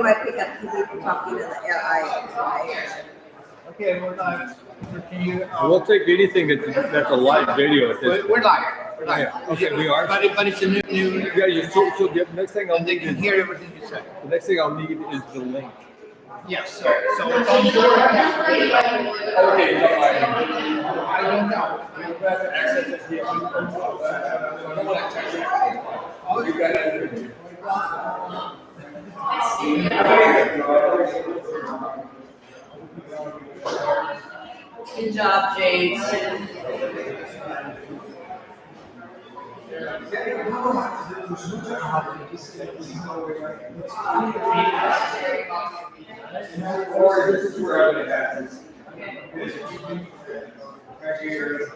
might pick up people talking in the air. Okay, we're live. Can you? We'll take anything that's a live video at this We're point. live. We're live. Yeah. Okay, we are. But it's a new. Yeah. So the next thing I'll And they need can is hear everything you say. the next thing I'll need is the link. Yes. So it's on your. Okay. I don't know. I'd rather access it via email. I don't want to text it. Oh, you got it. Good job, James. Or this is where it happens. Right here.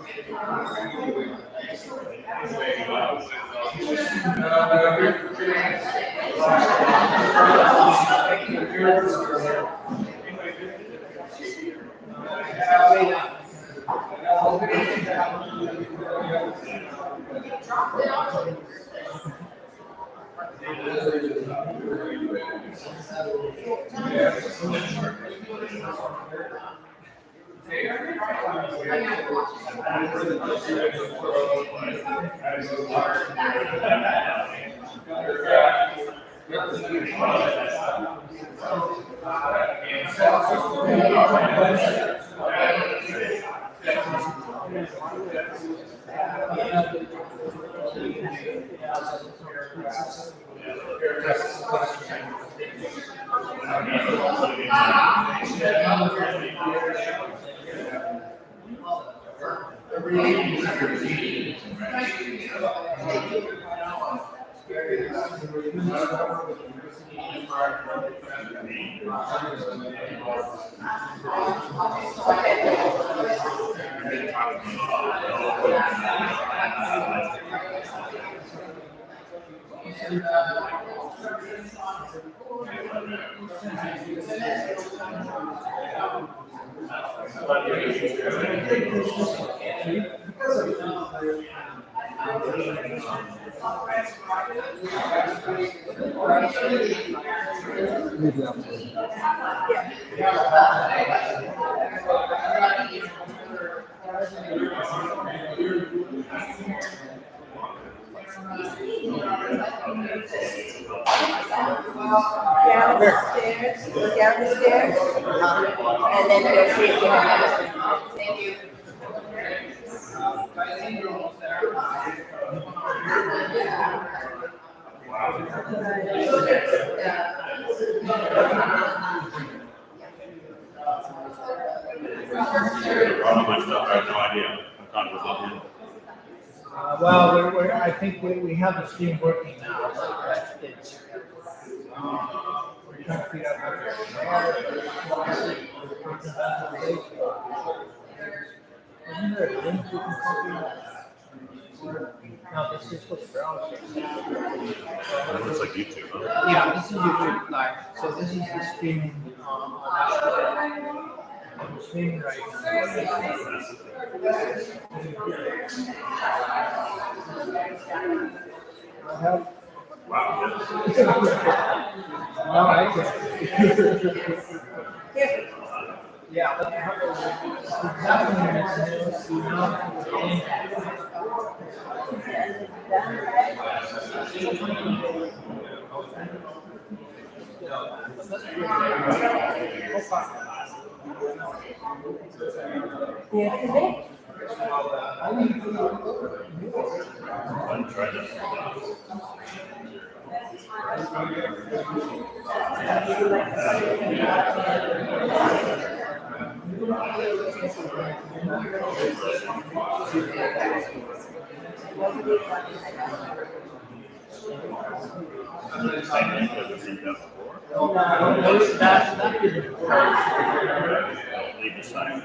Down the stairs, and then we'll see if we have it. Thank you. I have no idea. I'm kind of Well, I think we have the stream working now. So that's it. We're trying to figure out how to Isn't there a link we can copy? No, this is what's browser. It looks like YouTube, huh? Yeah, this is YouTube Live. So this is the streaming I'm streaming right now. I have. Wow. All right. Yeah, but Try this. Leave the side.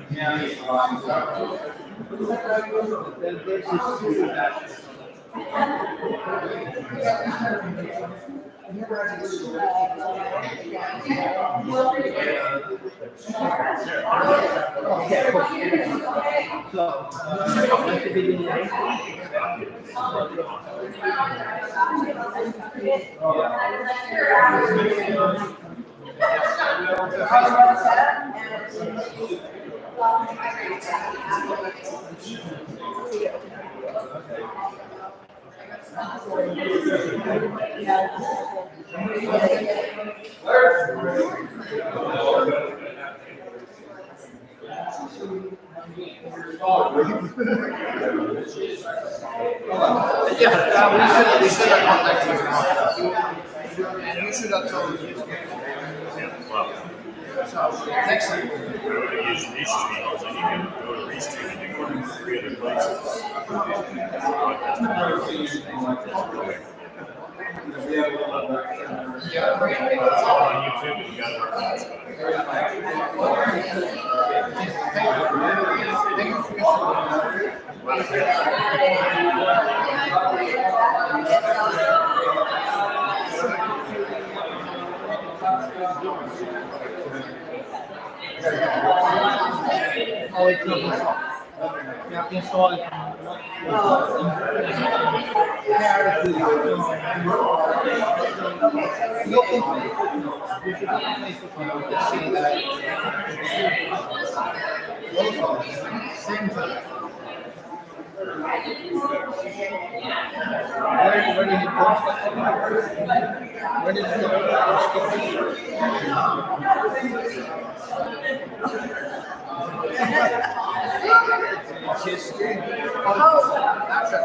Yeah, we should have contacted you. And you should have told me. Well, So next time. use Restream, so you can go to Restream and you go to 3 other places. It's all on YouTube and you got to reference it. Oh, it's not installed. You have to install it. Same time. Where did you post that? Where did It's history. Oh, That's it.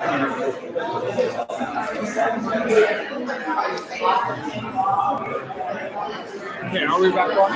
Okay, are we back on?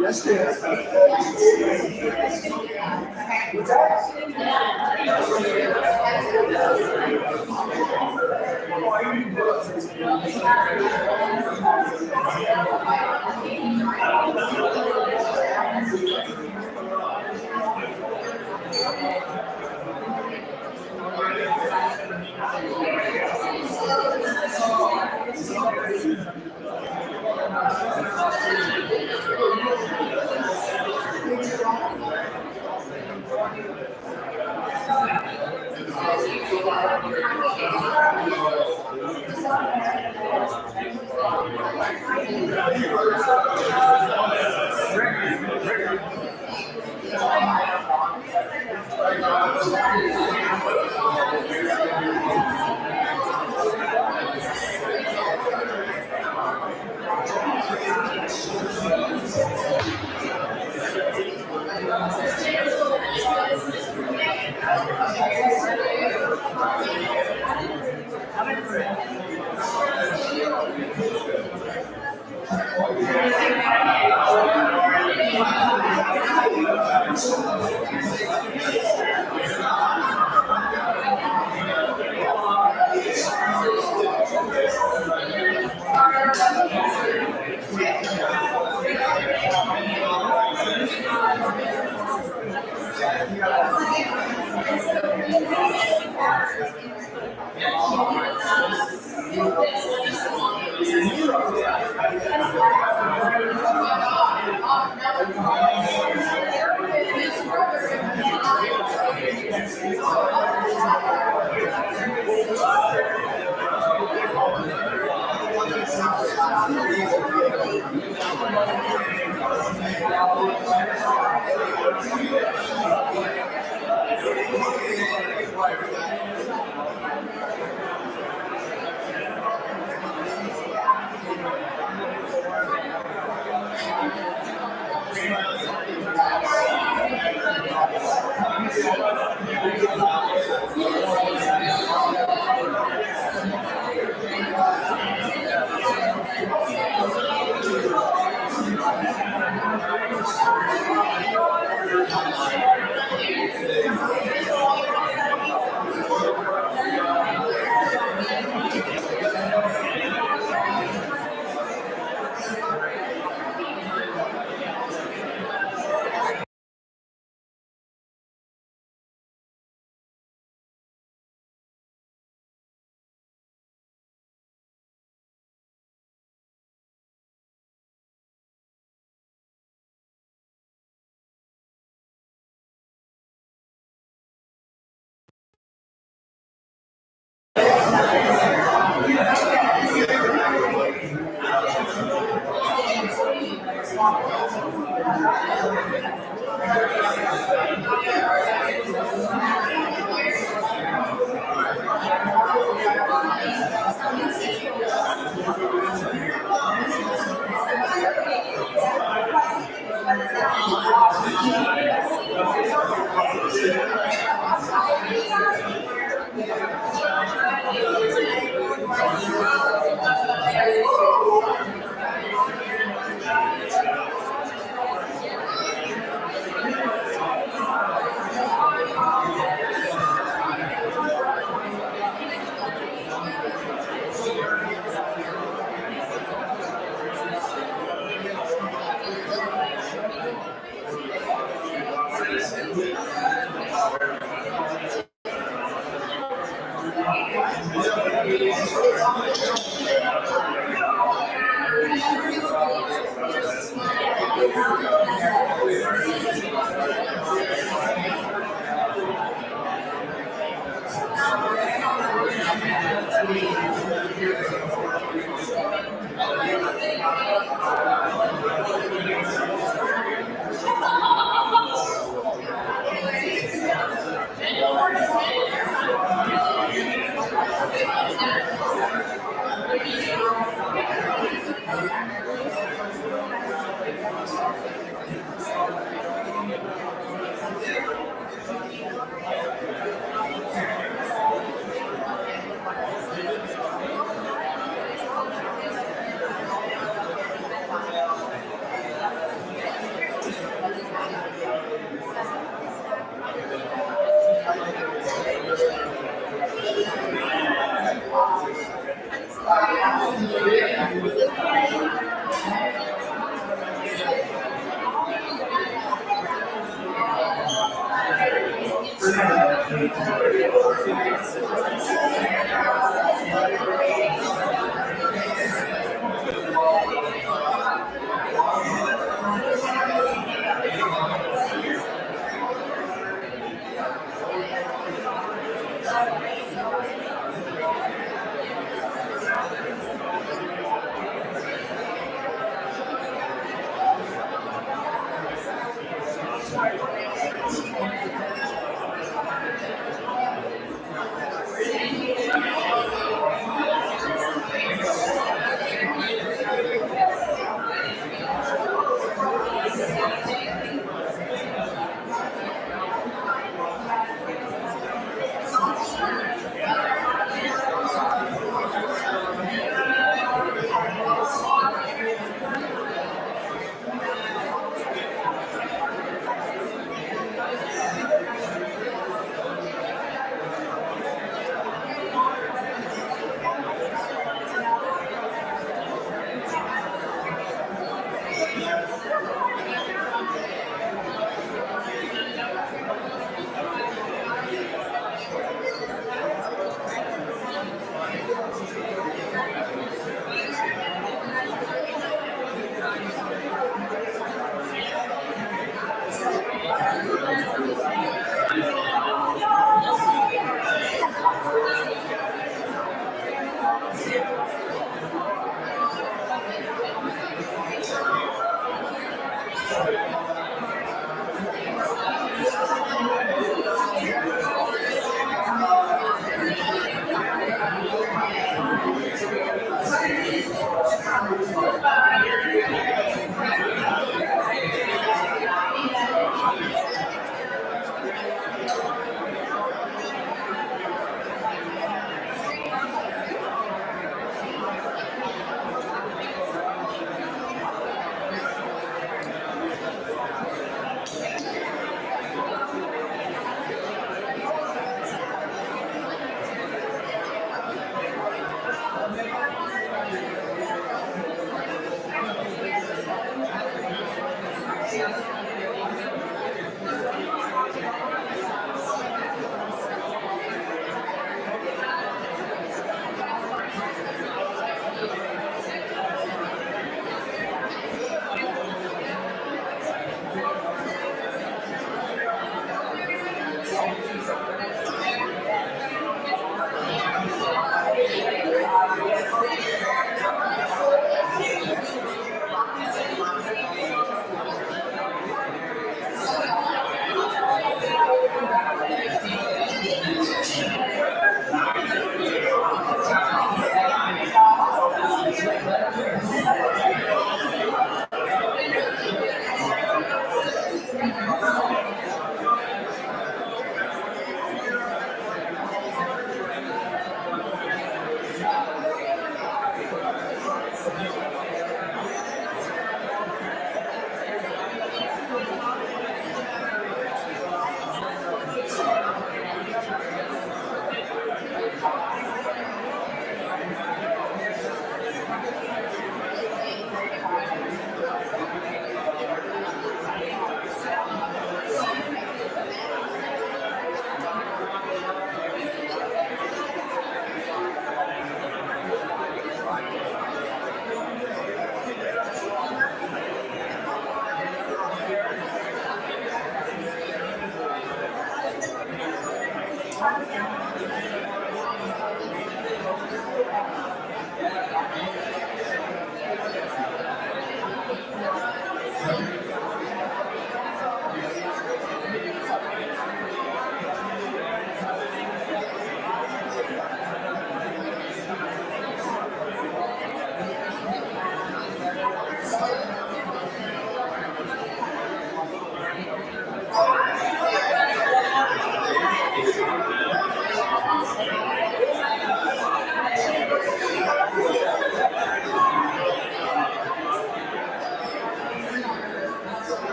Yes, yes.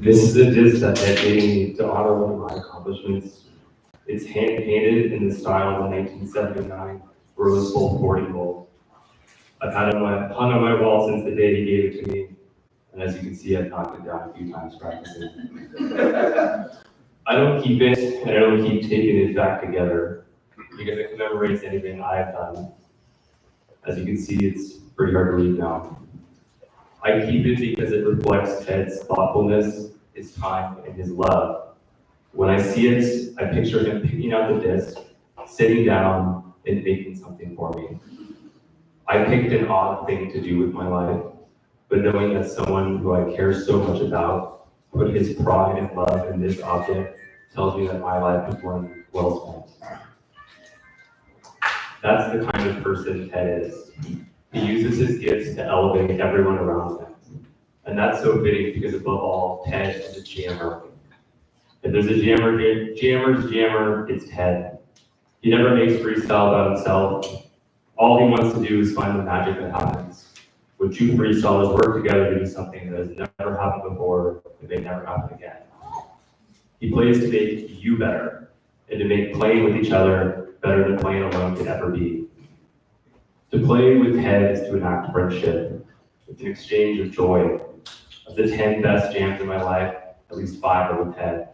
This is a disc that dedicated me to honor one of my accomplishments. It's hand painted in the style of the 1979 Rose Bowl 40 Bowl. I've had it hung on my wall since the day he gave it to me, and as you can see, I've knocked it down a few times practicing. I don't keep it, and I don't keep taping it back together, because it commemorates anything I've done. As you can see, it's pretty hard to read now. I keep it because it reflects Ted's thoughtfulness, his time, and his love. When I see it, I picture him picking out the disc, sitting down, and making something for me. I picked an odd thing to do with my life, but knowing that someone who I care so much about put his pride and love in this object tells me that my life was one well spent. That's the kind of person Ted is. He uses his gifts to elevate everyone around him. And that's so fitting because above all, Ted is a jammer. If there's a jammer's jammer, it's Ted. He never makes freestyle about himself. All he wants to do is find the magic that happens. When two freestylers work together to do something that has never happened before, it may never happen again. He plays to make you better, and to make playing with each other better than playing alone could ever be. To play with Ted is to enact friendship. It's an exchange of joy. Of the 10 best jams in my life, at least 5 are with Ted.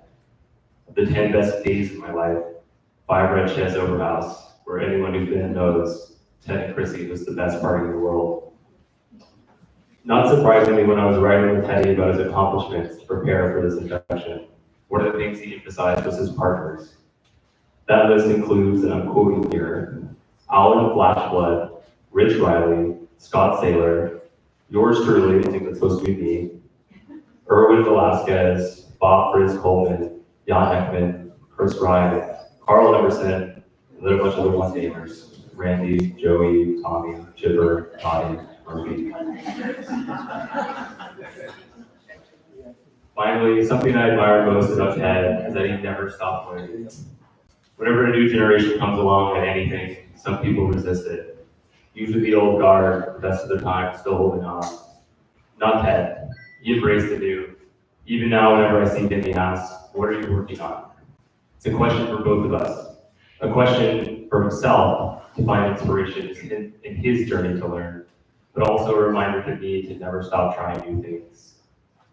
Of the 10 best days of my life, 5 are at Chez Overhouse, where anyone who's been knows Ted and Chrissy was the best party in the world. Not surprisingly, when I was writing with Teddy about his accomplishments to prepare for this induction, one of the things he emphasized was his partners. That list includes, and I'm quoting here, Alan Flashblood, Rich Riley, Scott Saylor, yours truly, I think that's supposed to be me, Erwin Velasquez, Bob Frizz Coleman, Jan Ekman, Chris Ryan, Carl Emerson, and then a bunch of other one-namers, Randy, Joey, Tommy, Chipper, Toddy, Murphy. Finally, something I admire most about Ted is that he never stopped learning. Whenever a new generation comes along at anything, some people resist it. Usually the old guard, the best of their time, still holding on. Not Ted. He embraced the new. Even now, whenever I see him, he asks, "What are you working on?" It's a question for both of us. A question for himself to find inspiration in his journey to learn, but also a reminder to me to never stop trying new things.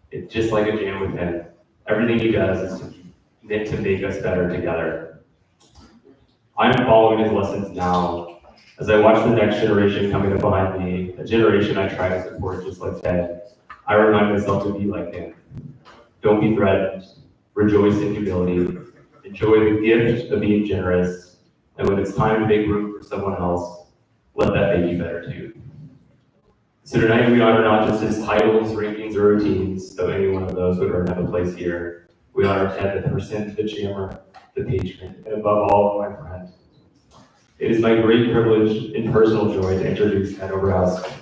It's just like a jam with him. Everything he does is to make us better together. I'm following his lessons now. As I watch the next generation coming up behind me, a generation I try to support just like Ted, I remind myself to be like him. Don't be threatened. Rejoice in humility. Enjoy the gift of being generous. And when it's time to make room for someone else, let that make you better too. So tonight we honor not just his titles, rankings, or routines, though any one of those would earn him a place here. We honor Ted, the person, the jammer, the patron, and above all, my friend. It is my great privilege and personal joy to introduce Ted Overhouse.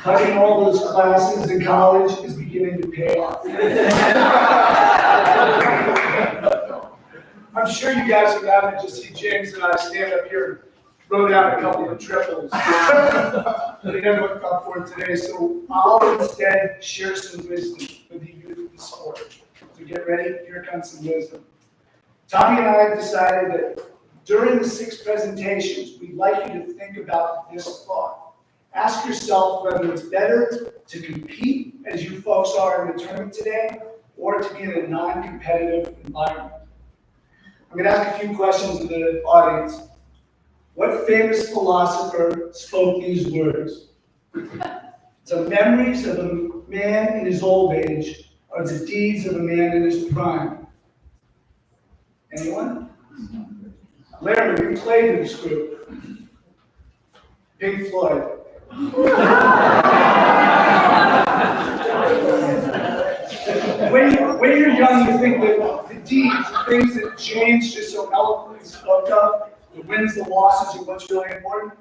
Cutting all those classes in college is beginning to pay off. I'm sure you guys are happy to see James and I stand up here and throw down a couple of triples. But I didn't look up for it today, so I'll instead share some wisdom with the youth of the sport. So get ready, here comes some wisdom. Tommy and I have decided that during the 6 presentations, we'd like you to think about this thought. Ask yourself whether it's better to compete, as you folks are in the tournament today, or to be in a non-competitive environment. I'm going to ask a few questions of the audience. What famous philosopher spoke these words? The memories of a man in his old age are the deeds of a man in his prime. Anyone? Larry, you played in this group. Pink Floyd. When you're young, you think that the deeds, the things that James just so eloquently spoke of, the wins, the losses, are what's really important.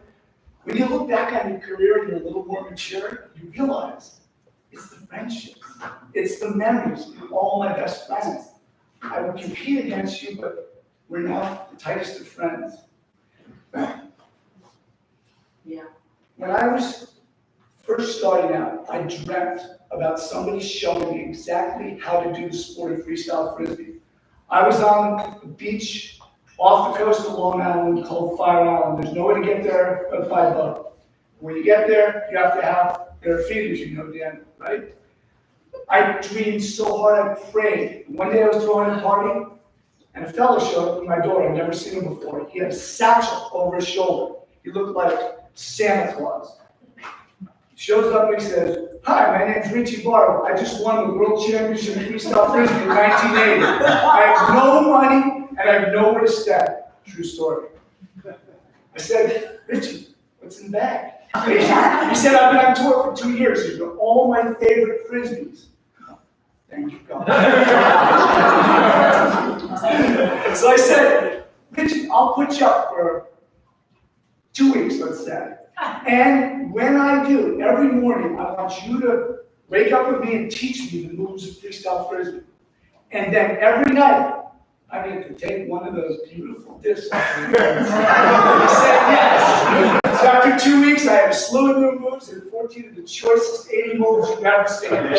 When you look back on your career and you're a little more mature, you realize it's the friendships, it's the memories. You're all my best friends. I would compete against you, but we're now the tightest of friends. Yeah. When I was first starting out, I dreamt about somebody showing me exactly how to do the sport of freestyle frisbee. I was on the beach off the coast of Long Island called Fire Island. There's no way to get there but by boat. When you get there, you have to have their feeders, you know, Dan, right? I dreamed so hard, I prayed. One day I was throwing a party, and a fellow showed up at my door. I'd never seen him before. He had a satchel over his shoulder. He looked like Santa Claus. He shows up and he says, "Hi, my name's Richie Barlow. I just won the World Championship in Freestyle Frisbee in 1980. I have no money and I have nowhere to stay." True story. I said, "Richie, what's in the bag?" He said, "I've been on tour for 2 years. These are all my favorite Frisbees." Thank you, God. So I said, "Richie, I'll put you up for 2 weeks, let's say. And when I do, every morning, I want you to wake up with me and teach me the moves of freestyle frisbee. And then every night, I get to take one of those beautiful discs off your hands." He said yes. So after 2 weeks, I had a slew of new moves and 14 of the choicest 80 moves you've ever seen. There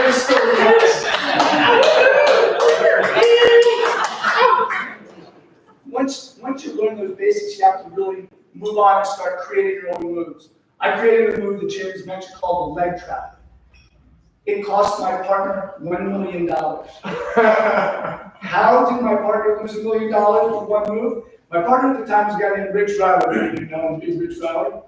is still yes. Once you learn those basics, you have to really move on and start creating your own moves. I created a move that James mentioned called the leg trap. It cost my partner $1 million. How did my partner lose $1 million with one move? My partner at the time was a guy named Rich Riley. You know him, big Rich Riley.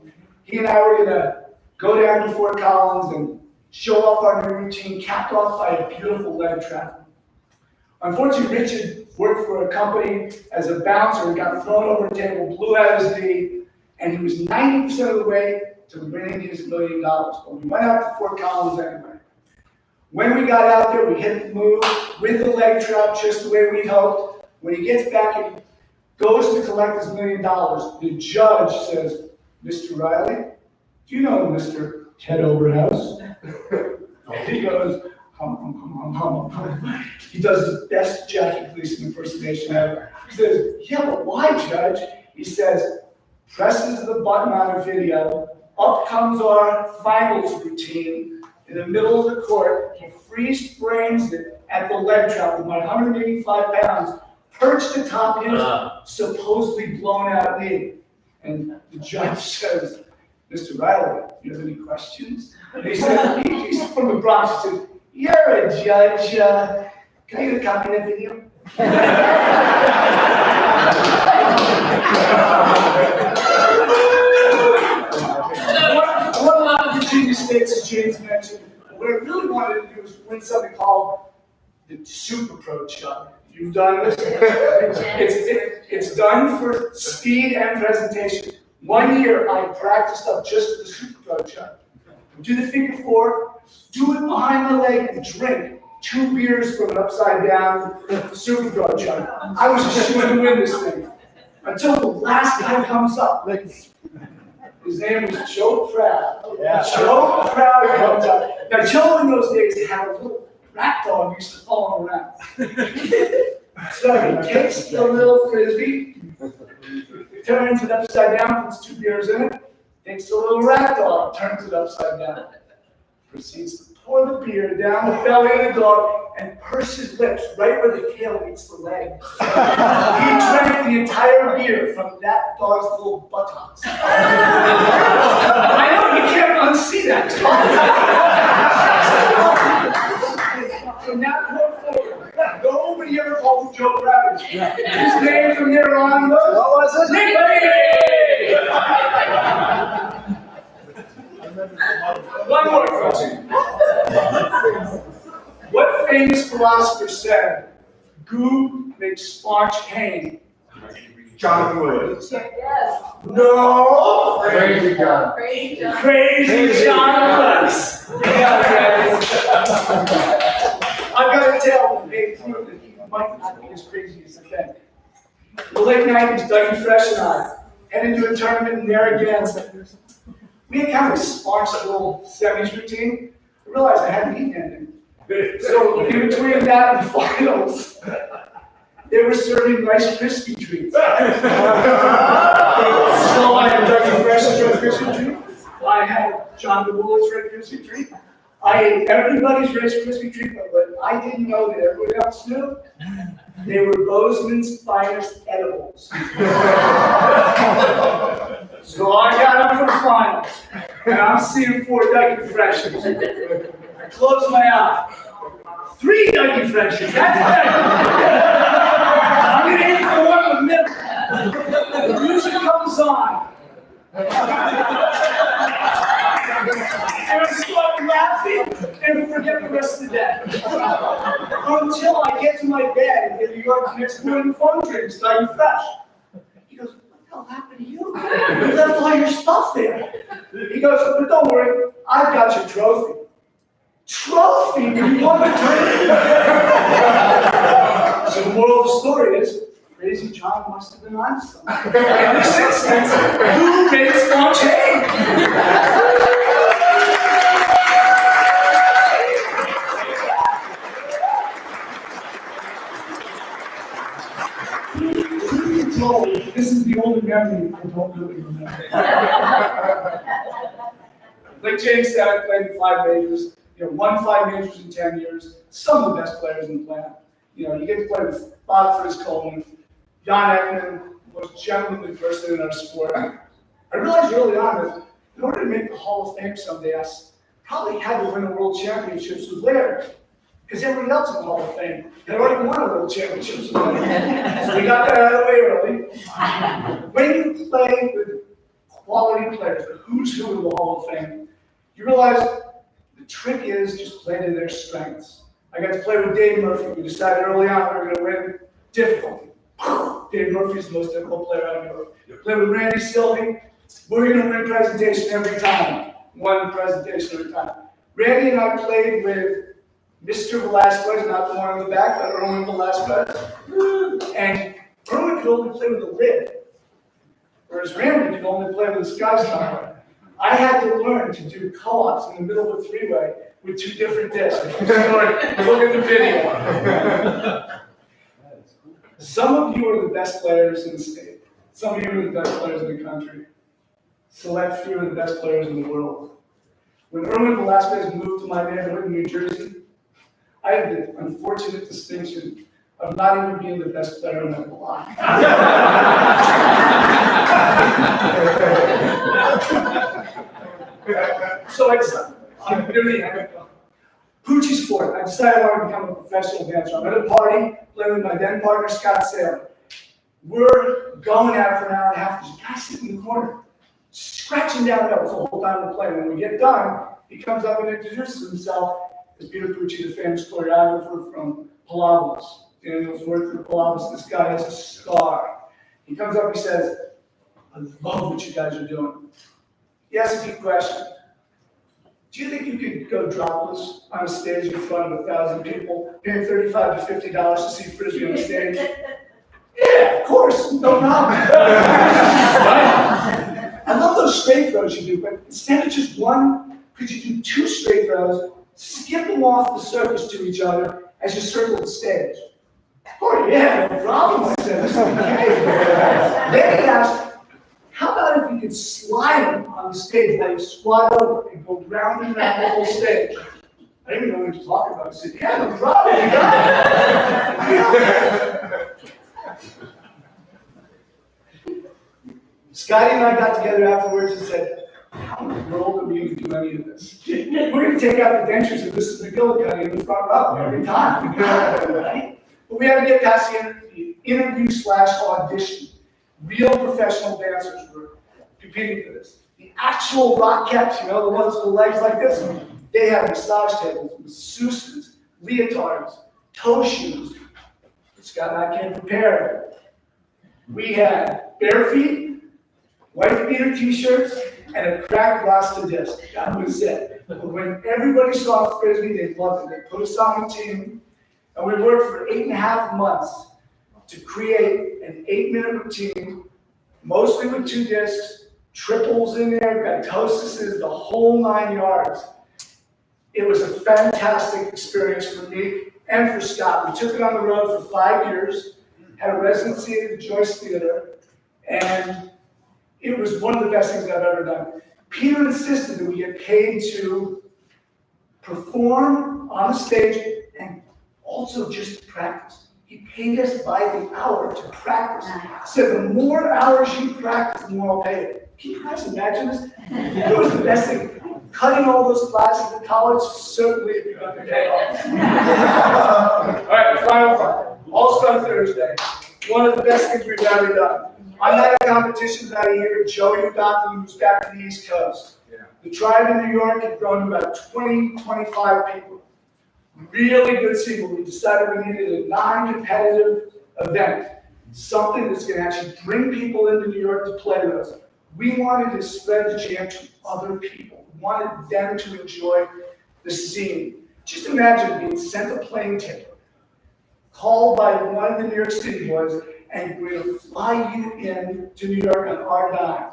He and I were going to go down to Fort Collins and show off our new routine, capped off by a beautiful leg trap. Unfortunately, Rich had worked for a company as a bouncer and got thrown over a table, blew out his knee, and he was 90% of the way to winning his $1 million. But we went out to Fort Collins anyway. When we got out there, we hit the move with the leg trap just the way we'd hoped. When he gets back and goes to collect his $1 million, the judge says, "Mr. Riley, do you know Mr. Ted Overhouse?" And he goes, "Hum, hum, hum, hum, hum, hum." He does his best Jackie Gleason impersonation ever. He says, "Yeah, but why, Judge?" He says, presses the button on a video, up comes our finals routine. In the middle of the court, he freeze frames it at the leg trap with my 185 pounds perched atop his supposedly blown out knee. And the judge says, "Mr. Riley, do you have any questions?" And he said, he's from the Bronx, he said, "You're a judge. Can I get a copy of that video?" One of the Virginia states, as James mentioned, what I really wanted to do was win something called the Super Pro Chug. You've done this. It's done for speed and presentation. 1 year, I practiced up just to the Super Pro Chug. Do the figure 4, do it behind the leg, and drink 2 beers from an upside down Super Pro Chug. I was just sure to win this thing until the last guy comes up. His name was Joe Proud. Yeah. Joe Proud comes up. Now, Joe in those days had a little rat dog used to follow him around. So he takes the little frisbee, turns it upside down, puts 2 beers in it, takes the little rat dog, turns it upside down, proceeds to pour the beer down the belly of the dog and purse his lips right where the tail meets the leg. He drank the entire beer from that dog's little buttocks. I know, you can't unsee that. From that point forward, nobody ever called him Joe Rabbit. His name from there on was, What was it? Nick. One more question. What famous philosopher said, "Goo makes sponge hang"? Jonathan Williams. Yes. No! Crazy John. Crazy John. Crazy John Lewis. Yeah, I've got to tell the big proof that he might not be as crazy as the thing. In the late 90s, Dougie Fresh and I headed into a tournament in Narragansett. We had kind of a sparse little 70s routine. I realized I hadn't eaten anything. So in between that and the finals, they were serving Rice Krispie treats. So I had Dougie Fresh's Rice Krispie treat. I had John DeWool's Rice Krispie treat. I ate everybody's Rice Krispie treat, but what I didn't know that everybody else knew, they were Bozeman's finest edibles. So I got up for the finals, and I'm seeing 4 Dougie Freshes. I close my eye. 3 Dougie Freshes, that's better. I'm gonna aim for one in the middle. The music comes on. And I start laughing and forget the rest of the day. Until I get to my bed in New York next morning, the phone rings, Dougie Fresh. He goes, "What the hell happened to you? You left all your stuff there." He goes, "But don't worry, I've got your trophy." Trophy? You won the tournament? So the moral of the story is, Crazy John must have been on something. In this instance, who makes sponge hang? This is the only memory I don't really remember. Like James said, I played in 5 majors. Won 5 majors in 10 years. Some of the best players in the planet. You get to play with Bob Fritz-Coleman, Jan Ekman, most gentlemanly person in our sport. I realized early on that in order to make the Hall of Fame someday, I probably had to win a world championships with Larry. Because everybody else in the Hall of Fame had already won a world championships with Larry. So we got that out of the way early. When you play with quality players, the who's who of the Hall of Fame, you realize the trick is just play to their strengths. I got to play with Dave Murphy. We decided early on we were going to win difficulty. Dave Murphy's the most difficult player I know. Play with Randy Sylvie. We're going to win presentation every time. One presentation every time. Randy and I played with Mr. Velasquez, not the one in the back, but Erwin Velasquez. And Erwin could only play with a lid, whereas Randy could only play with a sky star. I had to learn to do co-ops in the middle of a 3-way with 2 different discs. Look at the video. Some of you are the best players in the state. Some of you are the best players in the country. Select few are the best players in the world. When Erwin Velasquez moved to my neighborhood in New Jersey, I had the unfortunate distinction of not even being the best player on that block. So I'm really happy. Poochie sport. I decided I wanted to become a professional dancer. I'm at a party, playing with my then partner, Scott Saylor. We're going at it for an hour and a half. There's a guy sitting in the corner, scratching down notes the whole time we're playing. When we get done, he comes up and introduces himself as Peter Pucci, the famous choreographer from Pilates. Daniel's worked for Pilates. This guy is a star. He comes up, he says, "I love what you guys are doing." He asks a few questions. Do you think you could go dropless on a stage in front of 1,000 people, paying $35 to $50 to see Frisbee on stage? Yeah, of course, no problem. I love those straight throws you do, but instead of just one, could you do 2 straight throws, skip them off the surface to each other as you circle the stage? Oh yeah, no problem, I said. This is okay. Then he asked, how about if you could slide them on the stage while you squat over and go round and round the whole stage? I didn't even know what he was talking about. I said, yeah, no problem, you got it. Scotty and I got together afterwards and said, how in the world are we going to do any of this? We're going to take out the dentures and this is McGillicuddy in the front row every time. Right? But we had to get past the interview/audition. Real professional dancers were competing for this. The actual Rockettes, you know, the ones with the legs like this, they had massage tables, masseuses, leotards, toe shoes. Scott and I came prepared. We had bare feet, white beater t-shirts, and a cracked glass to disc. That was it. But when everybody saw Frisbee, they loved it. They put us on the team, and we worked for 8.5 months to create an 8-minute routine, mostly with 2 discs, triples in there, gatosis, the whole 9 yards. It was a fantastic experience for me and for Scott. We took it on the road for 5 years, had a residency at the Joyce Theater, and it was one of the best things I've ever done. Peter insisted that we get paid to perform on the stage and also just to practice. He paid us by the hour to practice. So the more hours you practice, the more I'll pay you. Can you guys imagine this? It was the best thing. Cutting all those classes in college, certainly if you got the day off. All right, final one. All-Star Thursday. One of the best things we've ever done. I'm at a competition about a year. Joey got me, moves back to the East Coast. The tribe in New York had grown to about 20, 25 people. Really good sequel. We decided we needed a non-competitive event. Something that's going to actually bring people into New York to play with us. We wanted to spread the jam to other people. We wanted them to enjoy the scene. Just imagine being sent a plane ticket, called by one of the New York City boys, and we're going to fly you in to New York on our dime.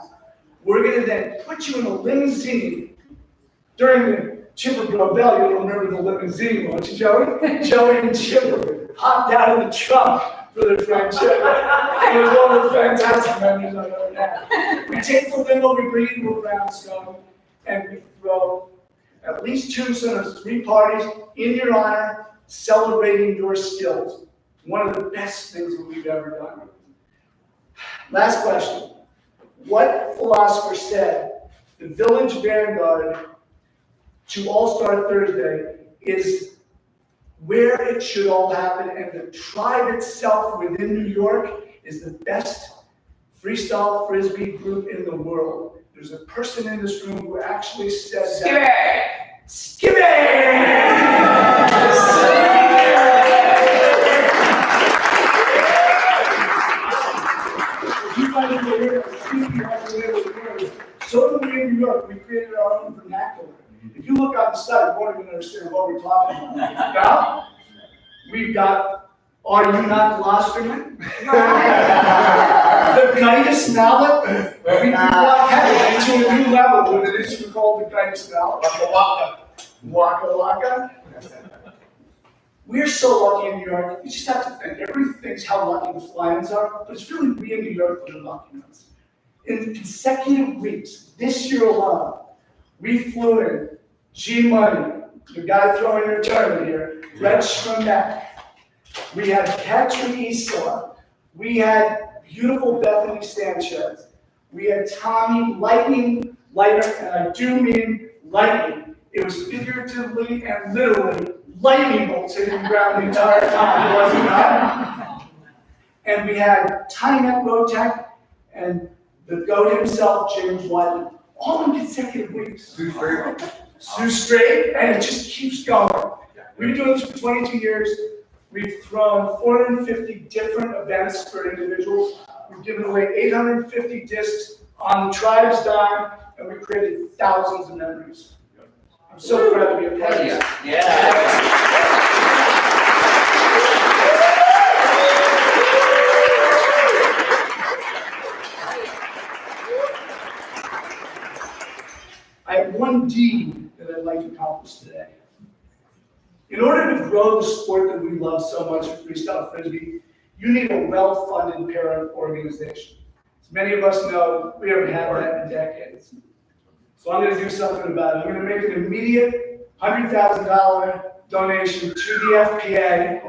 We're going to then put you in a limousine during the Chipper Bro Bell. You'll remember the limousine, won't you, Joey? Joey and Chipper hopped out of the trunk for their friendship. It was one of the fantastic memories I've ever had. We take the limo, we bring it to a brownstone, and we throw at least 2, sometimes 3 parties in your honor, celebrating your skills. One of the best things that we've ever done. Last question. What philosopher said the Village Vanguard to All-Star Thursday is where it should all happen, and the tribe itself within New York is the best freestyle Frisbee group in the world. There's a person in this room who actually said that. Skibby! So do we in New York. We created our own vernacular. If you look on the site, you won't even understand what we're talking about. Now, we've got, are you not Gloucesterman? The Gaius mallet. We brought Kevin into a new level with an instrument called the Gaius mallet. Waka waka. We're so lucky in New York. You just have to think. Everybody thinks how lucky the Flyers are, but it's really we in New York that are lucky ones. In consecutive weeks, this year alone, we flew in G-Money, the guy throwing your tournament here, Red Schramek. We had Patrick Isla. We had beautiful Bethany Sanchez. We had Tommy Lightning Lighter, and I do mean lightning. It was figuratively and literally lightning bolts hitting the ground the entire time, wasn't it? And we had Tiny Neck Rotec and the GOAT himself, James White, all in consecutive weeks. Sue Straight, and it just keeps going. We've been doing this for 22 years. We've thrown 450 different events for individuals. We've given away 850 discs on the tribe's dime, and we've created thousands of memories. I'm so proud to be a part of this. I have one deed that I'd like to accomplish today. In order to grow the sport that we love so much at Freestyle Frisbee, you need a well-funded parent organization. As many of us know, we haven't had that in decades. So I'm going to do something about it. I'm going to make an immediate $100,000 donation to the FPA.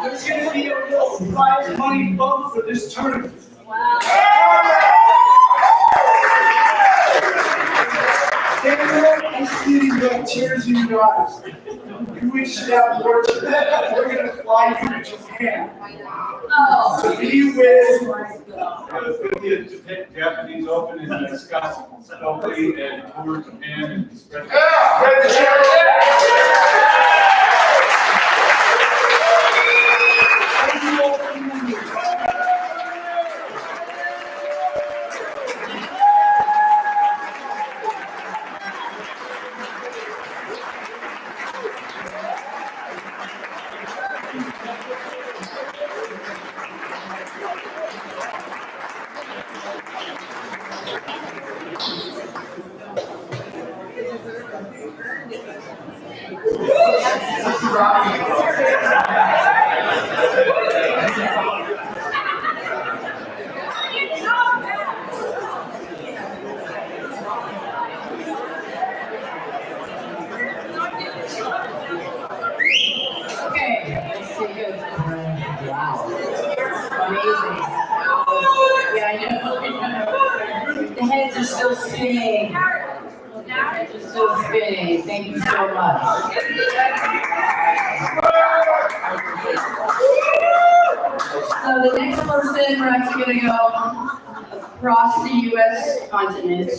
There's going to be a little prize money bump for this tournament. Daniel, I see the tears in your eyes. We should have more tears. We're going to fly you to Japan. To be with The 50th Japanese Open in Scott Stokely and tour Japan and spread. Spread the cheer. Wow. Amazing. Yeah, I know. The heads are still spinning. Just still spinning. Thank you so much. So the next person, we're actually going to go across the U.S. continent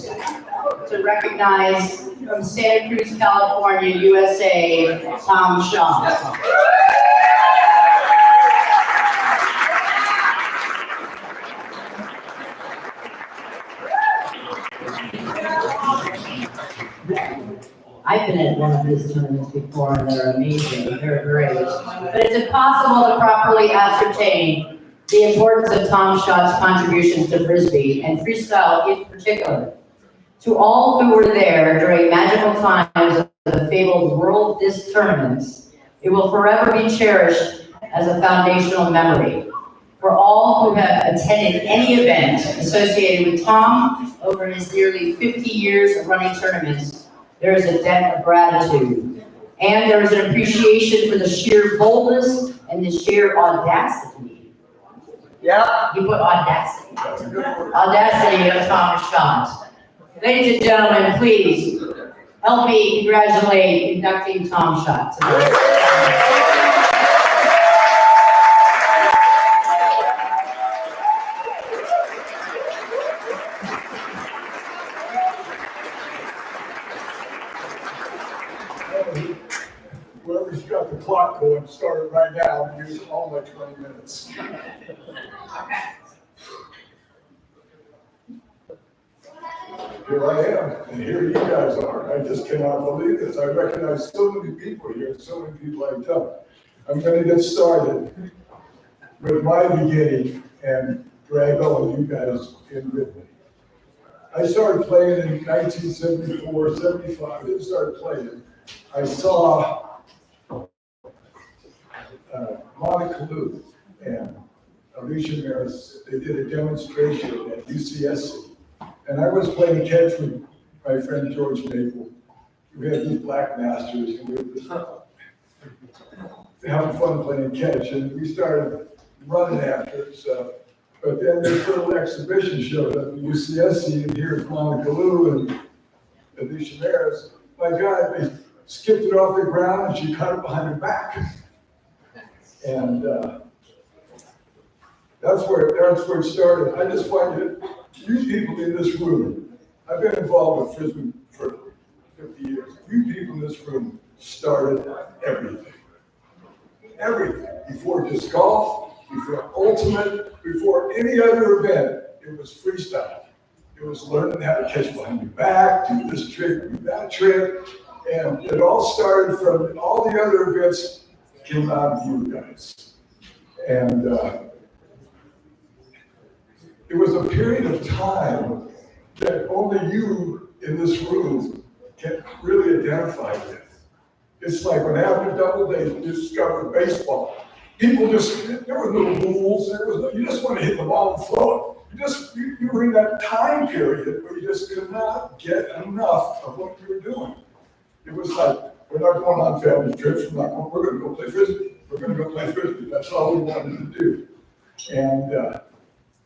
to recognize from Santa Cruz, California, USA, Tom Shaw. I've been at one of these tournaments before, and they're amazing, they're great. But it's impossible to properly ascertain the importance of Tom Shaw's contributions to Frisbee, and freestyle in particular. To all who were there during magical times of the fabled World Disc Tournaments, it will forever be cherished as a foundational memory. For all who have attended any event associated with Tom over his nearly 50 years of running tournaments, there is a debt of gratitude. And there is an appreciation for the sheer boldness and the sheer audacity. Yeah. You put audacity. Audacity of Tom Shaw. Ladies and gentlemen, please help me congratulate inducting Tom Shaw today. Whoever's got the clock going, start it right now, and use all my 20 minutes. Here I am, and here you guys are. I just cannot believe this. I recognize so many people here, so many people I don't. I'm gonna get started with my beginning and drag all of you guys in with me. I started playing in 1974, 75. I didn't start playing. I saw Monica Lou and Alicia Maris. They did a demonstration at UCSC. And I was playing catch with my friend George Maple. We had these black masters, and we were just having fun playing catch. And we started running after it. So, but then this little exhibition showed up at UCSC, and here's Monica Lou and Alicia Maris. My God, they skipped it off the ground, and she caught it behind her back. And That's where it started. I just wanted you people in this room. I've been involved with Frisbee for 50 years. You people in this room started everything. Everything. Before disc golf, before ultimate, before any other event, it was freestyle. It was learning how to catch behind your back, do this trick, do that trick. And it all started from all the other events came out of you guys. And it was a period of time that only you in this room can really identify with. It's like when after double they discovered baseball. People just, there were no rules, you just want to hit the ball and throw it. You were in that time period where you just could not get enough of what you were doing. It was like, we're not going on family trips, we're going to go play Frisbee. We're going to go play Frisbee. That's all we wanted to do. And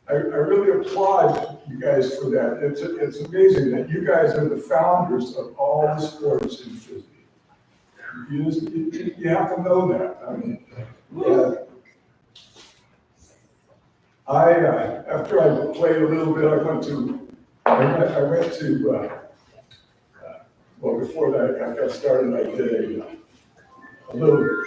I really applaud you guys for that. It's amazing that you guys are the founders of all the sports in Frisbee. You have to know that. I mean, after I played a little bit, I went to, well, before that, I got started, I did a little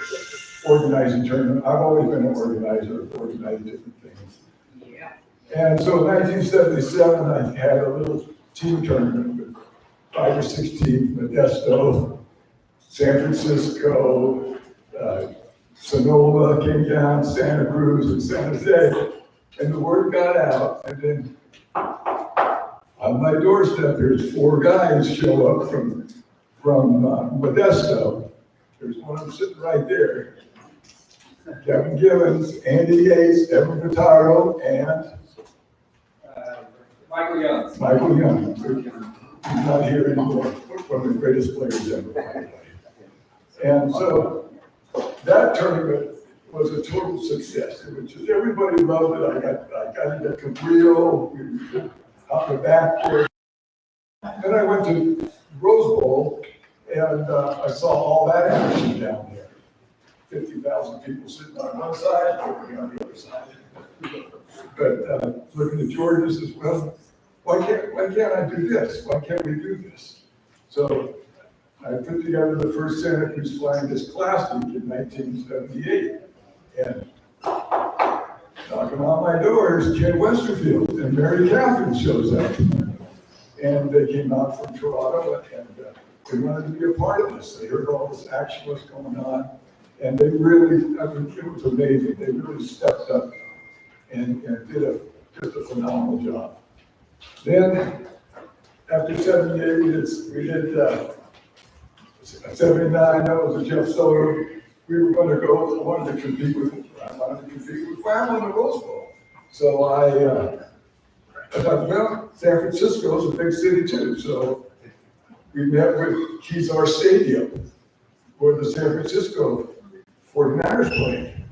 organizing tournament. I've always been an organizer, organizing different things. Yeah. And so in 1977, I had a little team tournament with 5 or 6 teams, Modesto, San Francisco, Sonoma came down, Santa Cruz, and San Jose. And the word got out, and then on my doorstep, there's 4 guys show up from Modesto. There's one of them sitting right there. Kevin Givens, Andy Yates, Evan Vitaro, and Michael Young. He's not here anymore. One of the greatest players ever. And so that tournament was a total success. It was just, everybody loved it. I got to get Cabrillo, we were out the back there. Then I went to Rose Bowl, and I saw all that action down there. 50,000 people sitting on one side, working on the other side. But looking at George's as well, why can't I do this? Why can't we do this? So I put together the first Santa Cruz Flying Disc Classic in 1978. And knocking on my doors, Ken Westerfield and Mary Catherine shows up. And they came out from Toronto and they wanted to be a part of this. They heard all this action was going on. And they really, I mean, it was amazing. They really stepped up and did just a phenomenal job. Then, after 78, we did 79, that was a Jeff Soder. We were going to go, I wanted to compete with Family in the Rose Bowl. So I thought, well, San Francisco is a big city too. So we met with Kezar Stadium, where the San Francisco 49ers played.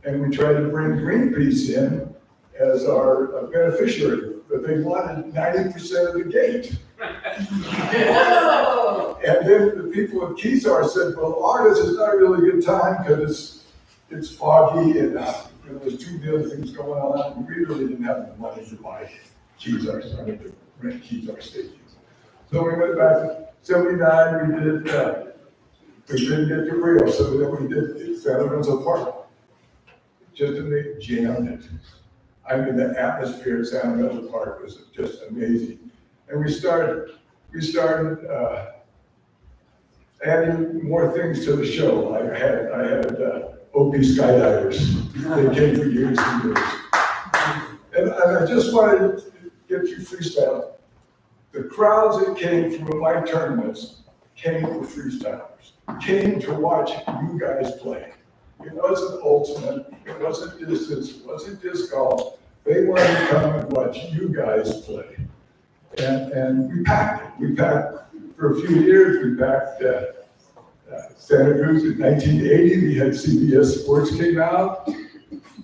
And we tried to bring Greenpeace in as our beneficiary, but they wanted 90% of the gate. And then the people at Kezar said, well, August is not a really good time because it's foggy and there's too many other things going on. And we really didn't have the money to buy Kezar, so I had to rent Kezar Stadium. So we went back to 79, we didn't get to Rio, so then we did San Lorenzo Park. Just to make jam it. I mean, the atmosphere at San Lorenzo Park was just amazing. And we started adding more things to the show. I had OP skydivers. They came for years and years. And I just wanted to get you freestyle. The crowds that came from my tournaments came for freestylers, came to watch you guys play. It wasn't ultimate, it wasn't distance, it wasn't disc golf. They wanted to come and watch you guys play. And we packed it. We packed, for a few years, we packed Santa Cruz in 1980. We had CBS Sports came out.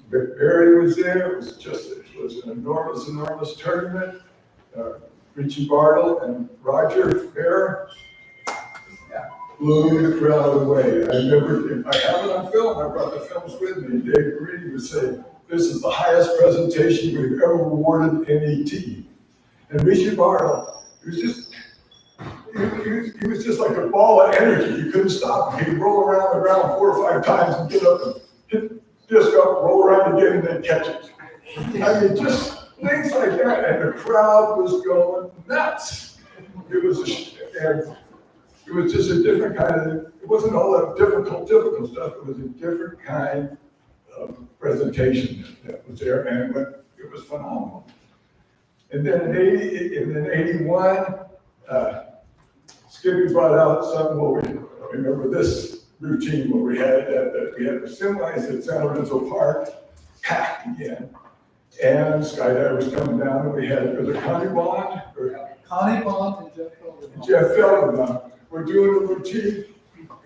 Barry was there. It was an enormous tournament. Richie Bartle and Roger Bear blew the crowd away. I remember, if I have it on film, I brought the films with me. Dave Green would say, this is the highest presentation we've ever awarded any team. And Richie Barlow, he was just like a ball of energy. You couldn't stop him. He'd roll around the ground 4 or 5 times and get up and hit disc up, roll around again, and then catch it. I mean, just things like that. And the crowd was going nuts. It was just a different kind of, it wasn't all that difficult stuff. It was a different kind of presentation that was there, and it was phenomenal. And then in 81, Skippy brought out something where we remember this routine where we had the semis at San Lorenzo Park packed again, and skydivers coming down, and we had, was it Connie Bond? Connie Bond and Jeff Feldman, we're doing a routine,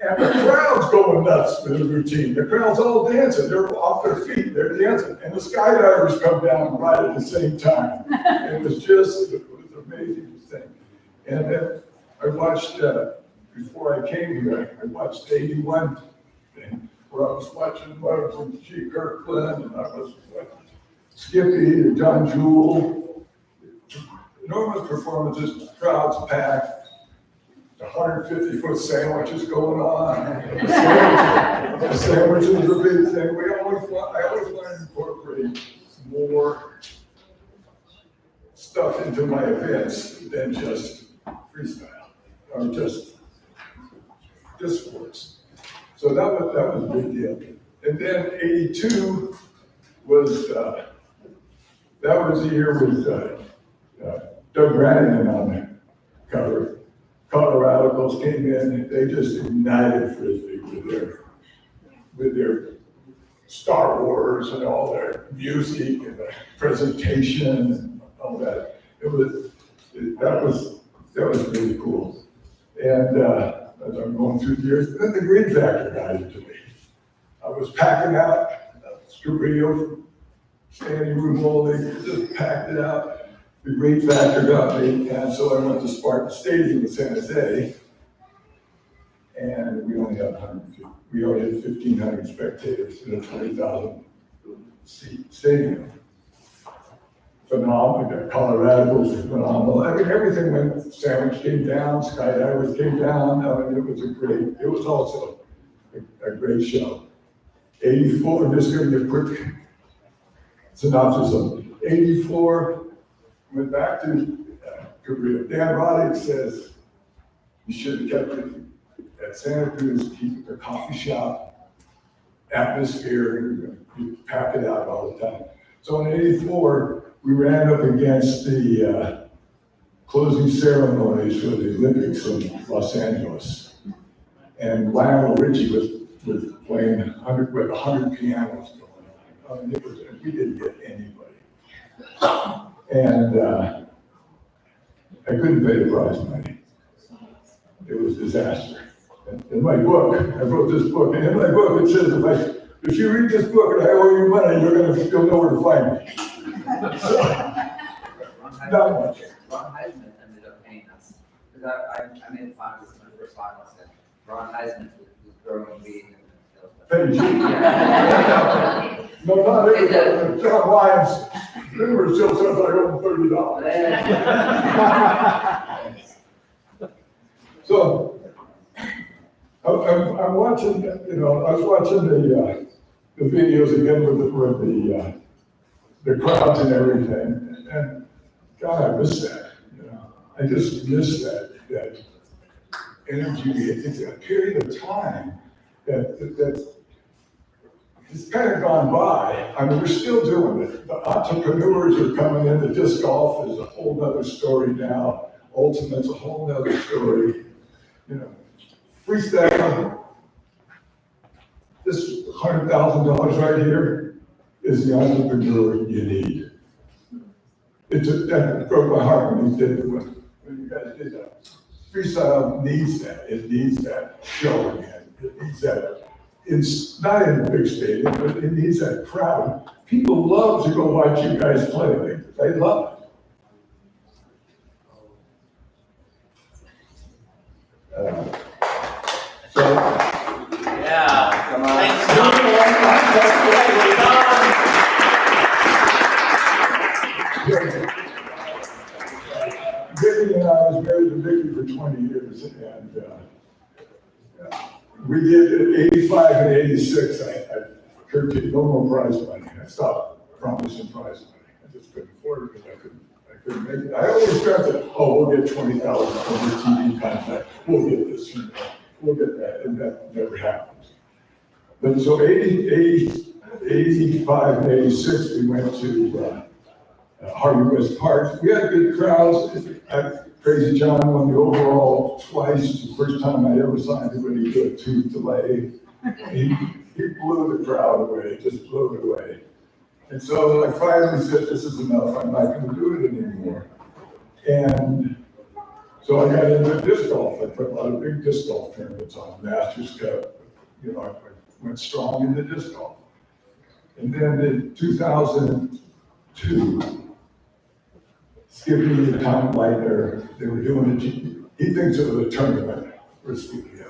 and the crowd's going nuts with the routine. The crowd's all dancing, they're off their feet, they're dancing, and the skydivers come down right at the same time. It was an amazing thing. And then I watched, before I came here, I watched the 81 thing, where I was watching Mark and G. Kirkland, and I was watching Skippy and John Jewell. Enormous performances, crowds packed, the 150-foot sandwiches going on. The sandwiches are a big thing. I always want to incorporate more stuff into my events than just freestyle or just sports. So that was a big deal. And then 82 was that was the year with Doug Brannigan on the cover. Colorado Coast came in, they just ignited Frisbee with their Star Wars and all their music and the presentation and all that. That was really cool. And as I'm going through the years, then the Green Factor got into me. I was packing out Scarrillo, standing room only, just packed it out. The Green Factor got me, and so I went to Spartan Stadium in San Jose, and we only had 1,500 spectators in a 20,000 seat stadium. Phenomenal. Colorado was phenomenal. I mean, everything went. Sandwich came down, skydivers came down. I mean, it was also a great show. 84. I'm just giving you a quick synopsis of 84. Went back to Korea. Dan Roddick says you should have kept it at Santa Cruz, keep the coffee shop atmosphere, you pack it out all the time. So in 84, we ran up against the closing ceremonies for the Olympics in Los Angeles. And Lionel Richie was playing 100 pianos going on. I mean, we didn't get anybody. And I couldn't pay the prize money. It was a disaster. In my book, I wrote this book, and in my book it says, if you read this book and I owe you money, you'll know where to find me. So, not much. Ron Heisman ended up paying us. Because I made the finals, my first finals, and Ron Heisman was growing weed. Hey, no, not everybody. John Lyons, remember, still says I owe him $30. So, I'm watching, I was watching the videos again with the crowds and everything, and God, I miss that, I just miss that energy. It's a period of time that it's kind of gone by. I mean, we're still doing it. The entrepreneurs are coming in. The disc golf is a whole nother story now. Ultimate's a whole nother story. Freestyle, this $100,000 right here is the entrepreneur you need. That broke my heart when you guys did that. Freestyle needs that. It needs that show again. It needs that. It's not in the big stadium, but it needs that crowd. People love to go watch you guys play. They love it. Yeah. Come on. Thanks, Tom. Vicky and I was married to Vicky for 20 years, and we did at 85 and 86. I curtailed no more prize money. I stopped promising prize money. I just couldn't afford it because I couldn't make it. I always felt that, oh, we'll get 20,000 from the TV contract. We'll get this from that. We'll get that, and that never happened. But so 85 and 86, we went to Harvey West Park. We had good crowds. Crazy John won the overall twice. The first time I ever saw anybody do a tooth delay. He blew the crowd away, just blew it away. And so I finally said, this is enough. I'm not going to do it anymore. And so I got into disc golf. I put a lot of big disc golf tournaments on, Masters Cup. You know, I went strong in the disc golf. And then in 2002, Skippy and Tom Leitner, they were doing he thinks it was a tournament. We're speaking of.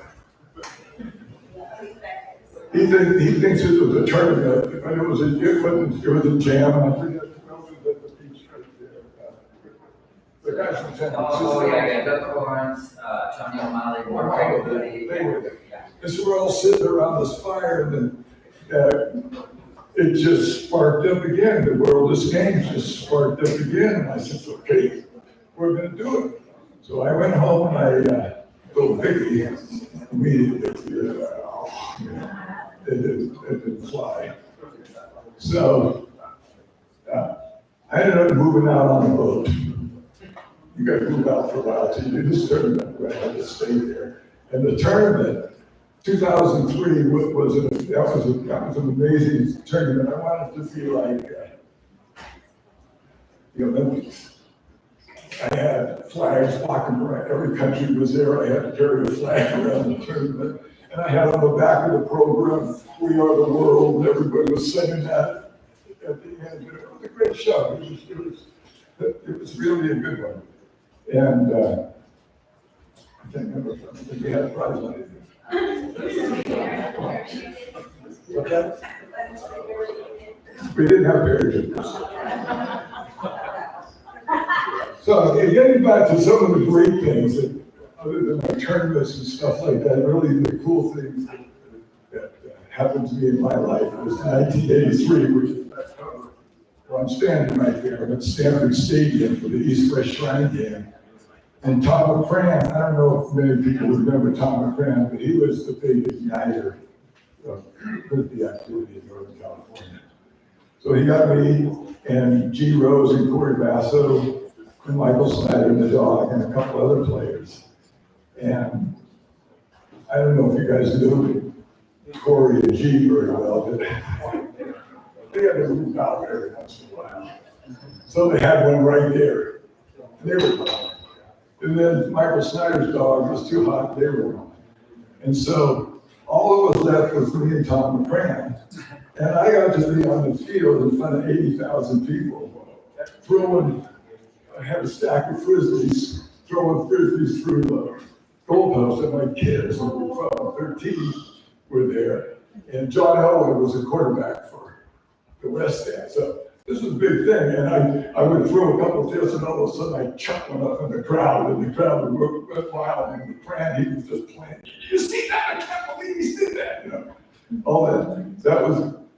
He thinks it was a tournament, but it was a jam, and I forget the beach right there. The guys from San Francisco. Oh, yeah, Doug Lawrence, Johnny O'Malley, Mark Goody. And so we're all sitting around this fire, and then it just sparked up again. The world of games just sparked up again. And I said, okay, we're going to do it. So I went home and I told Vicky immediately, it didn't fly. So I ended up moving out on the boat. You got to move out for a while to do this tournament, right? I had to stay there. And the tournament, 2003 was an amazing tournament. I wanted to feel like the Olympics. I had flags walking around. Every country was there. I had to carry a flag around the tournament. And I had on the back of the program, "We are the world," and everybody was saying that at the end. It was a great show. It was really a good one. And I can't remember if we had a prize money. Okay. We didn't have paratroopers. So getting back to some of the great things that, other than my tournaments and stuff like that, really the cool things that happened to me in my life was 1983, which is where I'm standing right there. I'm at Stanford Stadium for the East-West Shrine game. And Tom McCran, I don't know if many people remember Tom McCran, but he was the big igniter of frisbee activity in Northern California. So he got me and G. Rose and Corey Basso and Michael Snyder and the dog and a couple other players. And I don't know if you guys knew Corey and G very well, but they had to move out every once in a while. So they had one right there. They were gone. And then Michael Snyder's dog was too hot, they were gone. And so all of us left was me and Tom McCran. And I got to be on the field in front of 80,000 people, throwing, I had a stack of frisbees, throwing frisbees through the goalpost, and my kids, who were 12 and 13, were there. And John Elway was a quarterback for the West End. So this was a big thing, and I would throw a couple of this, and all of a sudden I'd chuck one up in the crowd, and the crowd would go wild, and McCran, he was just playing. You see that? I can't believe he did that, you know. All that.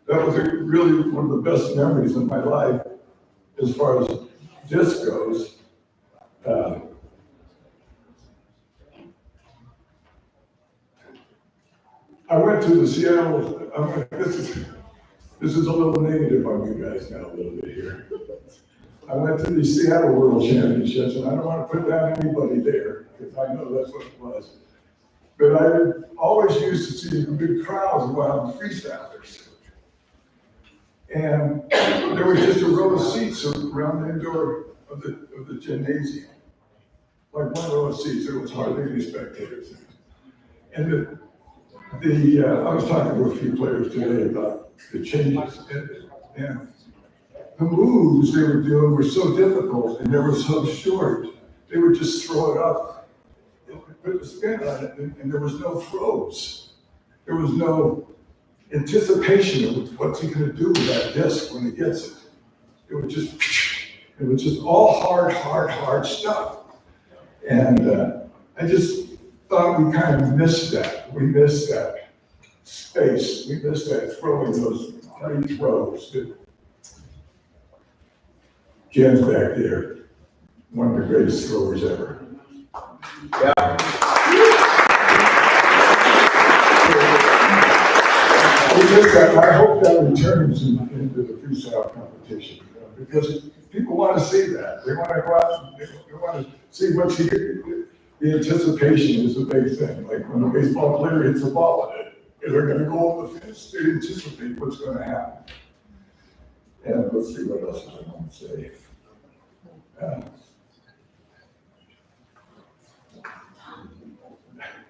That was really one of the best memories of my life as far as disc goes. I went to the Seattle, this is a little negative on you guys now, a little bit here. I went to the Seattle World Championships, and I don't want to put down anybody there, because I know that's what it was. But I always used to see big crowds around freestylers. And there was just a row of seats around the indoor of the gymnasium. Like one row of seats, there was hardly any spectators. And I was talking to a few players today about the changes. And the moves they were doing were so difficult, and they were so short. They would just throw it up, put the spin on it, and there was no throws. There was no anticipation of what's he going to do with that disc when he gets it. It would just, It was just all hard stuff. And I just thought we kind of missed that. We missed that space. We missed that throwing those great throws. Jen's back there, one of the greatest throwers ever. I hope that returns into the freestyle competition, because people want to see that. They want to go out, they want to see what's the anticipation is a big thing. Like when a baseball player hits a ball in it, they're going to go over the fence, they anticipate what's going to happen. And let's see what else I want to say.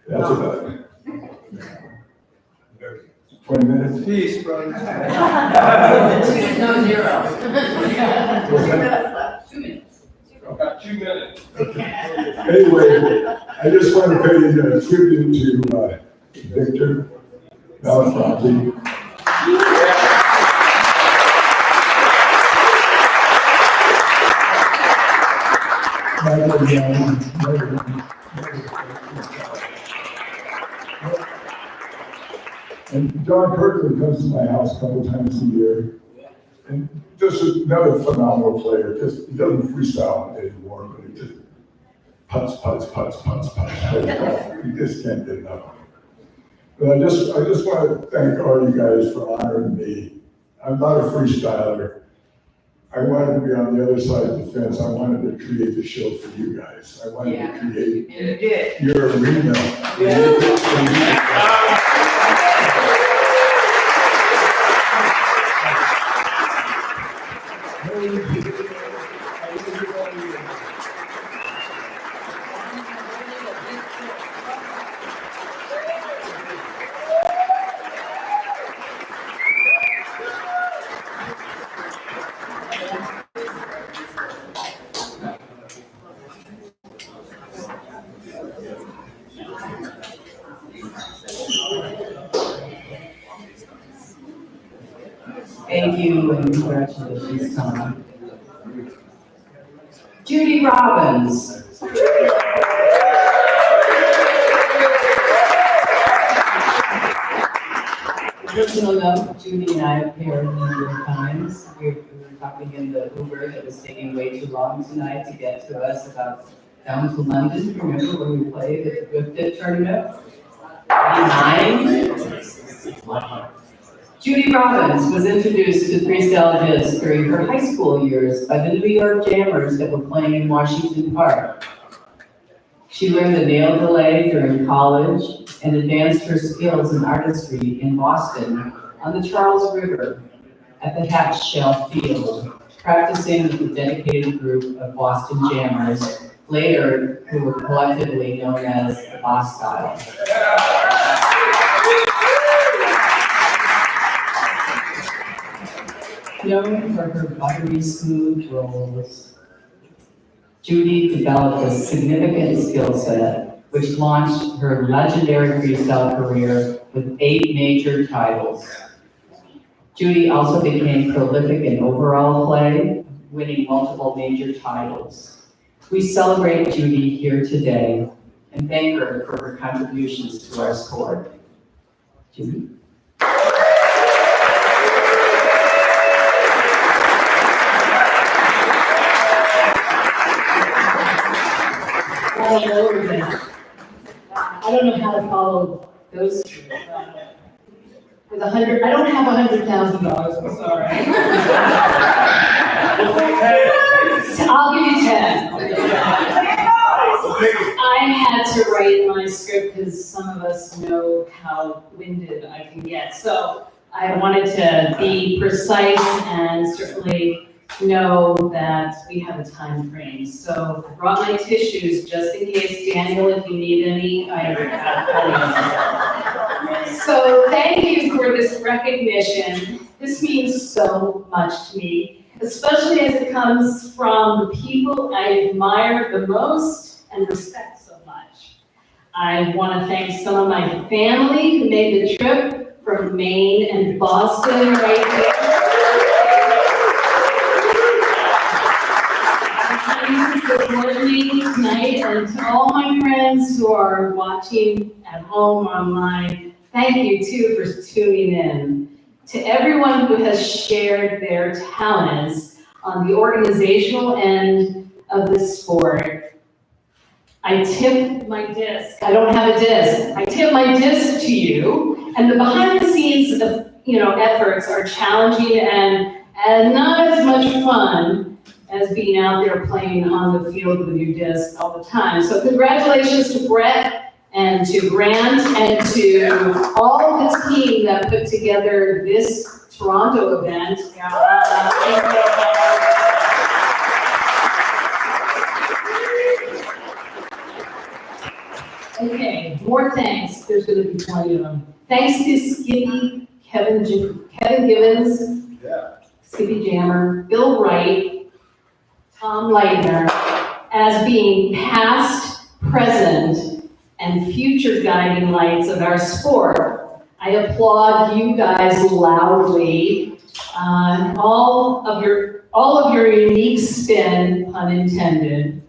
That's about it. 20 minutes? Peace, brother. No, 0. 2 minutes left, 2 minutes. About 2 minutes. Anyway, I just want to pay a tribute to Victor Malafronte. And John Kirkland comes to my house a couple times a year. And just another phenomenal player. Just he doesn't freestyle anymore, but he just putts. You just can't get enough. But I just want to thank all you guys for honoring me. I'm not a freestyler. I wanted to be on the other side of the fence. I wanted to create the show for you guys. I wanted to create And you did. your arena. Thank you and congratulations, Tom. Judy Robbins. Personal note, Judy and I have paired a number of times. We were talking in the Uber that was taking way too long tonight to get to us about down to London. Remember when we played at the Good Fit tournament? 9. Judy Robbins was introduced to freestyle disc during her high school years by the New York Jammers that were playing in Washington Park. She learned the nail delay during college and advanced her skills in artistry in Boston on the Charles River at the Hatch Shell Field, practicing with the dedicated group of Boston Jammers, later who were collectively known as the Freestyle. Known for her buttery smooth rolls, Judy developed a significant skill set which launched her legendary freestyle career with 8 major titles. Judy also became prolific in overall play, winning multiple major titles. We celebrate Judy here today and thank her for her contributions to our sport. Judy. I don't know how to follow those. With 100, I don't have $100,000, I'm sorry. I'll give you 10. I had to write my script because some of us know how winded I can get. So I wanted to be precise and certainly know that we have a time frame. So I brought my tissues just in case, Daniel, if you need any, So thank you for this recognition. This means so much to me, especially as it comes from the people I admire the most and respect so much. I want to thank some of my family who made the trip from Maine and Boston right there. for coordinating tonight, and to all my friends who are watching at home online, thank you too for tuning in. To everyone who has shared their talents on the organizational end of this sport, I tip my disc. I don't have a disc. I tip my disc to you, and the behind the scenes of, efforts are challenging and not as much fun as being out there playing on the field with your disc all the time. So congratulations to Brett and to Grant and to all of the team that put together this Toronto event. Okay, more thanks. There's going to be plenty of them. Thanks to Skippy, Kevin Gibbons, Skippy Jammer, Bill Wright, Tom Leitner, as being past, present, and future guiding lights of our sport. I applaud you guys loudly. All of your unique spin, pun intended,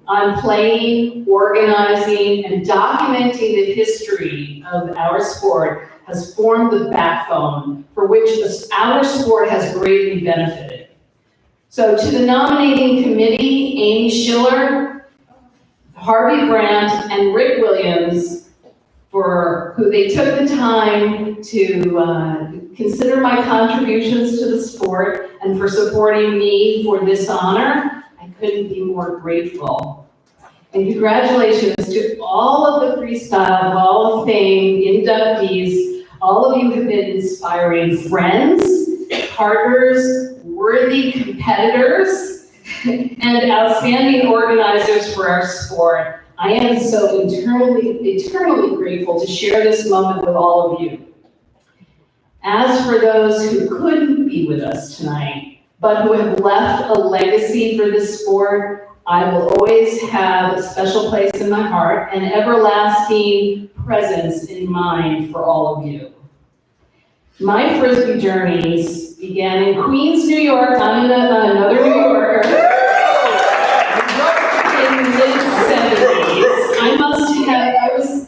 on playing, organizing, and documenting the history of our sport has formed the backbone for which our sport has greatly benefited. So to the nominating committee, Amy Schiller, Harvey Brandt, and Rick Williams, for who they took the time to consider my contributions to the sport and for supporting me for this honor, I couldn't be more grateful. And congratulations to all of the Freestyle Hall of Fame inductees. All of you have been inspiring friends, partners, worthy competitors, and outstanding organizers for our sport. I am so eternally grateful to share this moment with all of you. As for those who couldn't be with us tonight, but who have left a legacy for this sport, I will always have a special place in my heart and everlasting presence in mind for all of you. My Frisbee journeys began in Queens, New York. I'm another New Yorker. In the mid-70s.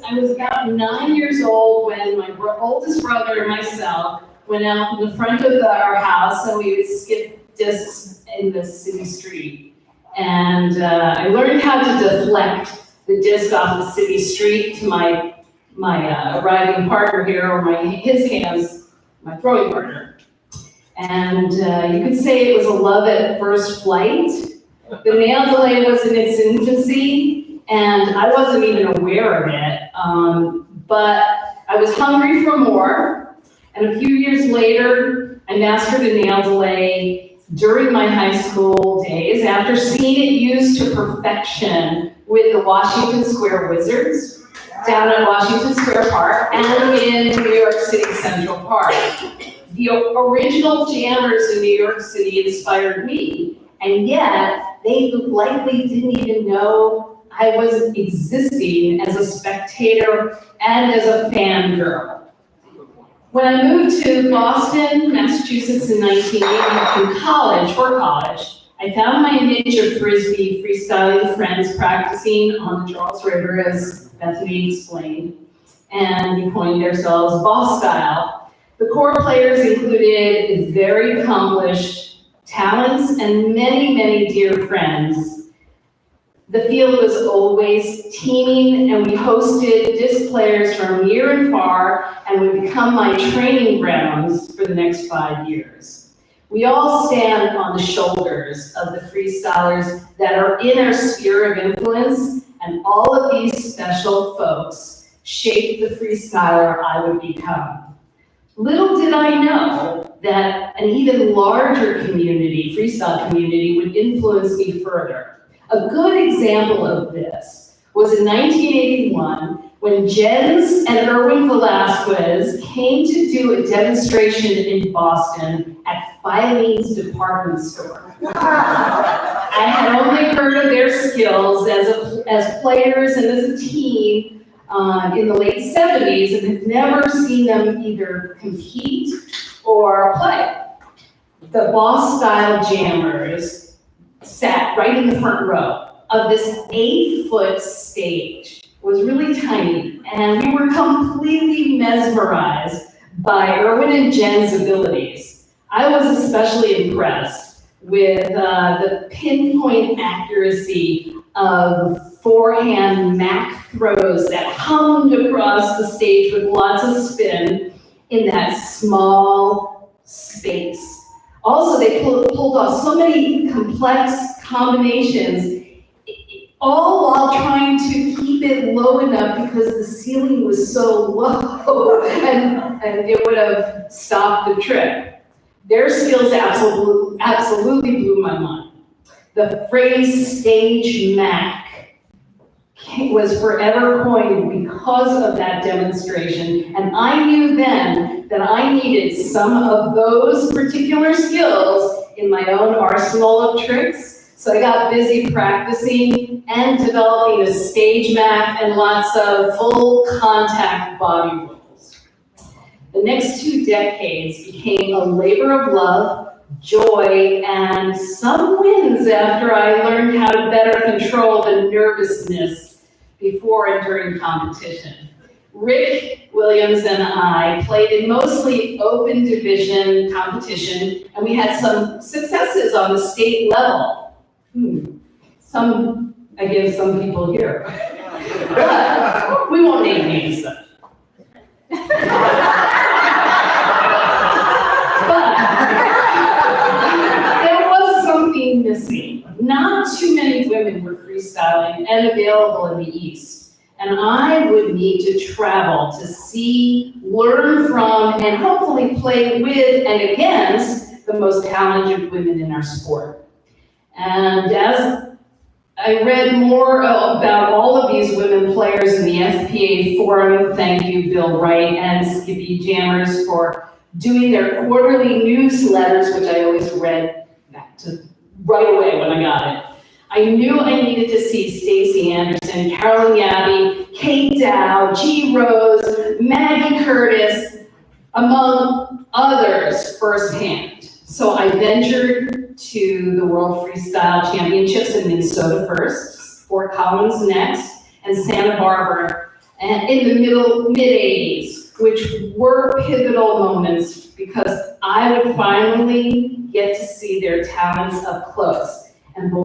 I was about 9 years old when my oldest brother and myself went out in the front of our house and we would skip discs in the city street. And I learned how to deflect the disc off the city street to my arriving partner here, or his hands, my throwing partner. And you could say it was a love at first flight. The nail delay was in its infancy, and I wasn't even aware of it. But I was hungry for more, and a few years later, I mastered a nail delay during my high school days, after seeing it used to perfection with the Washington Square Wizards down at Washington Square Park and in New York City Central Park. The original jammers in New York City inspired me, and yet they likely didn't even know I was existing as a spectator and as a fangirl. When I moved to Boston, Massachusetts in 1980 for college, I found my niche of Frisbee freestyling friends practicing on the Charles River, as Bethany explained, and we coined ourselves Boss Style. The core players included very accomplished talents and many, many dear friends. The field was always teeming, and we hosted disc players from near and far, and would become my training grounds for the next 5 years. We all stand on the shoulders of the freestylers that are in our sphere of influence, and all of these special folks shaped the freestyler I would become. Little did I know that an even larger community, freestyle community, would influence me further. A good example of this was in 1981 when Jens and Erwin Velasquez came to do a demonstration in Boston at Filene's department store. I had only heard of their skills as players and as a team in the late 70s and had never seen them either compete or play. The Boss Style Jammers sat right in the front row, of this 8-foot stage. It was really tiny, and we were completely mesmerized by Erwin and Jen's abilities. I was especially impressed with the pinpoint accuracy of forehand mac throws that hummed across the stage with lots of spin in that small space. Also, they pulled off so many complex combinations, all while trying to keep it low enough because the ceiling was so low and it would have stopped the trick. Their skills absolutely blew my mind. The phrase stage mac was forever coined because of that demonstration, and I knew then that I needed some of those particular skills in my own arsenal of tricks, so I got busy practicing and developing a stage mac and lots of full contact body rolls. The next 2 decades became a labor of love, joy, and some wins after I learned how to better control the nervousness before and during competition. Rick Williams and I played in mostly open division competition, and we had some successes on the state level. I give some people here. But we won't name names though. But there was something missing. Not too many women were freestyling and available in the East. And I would need to travel to see, learn from, and hopefully play with and against the most talented women in our sport. And as I read more about all of these women players in the FPA forum, thank you Bill Wright and Skippy Jammers for doing their quarterly newsletters, which I always read back to right away when I got it. I knew I needed to see Stacey Anderson, Carolyn Yabby, Kate Dow, G. Rose, Maggie Curtis, among others firsthand. So I ventured to the World Freestyle Championships in Minnesota first, Fort Collins next, and Santa Barbara in the mid-80s, which were pivotal moments because I would finally get to see their talents up close. And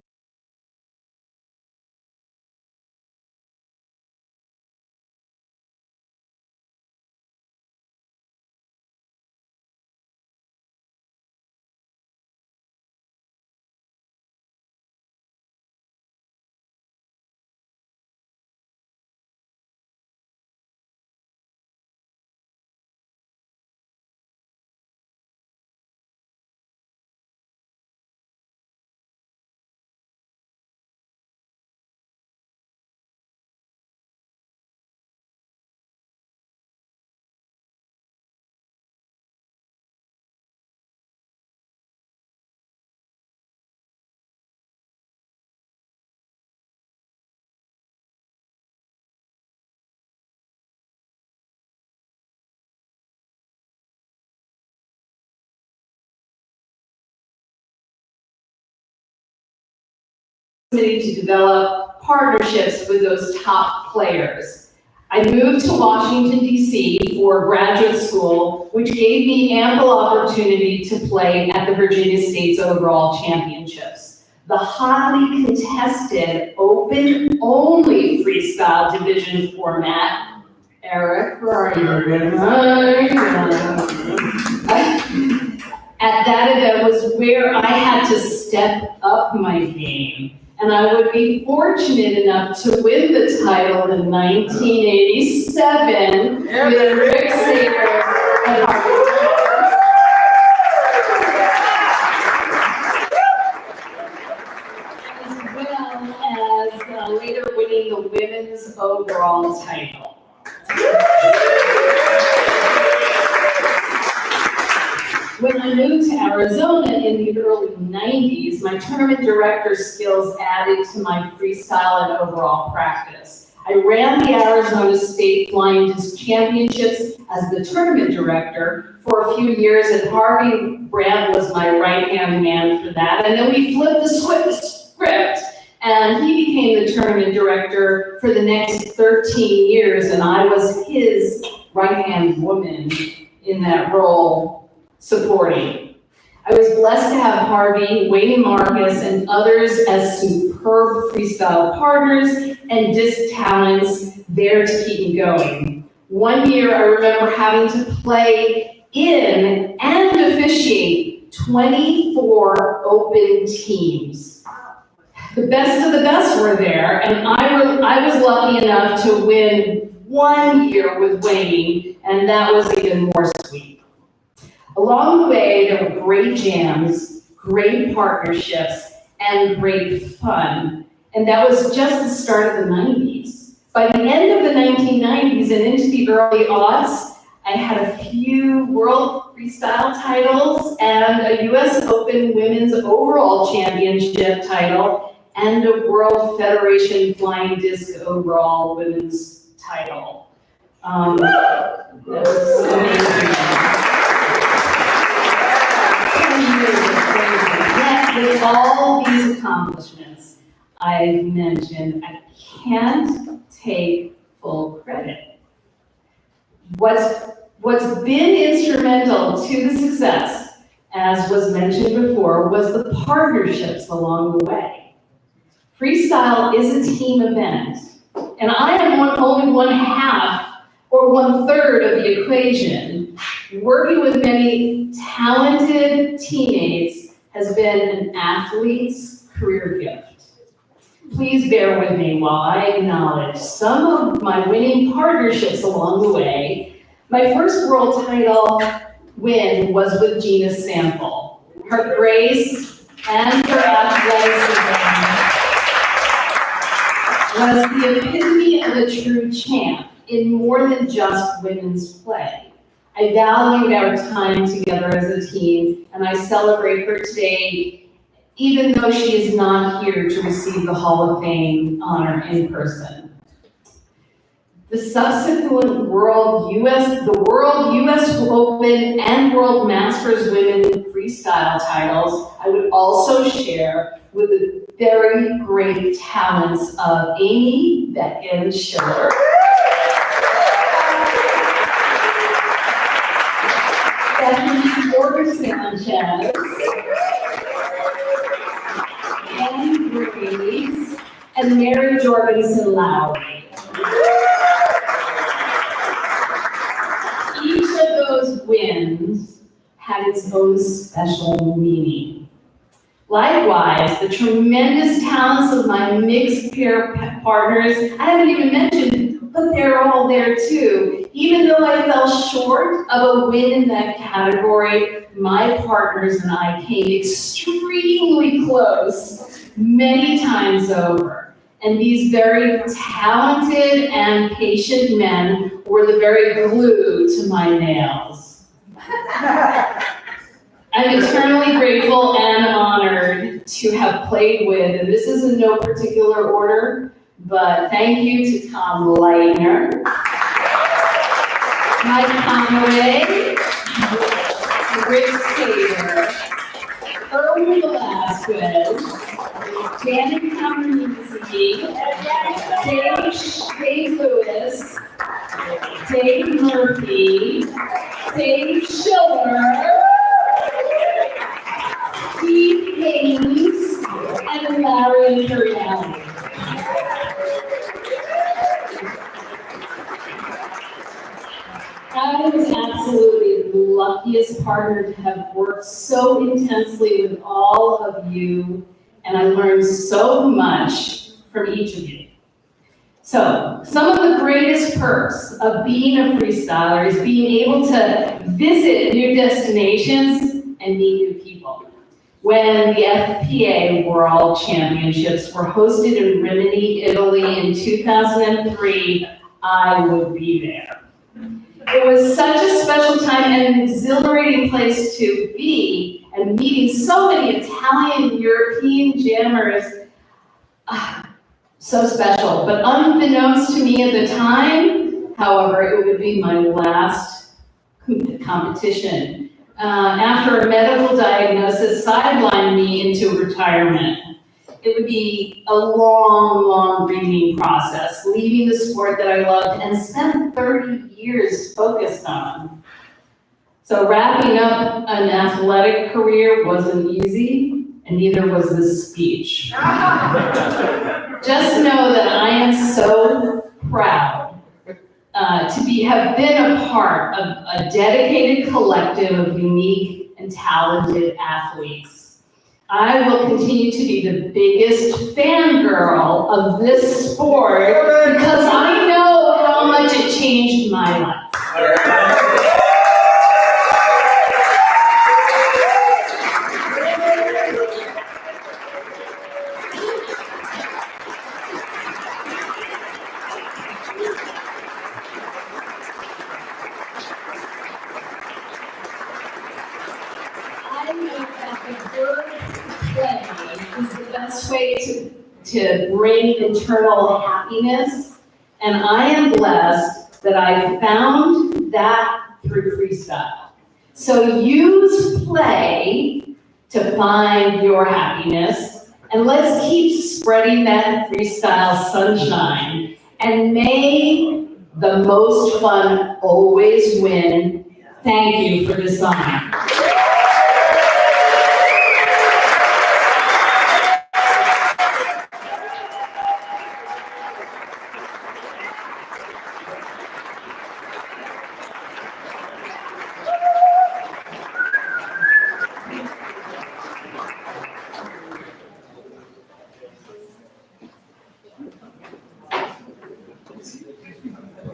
to develop partnerships with those top players. I moved to Washington, D.C. for graduate school, which gave me ample opportunity to play at the Virginia State's overall championships. The hotly contested open-only freestyle division format. Eric, where are you? At that event was where I had to step up my game. And I would be fortunate enough to win the title in 1987 with Rick Sager and Harvey. As well as later winning the women's overall title. When I moved to Arizona in the early 90s, my tournament director skills added to my freestyle and overall practice. I ran the Arizona State Flying Disc Championships as the tournament director for a few years, and Harvey Brandt was my right-hand man for that. And then we flipped the script, And he became the tournament director for the next 13 years, and I was his right-hand woman in that role, supporting. I was blessed to have Harvey, Wayne Marcus, and others as superb freestyle partners and disc talents there to keep me going. One year, I remember having to play in and officiate 24 open teams. The best of the best were there, and I was lucky enough to win 1 year with Wayne, and that was even more sweet. Along the way, there were great jams, great partnerships, and great fun, and that was just the start of the 90s. By the end of the 1990s and into the early aughts, I had a few World Freestyle titles and a US Open Women's Overall Championship title and a World Federation Flying Disc Overall Women's title. That was amazing. 10 years of crazy. Yet, with all these accomplishments I've mentioned, I can't take full credit. What's been instrumental to the success, as was mentioned before, was the partnerships along the way. Freestyle is a team event, and I am only 1/2 or 1/3 of the equation. Working with many talented teammates has been an athlete's career gift. Please bear with me while I acknowledge some of my winning partnerships along the way. My first world title win was with Gina Sample. Her grace and her athleticism was the epitome of a true champ in more than just women's play. I valued our time together as a team, and I celebrate her today, even though she is not here to receive the Hall of Fame honor in person. The subsequent World US Open and World Masters Women Freestyle titles, I would also share with the very great talents of Amy Beckon Schiller, Stephanie Porter-Sanchez, Annie Graves, and Mary Jorgensen Lowry. Each of those wins had its own special meaning. Likewise, the tremendous talents of my mixed pair partners, I haven't even mentioned, but they're all there too. Even though I fell short of a win in that category, my partners and I came extremely close many times over. And these very talented and patient men were the very glue to my nails. I'm eternally grateful and honored to have played with, and this is in no particular order, but thank you to Tom Leitner, Mike Conway, Rick Sater, Erwin Velasquez, Janet Cameronese, Dave Lewis, Dave Murphy, Dave Schiller, Steve Haynes, and Larry Imperiali. I was absolutely the luckiest partner to have worked so intensely with all of you, and I learned so much from each of you. So, some of the greatest perks of being a freestyler is being able to visit new destinations and meet new people. When the FPA World Championships were hosted in Rimini, Italy in 2003, I would be there. It was such a special time and an exhilarating place to be, and meeting so many Italian, European jammers, so special. But unbeknownst to me at the time, however, it would be my last competition. After a medical diagnosis sidelined me into retirement. it would be a long, long grieving process, leaving the sport that I loved and spent 30 years focused on. So wrapping up an athletic career wasn't easy, and neither was this speech. Just know that I am so proud to have been a part of a dedicated collective of unique and talented athletes. I will continue to be the biggest fangirl of this sport because I know how much it changed my life. I know that the word play is the best way to bring internal happiness, and I am blessed that I found that through freestyle. So use play to find your happiness, and let's keep spreading that freestyle sunshine, and may the most fun always win. Thank you for this honor.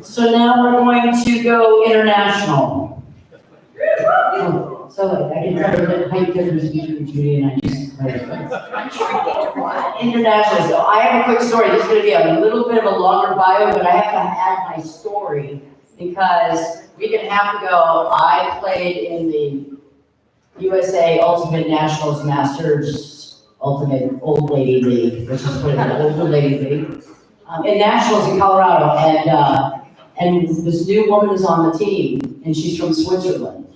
So now we're going to go international. So I can tell you the height difference between Judy and I just. International, so I have a quick story. This is gonna be a little bit of a longer bio, but I have to add my story because week and a half ago, I played in the USA Ultimate Nationals Masters Ultimate Old Lady League, which is sort of an older lady league, in Nationals in Colorado, and this new woman is on the team, and she's from Switzerland.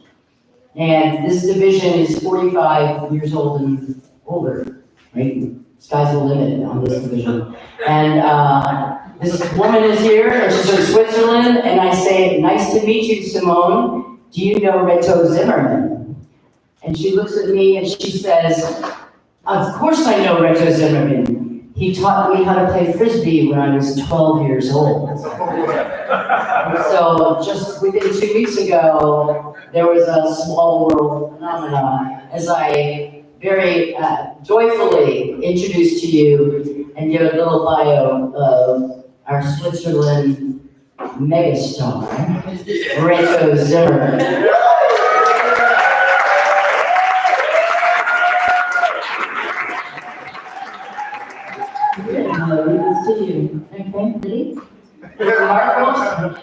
And this division is 45 years old and older, right? Sky's the limit on this division. And this woman is here, and she's from Switzerland, and I say, nice to meet you, Simone. Do you know Reto Zimmerman? And she looks at me and she says, of course I know Reto Zimmerman. He taught me how to play Frisbee when I was 12 years old. So just within 2 weeks ago, there was a small world phenomenon as I very joyfully introduced to you and give a little bio of our Switzerland megastar, Reto Zimmerman. To you. Okay, ready?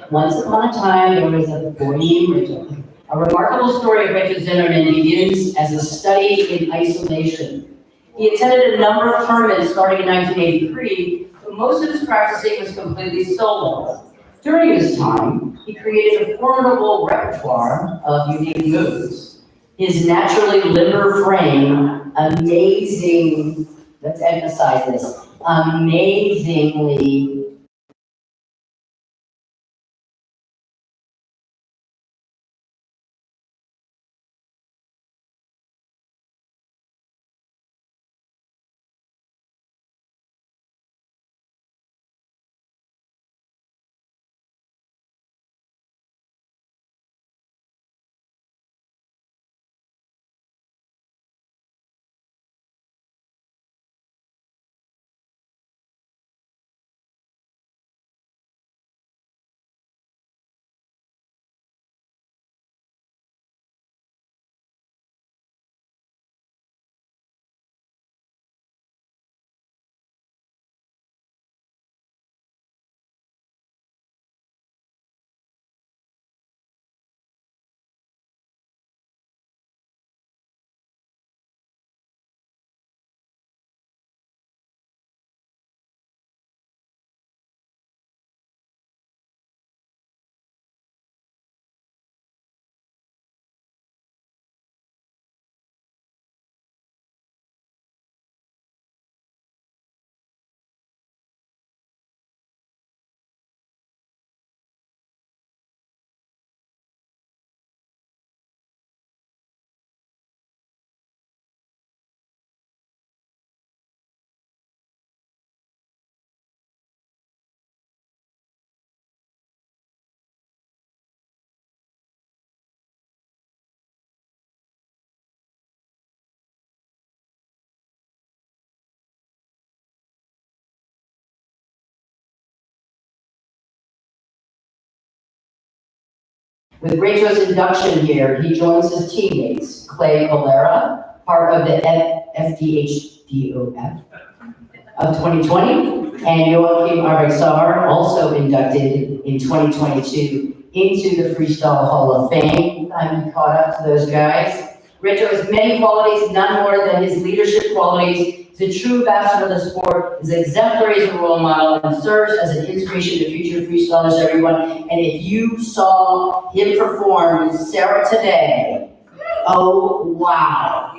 Once upon a time, there was a boy named Reto. A remarkable story of Reto Zimmerman begins as a study in isolation. He attended a number of tournaments starting in 1983, but most of his practicing was completely solo. During this time, he created a formidable repertoire of unique moves. His naturally limber frame, let's emphasize this, amazingly With Rachel's induction here, he joins his teammates, Clay Colera, part of the FDHDOF of 2020, and Joachim Arvidsar, also inducted in 2022 into the Freestyle Hall of Fame. I'm caught up to those guys. Rachel has many qualities, none more than his leadership qualities. He's a true ambassador of the sport, is exemplary as a role model, and serves as an inspiration to future freestylers, everyone. And if you saw him perform with Sarah today, oh, wow.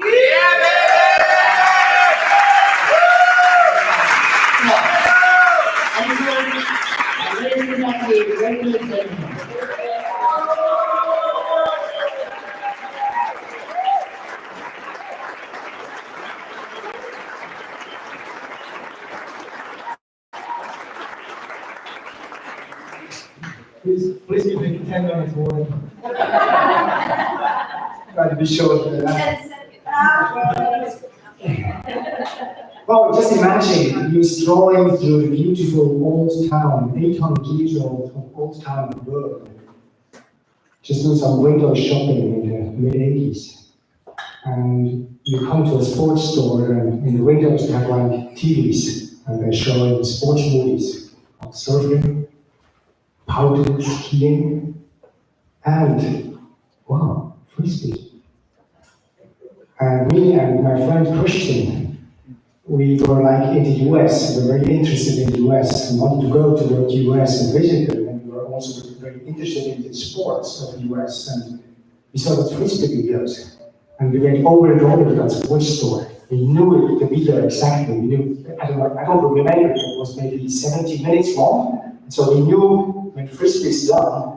Please give me 10 minutes more. Try to be short. Well, just imagine you strolling through the beautiful old town, 800 years old old town in the world. Just do some window shopping in the mid-80s. And you come to a sports store, and in the windows they have like TVs, and they're showing sports movies of surfing, powder skiing, and wow, frisbee. And me and my friend Christian, we were like in the US, we were very interested in the US, we wanted to go to the US and visit them, and we were also very interested in the sports of the US, and we saw the frisbee videos, and we went over and over to that sports store. We knew it, the video exactly, we knew, I don't remember, it was maybe 70 minutes long, so we knew when frisbee is done,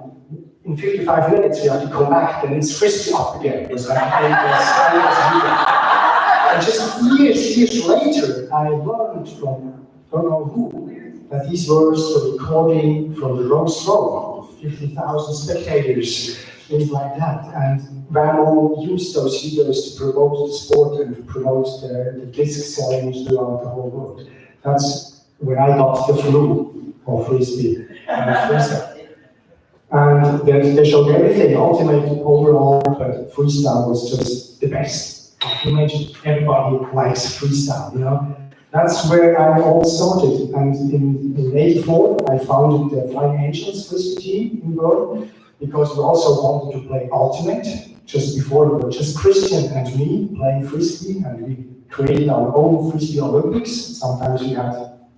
in 55 minutes we have to come back, and it's frisbee up again. It was like and just years later, I learned from, don't know who, that these were the recording from the Rose Bowl, 50,000 spectators, things like that. And Ramo used those videos to promote the sport and to promote the disc selling throughout the whole world. That's when I got the flu of frisbee and freestyle. And they showed everything, ultimate overall, but freestyle was just the best. You imagine everybody likes freestyle, you know? That's where I all started. And in '84, I founded the Flying Angels frisbee team in Berlin, because we also wanted to play ultimate. Just before, we were just Christian and me playing frisbee, and we created our own frisbee Olympics. Sometimes we had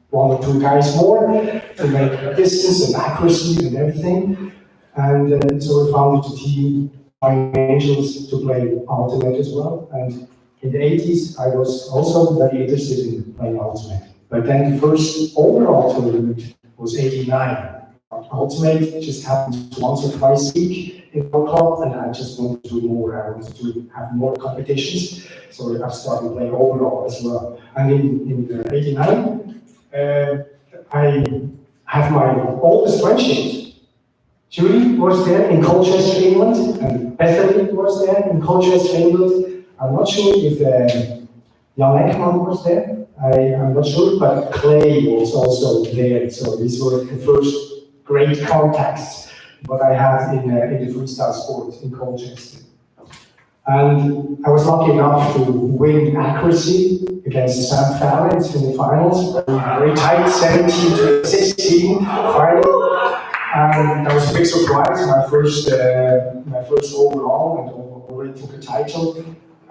1 or 2 guys more to make distance and accuracy and everything. And so we founded the team Flying Angels to play ultimate as well. And in the 80s, I was also very interested in playing ultimate. But then the first overall tournament was '89. Ultimate just happened once or twice a week in our club, and I just wanted to do more. I wanted to have more competitions, so I started playing overall as well. And in '89, I have my oldest friendships. Julie was there in Colchester, England, and Bethany was there in Colchester, England. I'm not sure if Jan Ekman was there. I'm not sure, but Clay was also there. So these were the first great contacts that I had in the freestyle sport in Colchester. And I was lucky enough to win accuracy against Sam Farrant in the finals. Very tight, 17-16 final. And that was a big surprise, my first overall, and already took a title.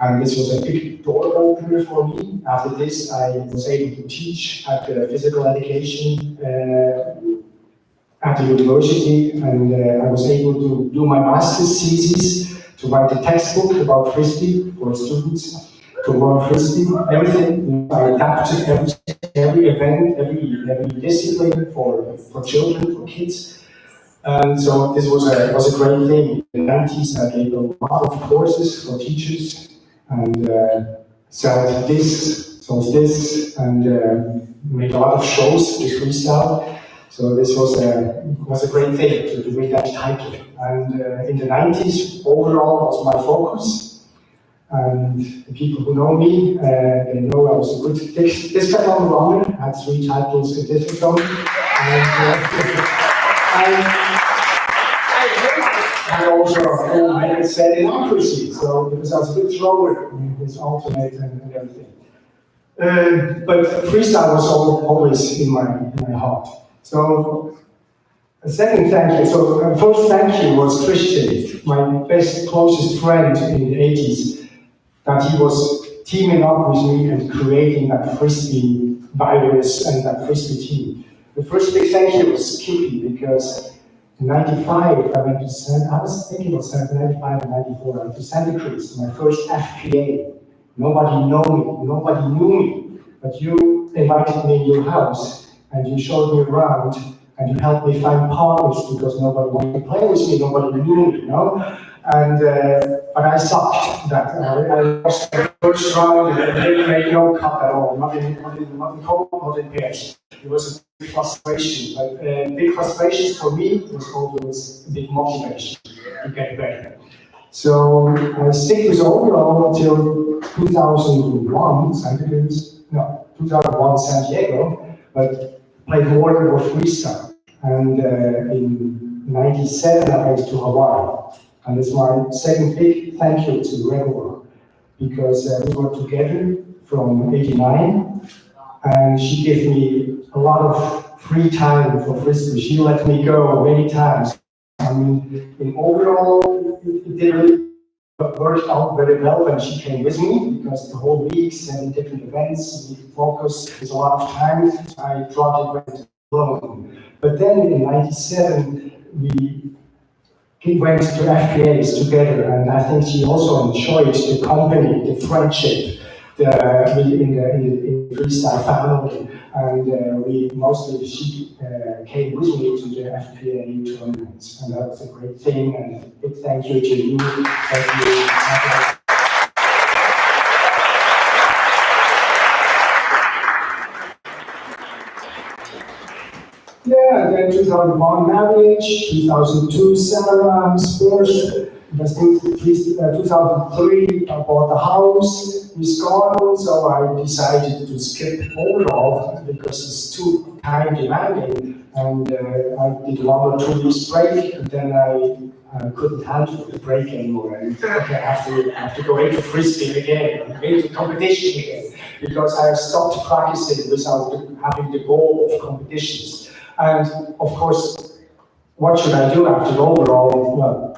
And this was a big door opener for me. After this, I was able to teach at the physical education at the university, and I was able to do my master's thesis, to write a textbook about frisbee for students, to learn frisbee, everything. I adapted every event, every discipline for children, for kids. And so this was a great thing. In the 90s, I gave a lot of courses for teachers and sold discs, and made a lot of shows with freestyle. So this was a great thing to win that title. And in the 90s, overall was my focus. And the people who know me, they know I was a good discathlon runner. I had 3 titles in discathlon. And had also a full method set in accuracy, so because I was a good thrower with this alternate and everything. But freestyle was always in my heart. So, a second thank you. So, first thank you was Christian, my best, closest friend in the 80s, that he was teaming up with me and creating that frisbee virus and that frisbee team. The first big thank you was Skippy, because in 95, I went to I was thinking about 95 and 94, I went to Santa Cruz, my first FPA. Nobody knew me, but you invited me in your house, and you showed me around, and you helped me find partners because nobody wanted to play with me, nobody knew me, you know? And, but I sucked that. I lost the first round and I didn't make no cut at all, not in cold, not in pairs. It was a big frustration, but big frustrations for me was always a big motivation to get better. So I stick with overall until 2001, Santa Cruz, no, 2001 San Diego, but played more and more freestyle. And in 97 I went to Hawaii. And it's my second big thank you to Regular, because we were together from 89, and she gave me a lot of free time for frisbee. She let me go many times. I mean, in overall, it didn't work out very well when she came with me, because the whole week, 7 different events, we focused, there's a lot of time, I dropped it alone. But then in 97, we went to FPAs together, and I think she also enjoyed the company, the friendship, in the freestyle family, and she came with me to the FPA tournaments, and that was a great thing, and a big thank you to you. Thank you. Yeah, and then 2001 marriage, 2002 Sarah's birth, 2003 I bought the house with garden, so I decided to skip overall because it's too time demanding, and I did 1 or 2 weeks break, and then I couldn't handle the break anymore, and okay, I have to go into frisbee again, into competition again, because I stopped practicing without having the goal of competitions. And of course, what should I do after overall? Well,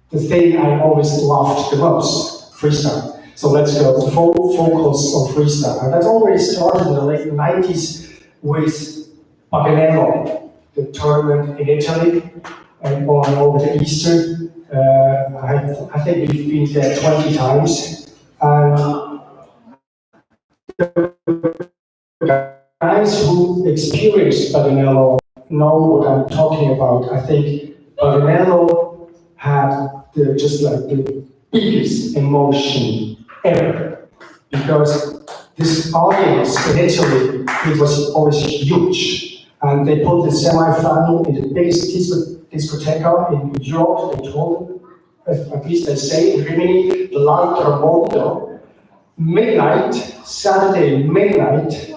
the thing I always loved the most, freestyle. So let's go focus on freestyle. And that already started in the late 90s with Paganello, the tournament in Italy, and on over the Easter. I think we've been there 20 times. And the guys who experienced Paganello know what I'm talking about. I think Paganello had the biggest emotion ever, because this audience in Italy, it was always huge, and they put the semi-final in the biggest discoteca in Europe. They told them, at least they say in Rimini, the L'Altro Mondo, midnight, Saturday midnight.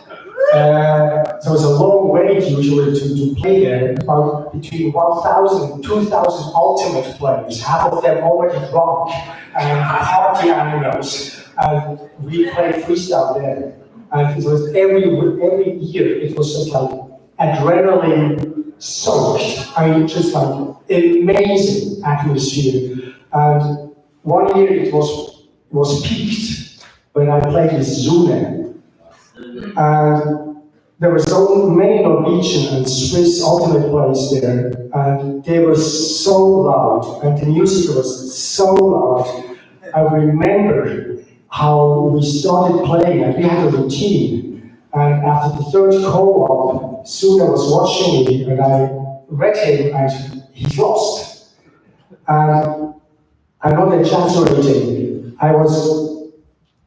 So it's a long wait usually to play there, about between 1,000 and 2,000 ultimate players, half of them already drunk and party animals. And we played freestyle there. And it was every year, it was just like adrenaline soaked. I mean, just like amazing atmosphere. And 1 year it was peaked when I played with Zune. And there were so many Norwegian and Swiss ultimate players there, and they were so loud, and the music was so loud. I remember how we started playing, and we had a routine. And after the third call-up, Suna was watching me, and I read him, and he lost. And I'm not exaggerating. I was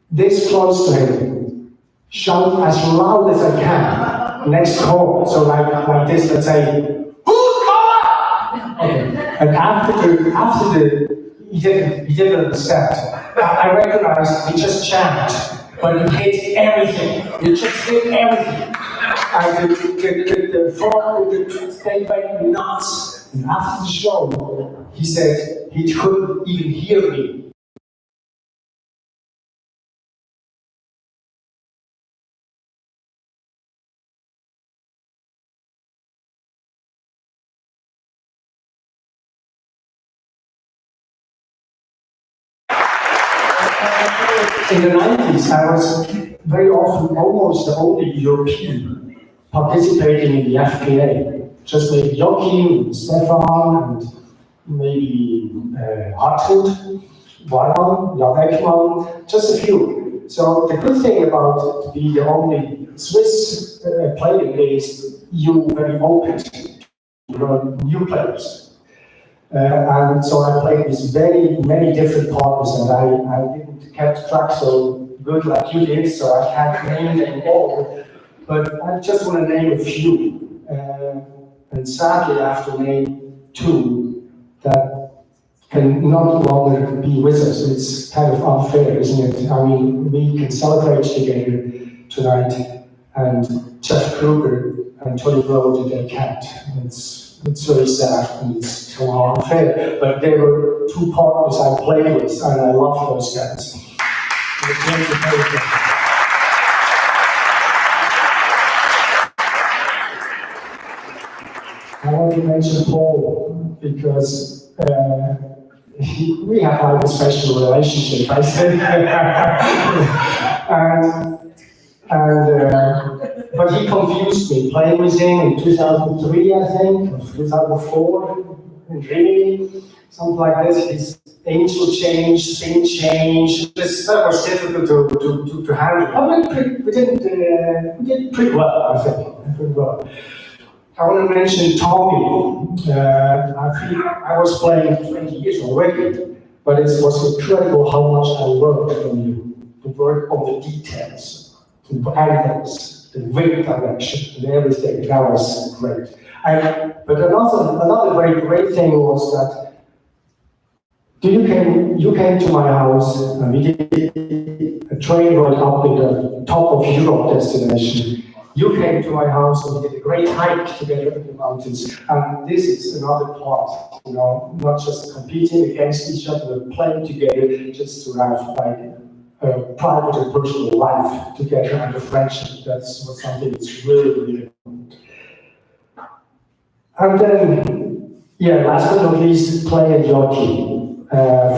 this close to him. Shout as loud as I can. Next call, so like this, let's say, who's calling? Okay. And after the he didn't understand. I recognized he just chanted, but he hit everything. He just hit everything. And the phone, they went nuts. And after the show, he said he couldn't even hear me. In the 90s, I was very often almost the only European participating in the FPA. Just maybe Joachim, Stefan, and maybe Hartmut, Warman, Jan Ekman, just a few. So the good thing about being the only Swiss player is you're very open to new players. And so I played with many different partners, and I didn't keep track so good like you did, so I can't name them all. But I just want to name a few. And sadly, I have to name two that can no longer be with us. It's kind of unfair, isn't it? I mean, we can celebrate together tonight, and Jeff Kruger and Tony Rowe, they can't. It's very sad and it's somehow unfair, but they were two partners I played with, and I love those guys. I want to mention Paul because we have like a special relationship, I think. But he confused me, playing with him in 2003, I think, or 2004, in Rimini, something like this. His angel change, spin change, that was difficult to handle. But we did pretty well, I think, pretty well. I want to mention Tommy. I was playing 20 years already, but it was incredible how much I learned from you, to work on the details. The angles, the wind direction, and everything. That was great. But another very great thing was that you came to my house and we did a train ride up in the top of Europe destination. You came to my house and we did a great hike together in the mountains. And this is another part, not just competing against each other, but playing together just to have like a private and personal life together and a friendship. That's something that's really important. And then, last but not least, play at Yorkie.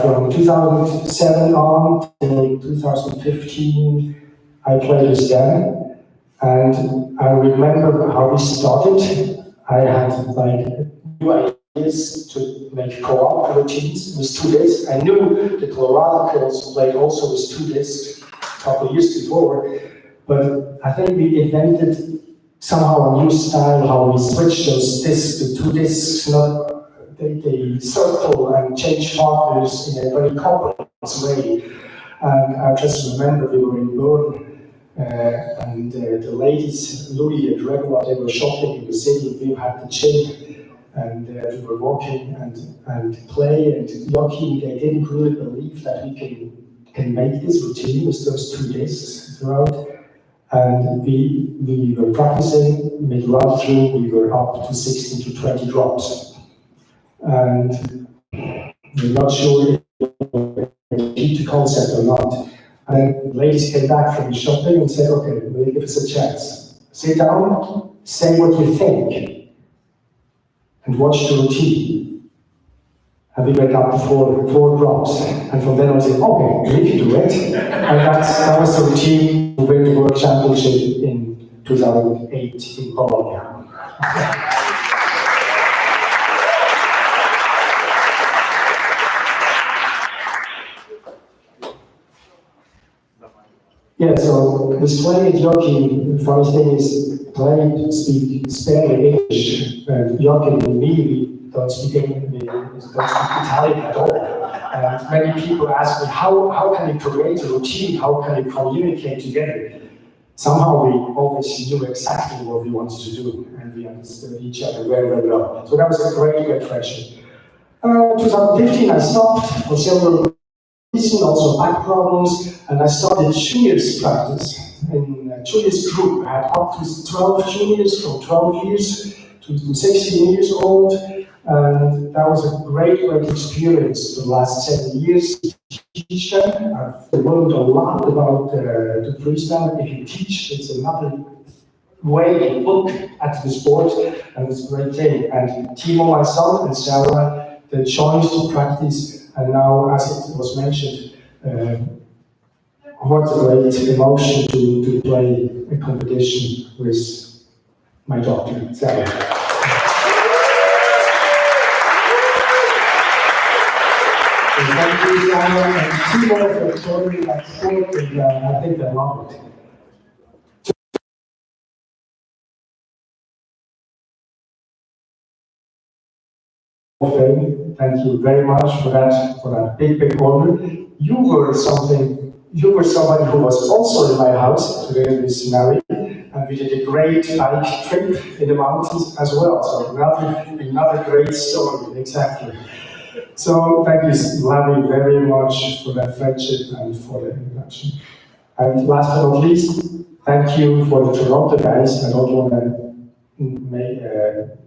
From 2007 on till 2015, I played with them. And I remember how we started. I had like new ideas to make co-op routines with 2 discs. I knew the Colorado Kills played also with 2 discs a couple of years before, but I think we invented somehow a new style, how we switch those discs to 2 discs, they circle and change partners in a very complex way. And I just remember we were in Bern, and the ladies, Louis and Regula, they were shopping in the city. We had the gym, and we were walking and play. And Joachim, they didn't really believe that we can make this routine with those 2 discs throughout. And we were practicing mid-run through. We were up to 16 to 20 drops, and we're not sure if we keep the concept or not. And the ladies came back from shopping and said, okay, will you give us a chance? Sit down, say what you think, and watch the routine. And we went up to four drops. And from then on, I said, okay, we can do it. And that was the routine to win the World Championship in 2008 in Bologna. Yeah, so this playing at Joachim, the funny thing is, playing speak sparingly English, and Joachim and me, we don't speak Italian at all. And many people ask me, how can you create a routine? How can you communicate together? Somehow we always knew exactly what we wanted to do, and we understood each other very, very well. So that was a great friendship. 2015, I stopped for several reasons, also back problems, and I started juniors practice. In juniors group, I had up to 12 juniors from 12 years to to 16 years old. And that was a great experience the last 7 years to teach them. I've learned a lot about the freestyle. If you teach, it's another way to look at the sport, and it's a great thing. And Timo, myself, and Sarah, they joined to practice, and now, as it was mentioned, what a great emotion to play a competition with my daughter, Sarah. Thank you, Sarah, and Timo for joining that sport, and I think I love it. Thank you very much for that big honor. You were somebody who was also in my house together with Mary, and we did a great bike trip in the mountains as well. So another great story, exactly. So thank you, Larry, very much for that friendship and for the introduction. And last but not least, thank you for the Toronto guys. I don't want to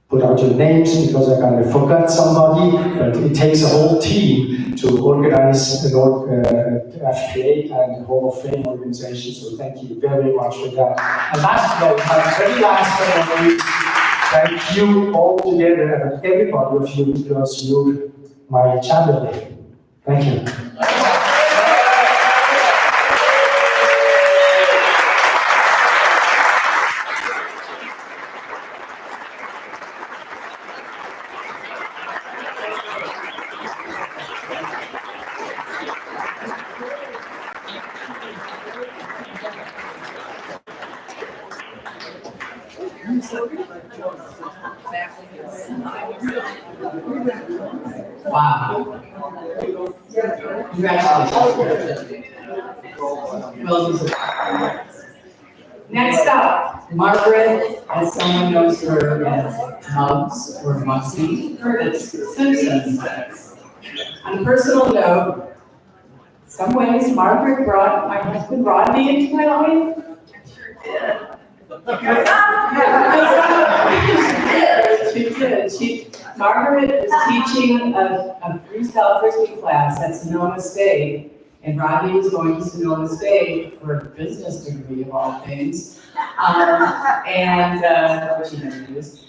put out your names because I kind of forgot somebody, but it takes a whole team to organize the FPA and the Hall of Fame organization, so thank you very much for that. And very last but not least, thank you all together and everybody of you because you're my champion. Thank you. Wow. Congratulations. Well deserved. Next up, Margaret, as someone knows her as Muggs or Muggsy Curtis Simpson. On a personal note, in some ways, Margaret brought my husband Rodney into my life. She did. Margaret was teaching a freestyle frisbee class at Sonoma State, and Rodney was going to Sonoma State for a business degree of all things, which he never used.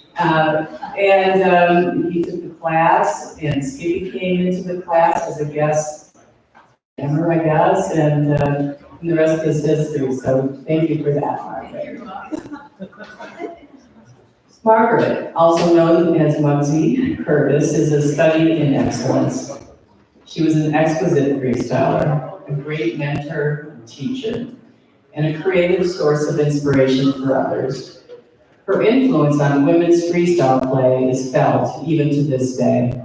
He took the class, and Skippy came into the class as a guest member, I guess, and the rest is history. So thank you for that, Margaret. Margaret, also known as Muggsy Curtis, is a study in excellence. She was an exquisite freestyler, a great mentor and teacher, and a creative source of inspiration for others. Her influence on women's freestyle play is felt even to this day.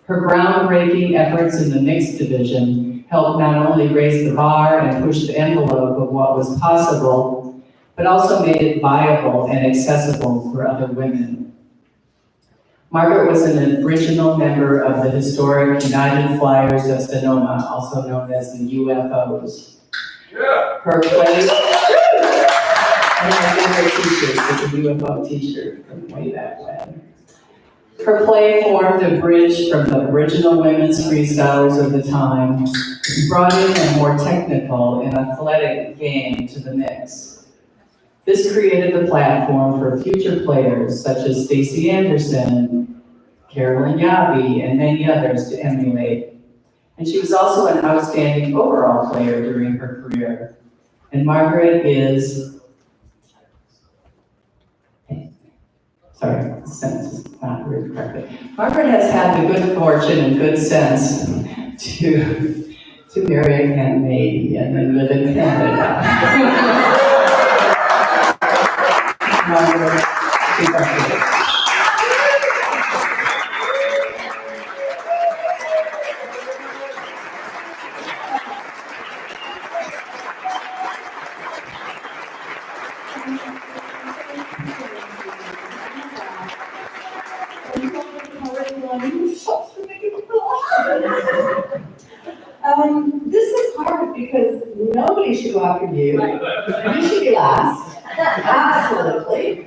Her groundbreaking efforts in the mixed division helped not only raise the bar and push the envelope of what was possible, but also made it viable and accessible for other women. Margaret was an original member of the historic United Flyers of Sonoma, also known as the UFOs. Her play, and my favorite t-shirt is a UFO t-shirt from way back when. Her play formed a bridge from the original women's freestylers of the time, who brought in a more technical and athletic game to the mix. This created the platform for future players such as Stacey Anderson, Carolyn Yabi, and many others to emulate. And she was also an outstanding overall player during her career. And Margaret is, sorry, the sentence is not written correctly. Margaret has had the good fortune and good sense to marry a Canadian and live in Canada. Margaret, keep up with it. This is hard because nobody should go after you. You should be last. Absolutely.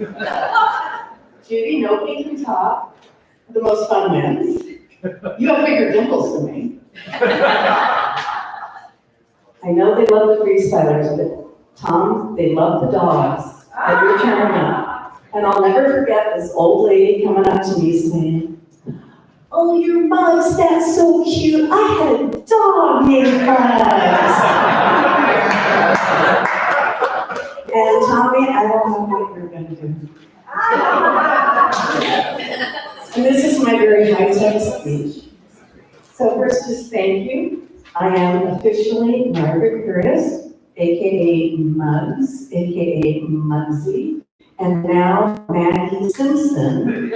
Judy, nobody can top the most fun wins. You have bigger dimples than me. I know they love the freestylers, but Tom, they love the dogs every turn up. And I'll never forget this old lady coming up to me saying, "Oh, your mugs, that's so cute. I had a dog named Mugs." And Tommy, I don't know what you're gonna do. And this is my very high-tech speech. So first, just thank you. I am officially Margaret Curtis, AKA Muggs, AKA Muggsy, and now Maggie Simpson.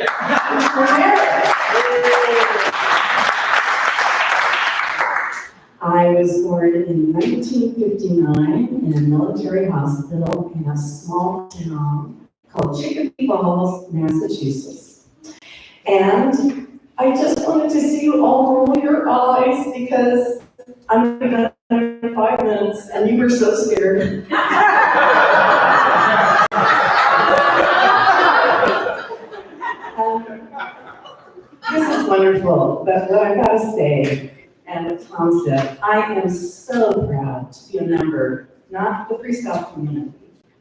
I was born in 1959 in a military hospital in a small town called Chicopee Falls, Massachusetts. And I just wanted to see you all roll your eyes because I'm gonna be done in 5 minutes and you were so scared. This is wonderful, but what I've got to say, and what Tom said, I am so proud to be a member, not the freestyle community,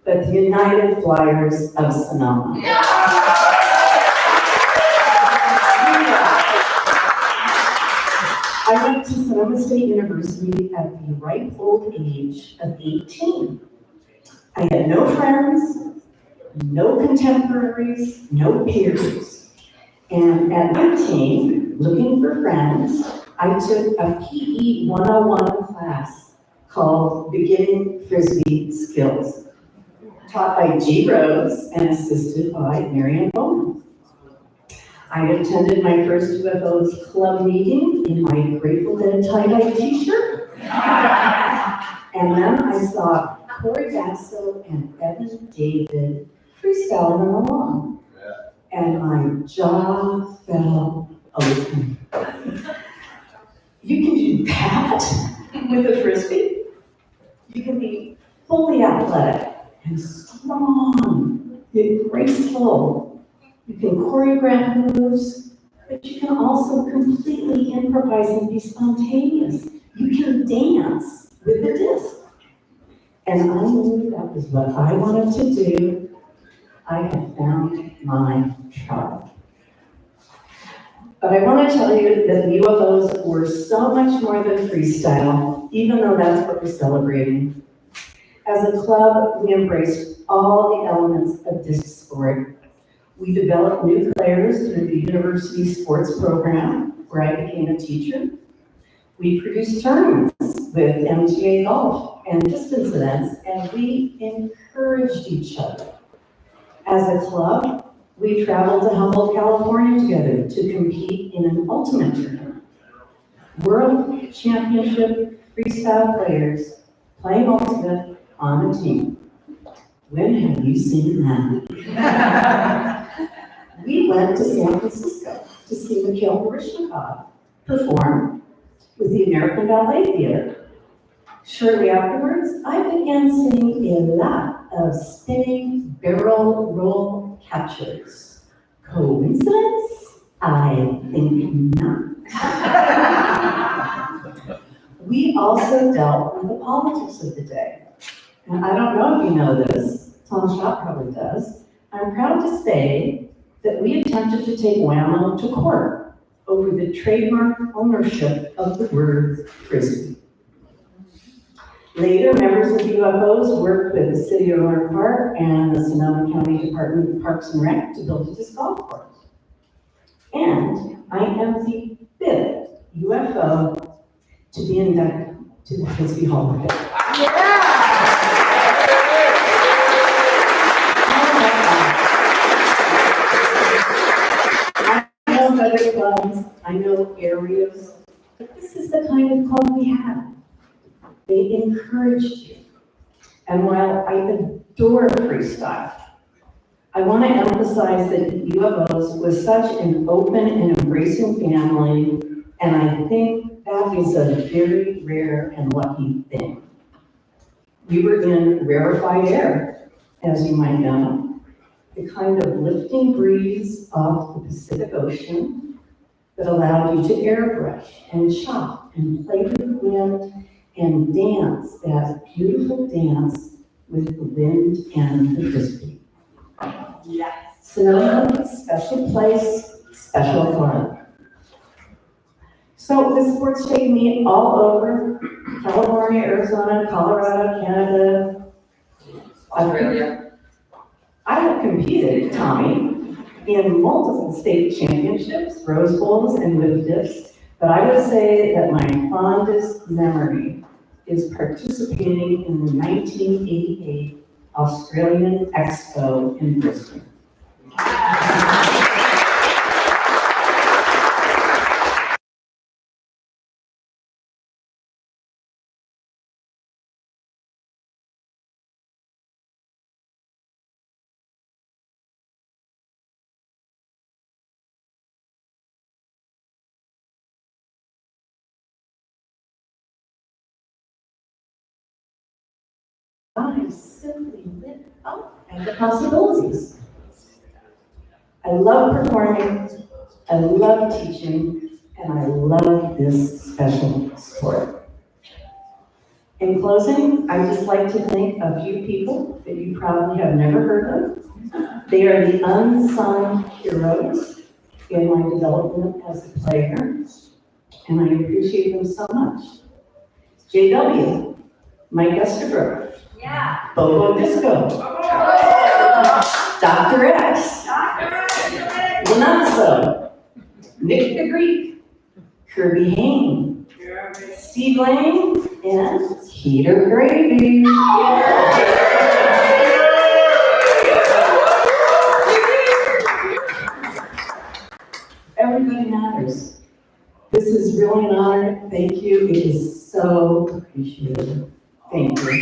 but the United Flyers of Sonoma. I went to Sonoma State University at the ripe old age of 18. I had no friends, no contemporaries, no peers. And at 19, looking for friends, I took a PE 101 class called Beginning Frisbee Skills, taught by G. Rose and assisted by Marian Bowman. I attended my first UFOs club meeting in my Grateful Dead tie-dye t-shirt. And then I saw Corey Basso and Evan David freestyling on the lawn. And my jaw fell open. You can do that with a frisbee. You can be fully athletic and strong, yet graceful. You can choreograph moves, but you can also completely improvise and be spontaneous. You can dance with the disc. And I knew that was what I wanted to do. I had found my tribe. But I want to tell you that the UFOs were so much more than freestyle, even though that's what we're celebrating. As a club, we embraced all the elements of disc sport. We developed new players through the university sports program, where I became a teacher. We produced tournaments with MTA golf and distance events, and we encouraged each other. As a club, we traveled to Humboldt, California together to compete in an ultimate tournament. World Championship freestyle players playing ultimate on a team. When have you seen that? We went to San Francisco to see Mikhail Baryshnikov perform with the American Ballet Theater. Shortly afterwards, I began seeing a lot of spinning barrel roll catchers. Coincidence? I think not. We also dealt with the politics of the day. And I don't know if you know this, Tom Schott probably does. I'm proud to say that we attempted to take Whammo to court over the trademark ownership of the word frisbee. Later, members of the UFOs worked with the City of Orange Park and the Sonoma County Department of Parks and Rec to build a disc golf course. And I am the 5th UFO to be inducted to the Frisbee Hall of Fame. I know other clubs, I know areas, but this is the kind of club we have. They encouraged you. And while I adore freestyle, I want to emphasize that UFOs was such an open and embracing family, and I think that is a very rare and lucky thing. We were in rarefied air, as you might know, the kind of lifting breeze off the Pacific Ocean that allowed you to airbrush and chop and play with the wind and dance that beautiful dance with the wind and the frisbee. Sonoma, special place, special fun. So the sports take me all over, California, Arizona, Colorado, Canada. Australia. I have competed, Tommy, in multiple state championships, Rose Bowls, and with discs, but I would say that my fondest memory is participating in the 1988 Australian Expo in Brisbane. I simply lit up at the possibilities. I love performing, I love teaching, and I love this special sport. In closing, I'd just like to thank a few people that you probably have never heard of. They are the unsung heroes in my development as a player, and I appreciate them so much. JW, Mike Estabrook, Bobo Disco, Dr. X, Lanazzo, Nick the Greek, Kirby Hain, Steve Lane, and Peter Gravy. Everybody matters. This is really an honor. Thank you. It is so appreciated. Thank you.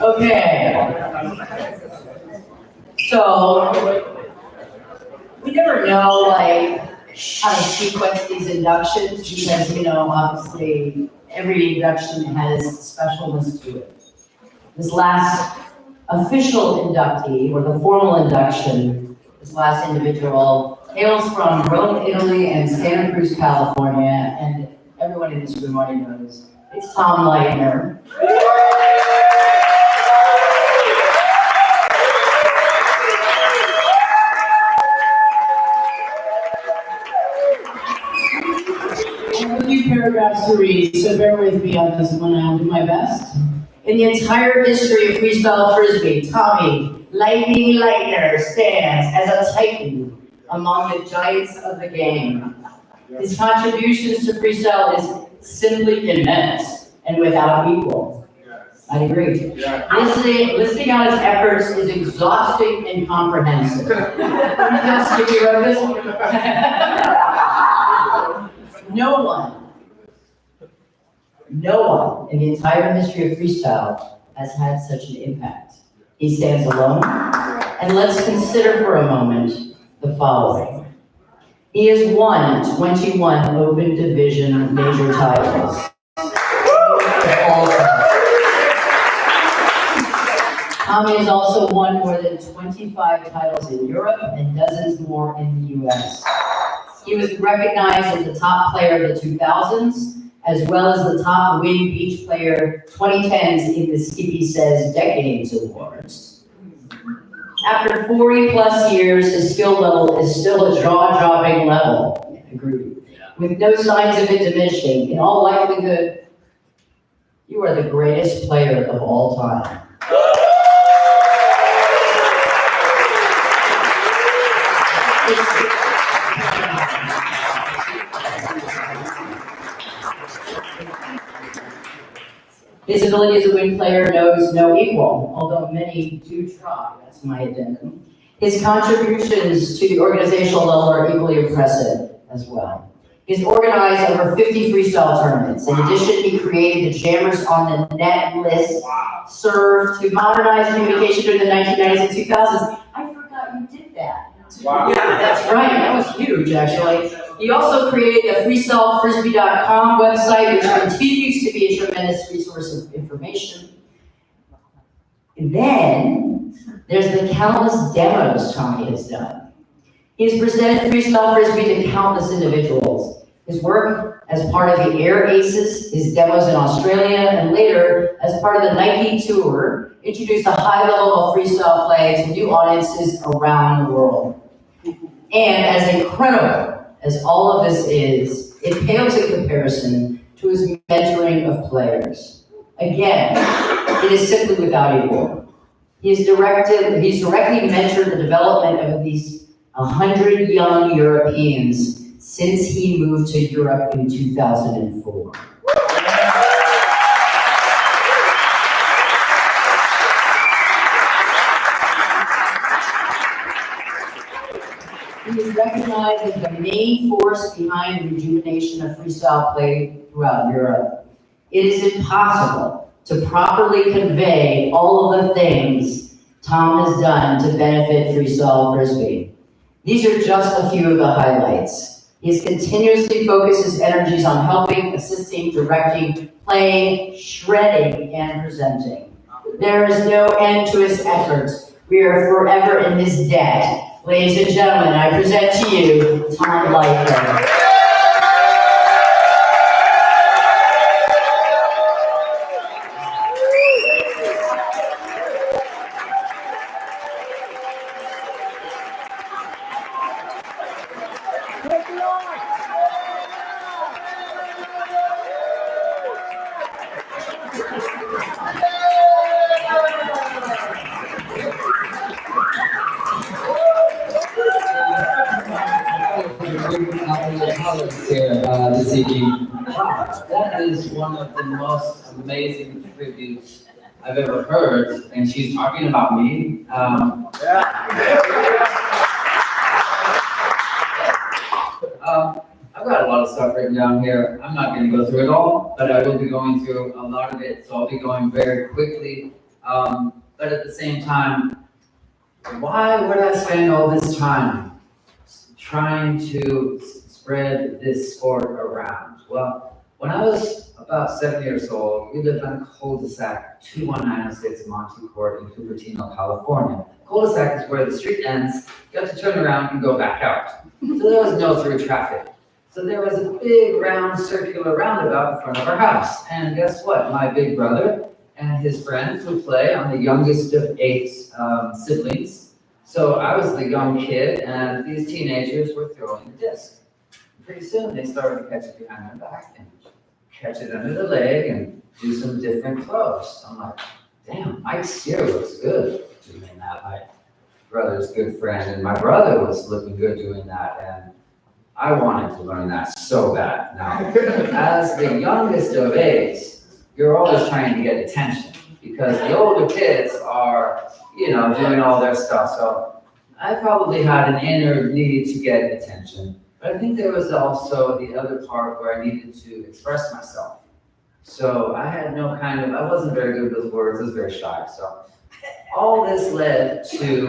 Okay. So, we never know, like, how to sequence these inductions because, you know, obviously, every induction has specialness to it. This last official inductee, or the formal induction, this last individual hails from Rome, Italy, and Santa Cruz, California, and everyone in this room already knows. It's Tom Leitner. I have a few paragraphs to read, so bear with me on this one. I'll do my best. In the entire history of freestyle frisbee, Tommy Lightning Leitner stands as a titan among the giants of the game. His contributions to freestyle is simply immense and without equal. I agree. Listing out his efforts is exhausting and comprehensive. Yes, you wrote this one. No one in the entire history of freestyle has had such an impact. He stands alone, and let's consider for a moment the following. He has won 21 open division major titles. Tommy has also won more than 25 titles in Europe and dozens more in the US. He was recognized as the top player of the 2000s, as well as the top Win Beach Player 2010s in the Skippy Says Decades Awards. After 40 plus years, his skill level is still a jaw-dropping level. Agreed. With no signs of it diminishing. In all likelihood, you are the greatest player of all time. His ability as a wing player knows no equal, although many do try, that's my addendum. His contributions to the organizational level are equally impressive as well. He's organized over 50 freestyle tournaments. In addition, he created the Jammers on the Net list, served to modernize communication during the 1990s and 2000s. I forgot you did that. Wow. Yeah, that's right, that was huge, actually. He also created a freestylefrisbee.com website, which continues to be a tremendous resource of information. And then, there's the countless demos Tommy has done. He has presented Freestyle Frisbee to countless individuals. His work as part of the Air Aces, his demos in Australia, and later, as part of the Nike Tour, introduced a high level of freestyle play to new audiences around the world. And as incredible as all of this is, it pales in comparison to his mentoring of players. Again, it is simply without equal. He's directly mentored the development of these 100 young Europeans since he moved to Europe in 2004. He is recognized as the main force behind the rejuvenation of freestyle play throughout Europe. It is impossible to properly convey all of the things Tom has done to benefit freestyle frisbee. These are just a few of the highlights. He has continuously focused his energies on helping, assisting, directing, playing, shredding, and presenting. There is no end to his efforts. We are forever in his debt. Ladies and gentlemen, I present to you Tom Lightfoot. Here this evening. Wow, that is one of the most amazing tributes I've ever heard, and she's talking about me. I've got a lot of stuff written down here. I'm not going to go through it all, but I will be going through a lot of it, so I'll be going very quickly. But at the same time, why would I spend all this time trying to spread this sport around? Well, when I was about 7 years old, we lived on a cul-de-sac, 21906 Monte Court in Cupertino, California. Cul-de-sac is where the street ends, you have to turn around and go back out. So there was no through traffic. So there was a big round circular roundabout in front of our house. And guess what? My big brother and his friends would play. I'm the youngest of 8 siblings. So I was the young kid, and these teenagers were throwing the disc. Pretty soon, they started to catch it behind my back and catch it under the leg and do some different throws. I'm like, damn, Mike Steer looks good doing that. My brother's good friend, and my brother was looking good doing that, and I wanted to learn that so bad. Now, as the youngest of 8, you're always trying to get attention because the older kids are, doing all their stuff. So I probably had an inner need to get attention. But I think there was also the other part where I needed to express myself. So I had I wasn't very good with words, I was very shy. So all this led to,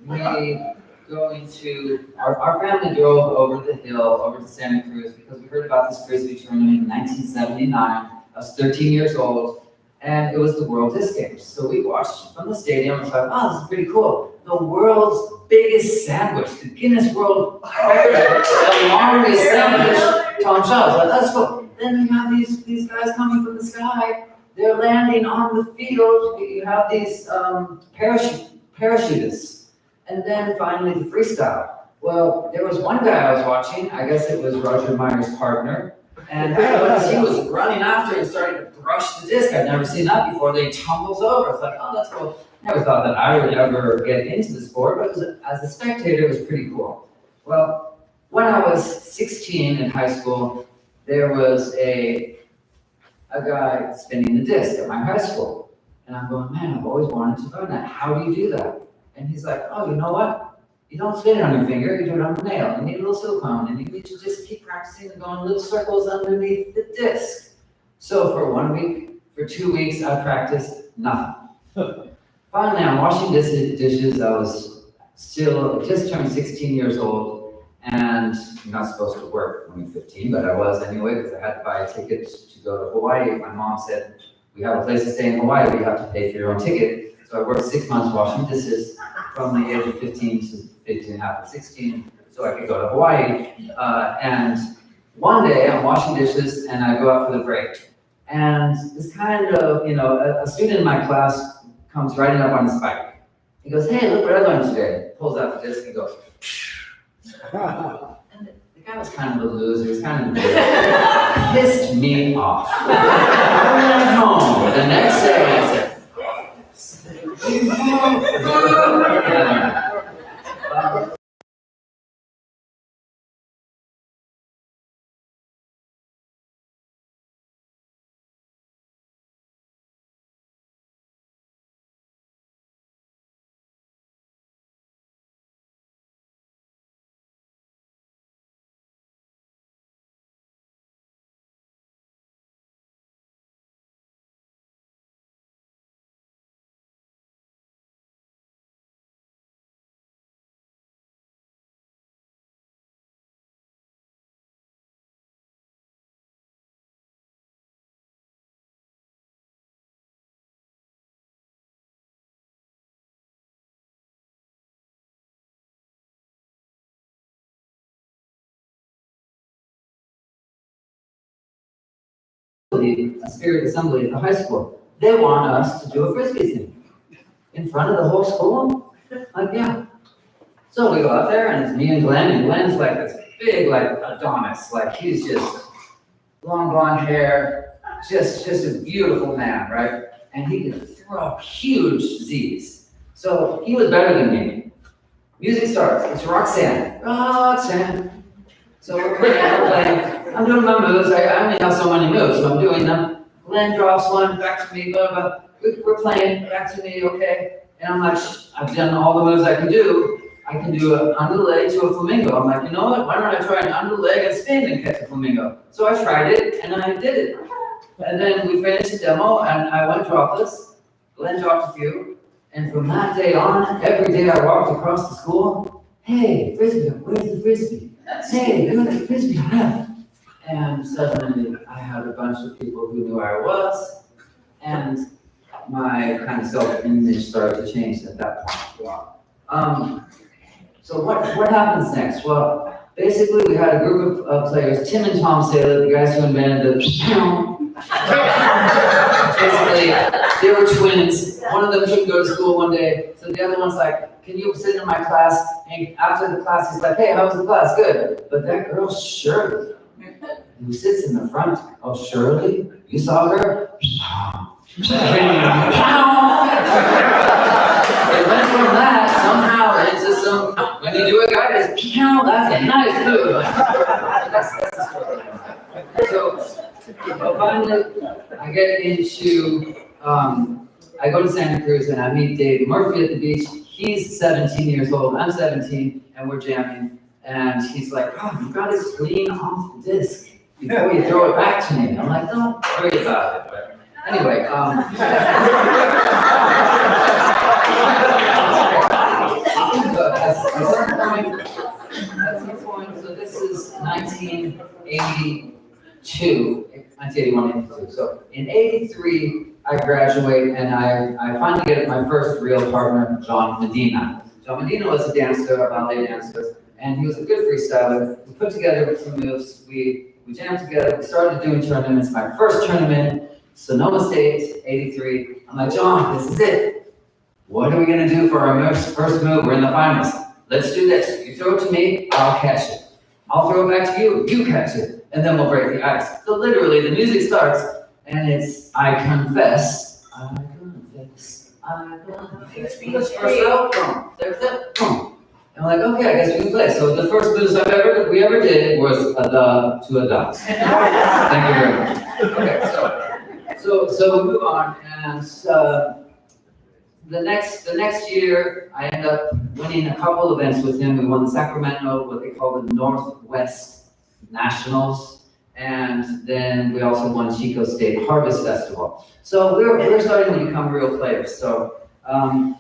me going to, our family drove over the hill, over to Santa Cruz, because we heard about this Frisbee tournament in 1979. I was 13 years old, and it was the World Disc Games. So we watched from the stadium and thought, oh, this is pretty cool. The world's biggest sandwich, the Guinness World Record, the longest sandwich, Tom Shaw. But that's cool. Then you have these guys coming from the sky. They're landing on the field. You have these parachutists. And then finally the freestyle. Well, there was one guy I was watching, I guess it was Roger Meyer's partner, and I noticed he was running after and starting to crush the disc. I'd never seen that before. They tumbles over. It's like, oh, that's cool. Never thought that I would ever get into the sport, but as a spectator, it was pretty cool. Well, when I was 16 in high school, there was a guy spinning the disc at my high school. And I'm going, man, I've always wanted to learn that. How do you do that? And he's like, oh, you know what? You don't spin it on your finger, you do it on the nail. You need a little silicone, and you need to just keep practicing and going little circles underneath the disc. So for 1 week, for 2 weeks, I practiced nothing. Finally, I'm washing dishes. I was still just turned 16 years old, and you're not supposed to work when you're 15, but I was anyway, because I had to buy a ticket to go to Hawaii. My mom said, we have a place to stay in Hawaii, but you have to pay for your own ticket. So I worked 6 months washing dishes from the age of 15 to 15 and a half and 16, so I could go to Hawaii. And one day I'm washing dishes and I go out for the break. And this kind of, a student in my class comes riding up on his bike. He goes, hey, look what I learned today. Pulls out the disc and goes, and the guy was kind of a loser, he was kind of a loser. Pissed me off. I went home the next day and said, a spirit assembly at the high school. They want us to do a frisbee thing in front of the whole school. Like, yeah. So we go out there, and it's me and Glenn's like this big, like Adonis. Like, he's just long blonde hair, just a beautiful man, right? And he could throw huge Z's. So he was better than me. Music starts. It's Roxanne. So we're playing. I'm doing my moves. I only have so many moves, so I'm doing them. Glenn drops one, back to me, blah, blah. We're playing, back to me, okay. And I'm like, I've done all the moves I can do. I can do an under the leg to a flamingo. I'm like, you know what? Why don't I try an under the leg and spin and catch a flamingo? So I tried it, and I did it. And then we finished the demo, and I went dropless. Glenn dropped a few. And from that day on, every day I walked across the school, hey, frisbee, where's the frisbee? Hey, look at the frisbee. And suddenly I had a bunch of people who knew who I was, and my kind of self-image started to change at that point. So what happens next? Well, basically we had a group of players, Tim and Tom Saylor, the guys who invented the basically, they were twins. One of them couldn't go to school one day, so the other one's like, can you sit in my class? And after the class, he's like, hey, how was the class? Good. But that girl, Shirley, who sits in the front, oh, Shirley, you saw her? It went from that somehow into some, when you do a guy that's, that's a nice move. That's the story. So finally, I get into, I go to Santa Cruz and I meet Dave Murphy at the beach. He's 17 years old, I'm 17, and we're jamming. And he's like, oh, you gotta clean off the disc before you throw it back to me. I'm like, don't worry about it. But anyway, at some point, so this is 1981, 82. So in 83, I graduate and I finally get my first real partner, John Medina. John Medina was a dancer, a ballet dancer, and he was a good freestyler. We put together some moves, we jammed together, we started doing tournaments. My first tournament, Sonoma State, 83. I'm like, John, this is it. What are we gonna do for our first move? We're in the finals. Let's do this. You throw it to me, I'll catch it. I'll throw it back to you, you catch it, and then we'll break the ice. So literally, the music starts, and it's I confess. First row, boom. There's it, boom. I'm like, okay, I guess we can play. So the first blues we ever did was a da to a da. Thank you very much. Okay, so we move on, and the next year I end up winning a couple events with him. We won the Sacramento, what they call the Northwest Nationals, and then we also won Chico State Harvest Festival. So we're starting to become real players. So I'm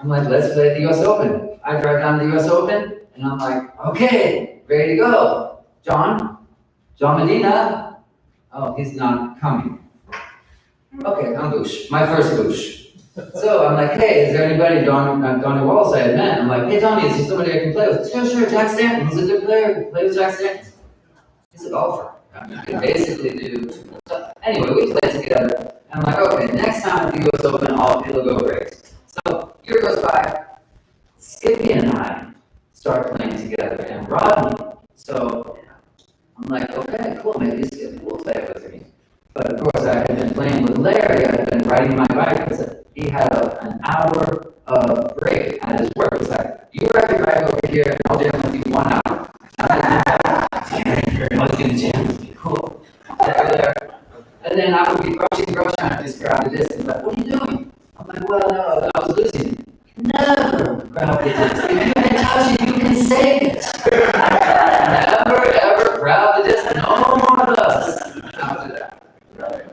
like, let's play at the US Open. I drive down to the US Open, and I'm like, okay, ready to go. John Medina. Oh, he's not coming. Okay, I'm Boosh, my first Boosh. So I'm like, hey, is there anybody, Donnie Walls I had met? I'm like, hey, Donnie, is there somebody I can play with? Sure, Jack Stanton, he's a good player, play with Jack Stanton. He's a golfer. You can basically do stuff. Anyway, we played together, and I'm like, okay, next time at the US Open, it'll go great. So, year goes by, Skippy and I start playing together, and Rodney. So, I'm like, okay, cool, maybe Skippy will play with me. But of course, I had been playing with Larry, I had been riding my bike, because he had an hour of break at his work. It's like, you ride your bike over here, and I'll jam with you 1 hour. I was gonna jam with you, cool. There. And then I would be rushing at this crowded distance, like, what are you doing? I'm like, well, no, I was losing. Never crowd the distance. If you can touch it, you can save it. Never, ever crowd the distance. No more of us. After that.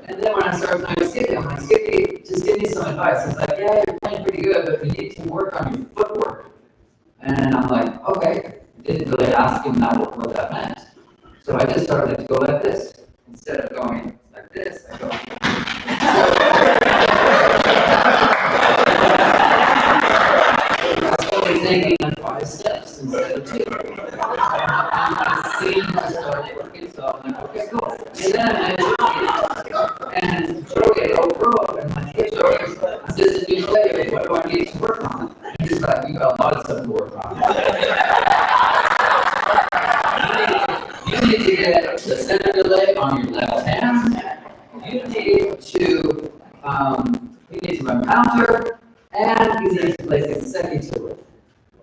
And then when I started playing with Skippy, I'm like, Skippy, just give me some advice. He's like, yeah, you're playing pretty good, but you need to work on your footwork. And I'm like, okay. Didn't really ask him what that meant. So I just started to go like this. Instead of going like this, I go. I was only taking like 5 steps instead of 2. The scene just started working, so I'm like, okay, cool. And then I and Joey, and I'm like, hey Joey, I'm just a new player, what do I need to work on? And he's like, you got a lot of stuff to work on. You need to get the center delay on your left hand. You need to run counter, and you need to play consecutively.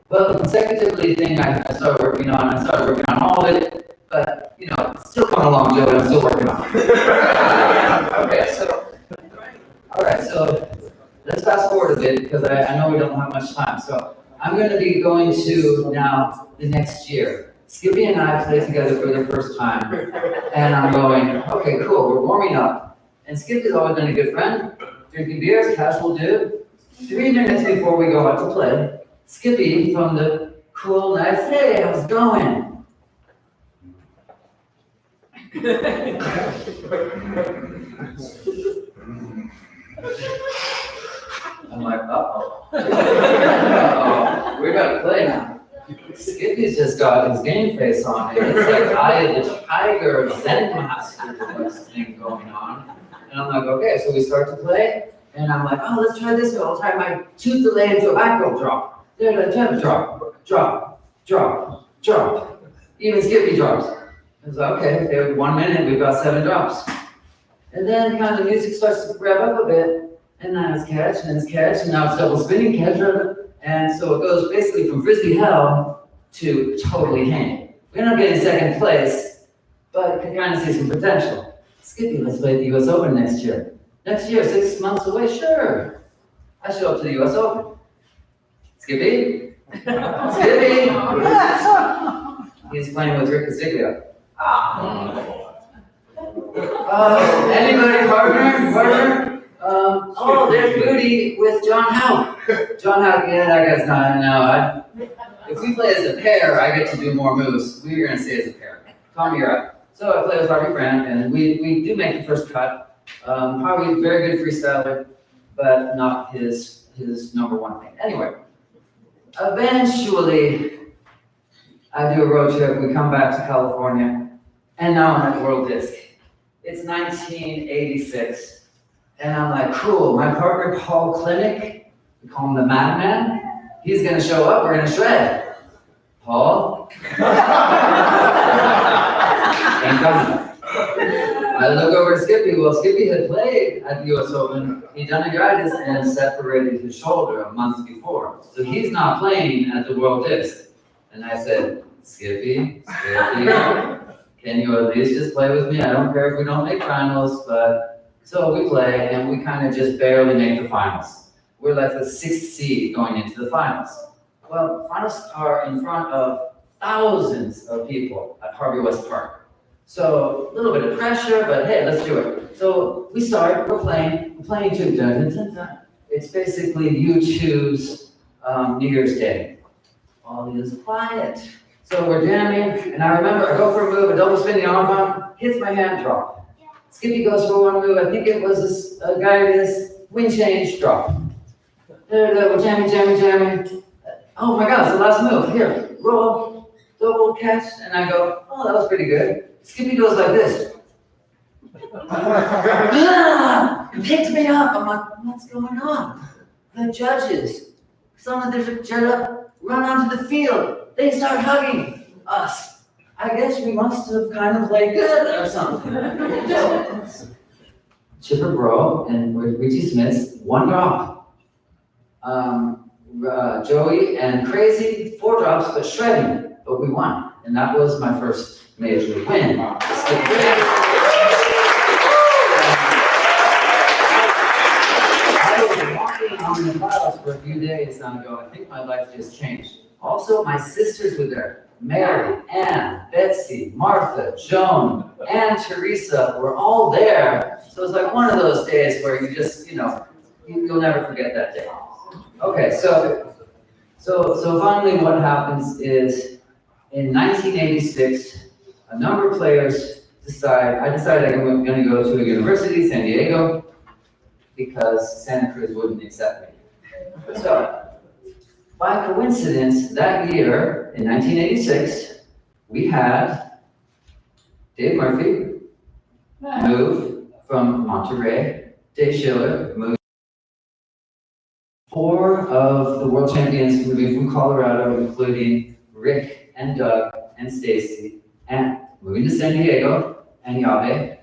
Well, the consecutively thing I started working on all of it, but it's still coming along, Joey. I'm still working on it. Okay, so let's fast forward a bit because I know we don't have much time. So I'm going to be going to now the next year. Skippy and I played together for the first time, and I'm going, okay, cool, we're warming up. And Skippy's always been a good friend, drinking beers, casual dude. 3 minutes before we go out to play, Skippy from the cool, nice, hey, how's it going? I'm like, uh-oh. We gotta play now. Skippy's just got his game face on. It's like Eye of the Tiger, Zen Master thing going on. And I'm like, okay, so we start to play, and I'm like, oh, let's try this one. I'll tie my tooth delay into a back row drop. There, drop. Even Skippy drops. I was like, okay, there 1 minute, we've got 7 drops. And then kind of the music starts to rev up a bit, and then it's catch, and it's catch, and now it's double spinning catch. And so it goes basically from frisbee hell to totally hang. We end up getting 2nd place, but can kind of see some potential. Skippy, let's play at the US Open next year. Next year, 6 months away, sure. I show up to the US Open. Skippy? Skippy? He's playing with Rick Castiglia. Anybody, partner? There's Booty with John Howe. John Howe, yeah, that guy's not, no. If we play as a pair, I get to do more moves. We're going to stay as a pair. Tommy, you're up. So I play with Harvey Grant, and we do make the first cut. Harvey, very good freestyler, but not his number 1 thing. Anyway, eventually, I do a road trip. We come back to California, and now I'm at World Disc. It's 1986. And I'm like, cool, my partner Paul Clinic, we call him the Madman, he's gonna show up, we're gonna shred. Paul? Ain't coming. I look over at Skippy. Well, Skippy had played at the US Open. He done anitis and separated his shoulder a month before. So he's not playing at the World Disc. And I said, Skippy, can you at least just play with me? I don't care if we don't make finals, but so we play and we kind of just barely make the finals. We're like the 6th seed going into the finals. Well, finals are in front of thousands of people at Harvey West Park. So a little bit of pressure, but hey, let's do it. So we start, we're playing to dun, dun, dun, dun. It's basically you choose New Year's Day. All is quiet. So we're jamming, and I remember I go for a move, a double spinning arm pump, hits my hand, drop. Skippy goes for one move, I think it was this guy with this wind change, drop. We're jamming. Oh my God, it's the last move. Here, roll, double catch, and I go, oh, that was pretty good. Skippy goes like this. Picks me up. I'm like, what's going on? The judges, there's a jet up, run onto the field. They start hugging us. I guess we must have kind of played good or something. Chipper Bro and Richie Smith's 1 drop. Joey and Crazy 4 drops, but shredding, but we won. And that was my first major win. I was walking on the clouds for a few days now ago. I think my life just changed. Also, my sisters were there. Mary, Ann, Betsy, Martha, Joan, and Teresa were all there. So it's like one of those days where you just, you'll never forget that day. Okay, so finally what happens is in 1986, a number of players I decided I'm going to go to a university, San Diego, because Santa Cruz wouldn't accept me. So, by coincidence, that year, in 1986, we had Dave Murphy move from Monterey, Dave Schiller moved. 4 of the world champions moving from Colorado, including Rick and Doug and Stacy, and moving to San Diego, and Yabe.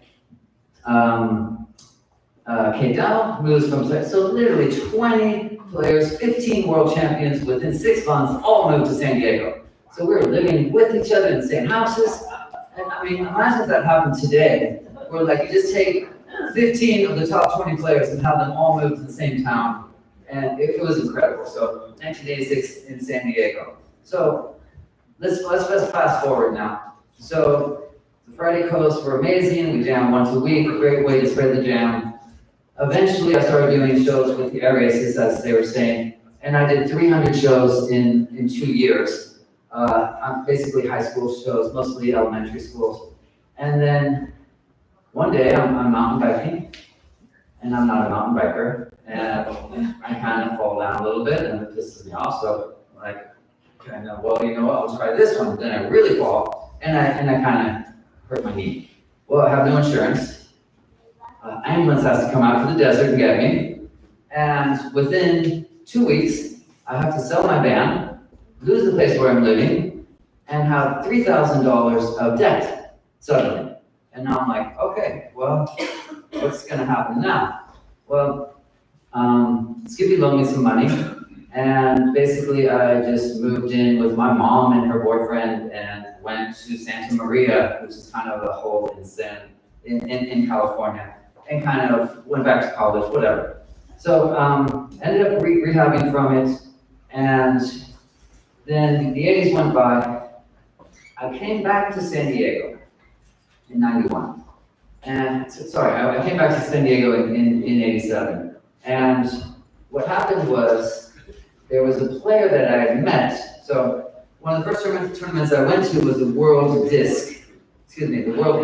Kate Dowell moves from, so literally 20 players, 15 world champions within 6 months, all moved to San Diego. So we were living with each other in the same houses. And I mean, imagine if that happened today, where like you just take 15 of the top 20 players and have them all move to the same town. And it was incredible. So 1986 in San Diego. So let's fast forward now. So the Friday coasts were amazing. We jammed once a week, a great way to spread the jam. Eventually, I started doing shows with the air races, as they were saying, and I did 300 shows in 2 years. Basically high school shows, mostly elementary schools. And then one day I'm mountain biking, and I'm not a mountain biker, and I kind of fall down a little bit, and it pisses me off. So well, you know what? I'll try this one. Then I really fall, and I kind of hurt my knee. Well, I have no insurance. Ambulance has to come out to the desert and get me. And within 2 weeks, I have to sell my van, lose the place where I'm living, and have $3,000 of debt suddenly. And now I'm like, okay, well, what's gonna happen now? Well, Skippy loaned me some money, and basically I just moved in with my mom and her boyfriend and went to Santa Maria, which is kind of a hole in California, and kind of went back to college, whatever. So ended up rehabbing from it, and then the 80s went by. I came back to San Diego in 91. And I came back to San Diego in 87. And what happened was there was a player that I had met. So one of the first tournaments I went to was the World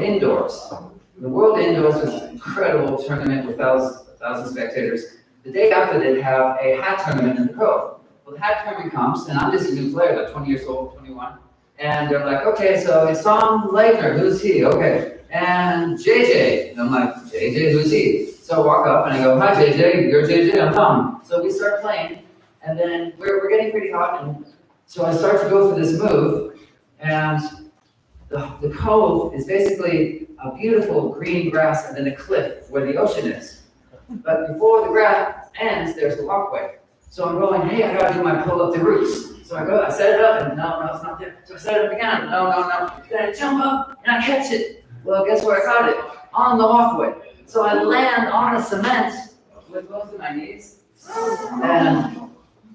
Indoors. The World Indoors was an incredible tournament with 1,000 spectators. The day after, they'd have a hat tournament in the Cove. Well, the hat tournament comes, and I'm just a new player, like 20 years old, 21. And they're like, okay, so it's Tom Leitner, who's he? Okay. And JJ. And I'm like, JJ, who's he? So I walk up and I go, hi JJ, you're JJ, I'm Tom. So we start playing, and then we're getting pretty hot, and so I start to go for this move, and the cove is basically a beautiful green grass and then a cliff where the ocean is. But before the grass ends, there's a walkway. So I'm going, hey, I gotta do my pull up the roots. So I set it up and no, it's not there. So I set it up again, no. Then I jump up and I catch it. Well, guess where I caught it? On the walkway. So I land on the cement with both of my knees.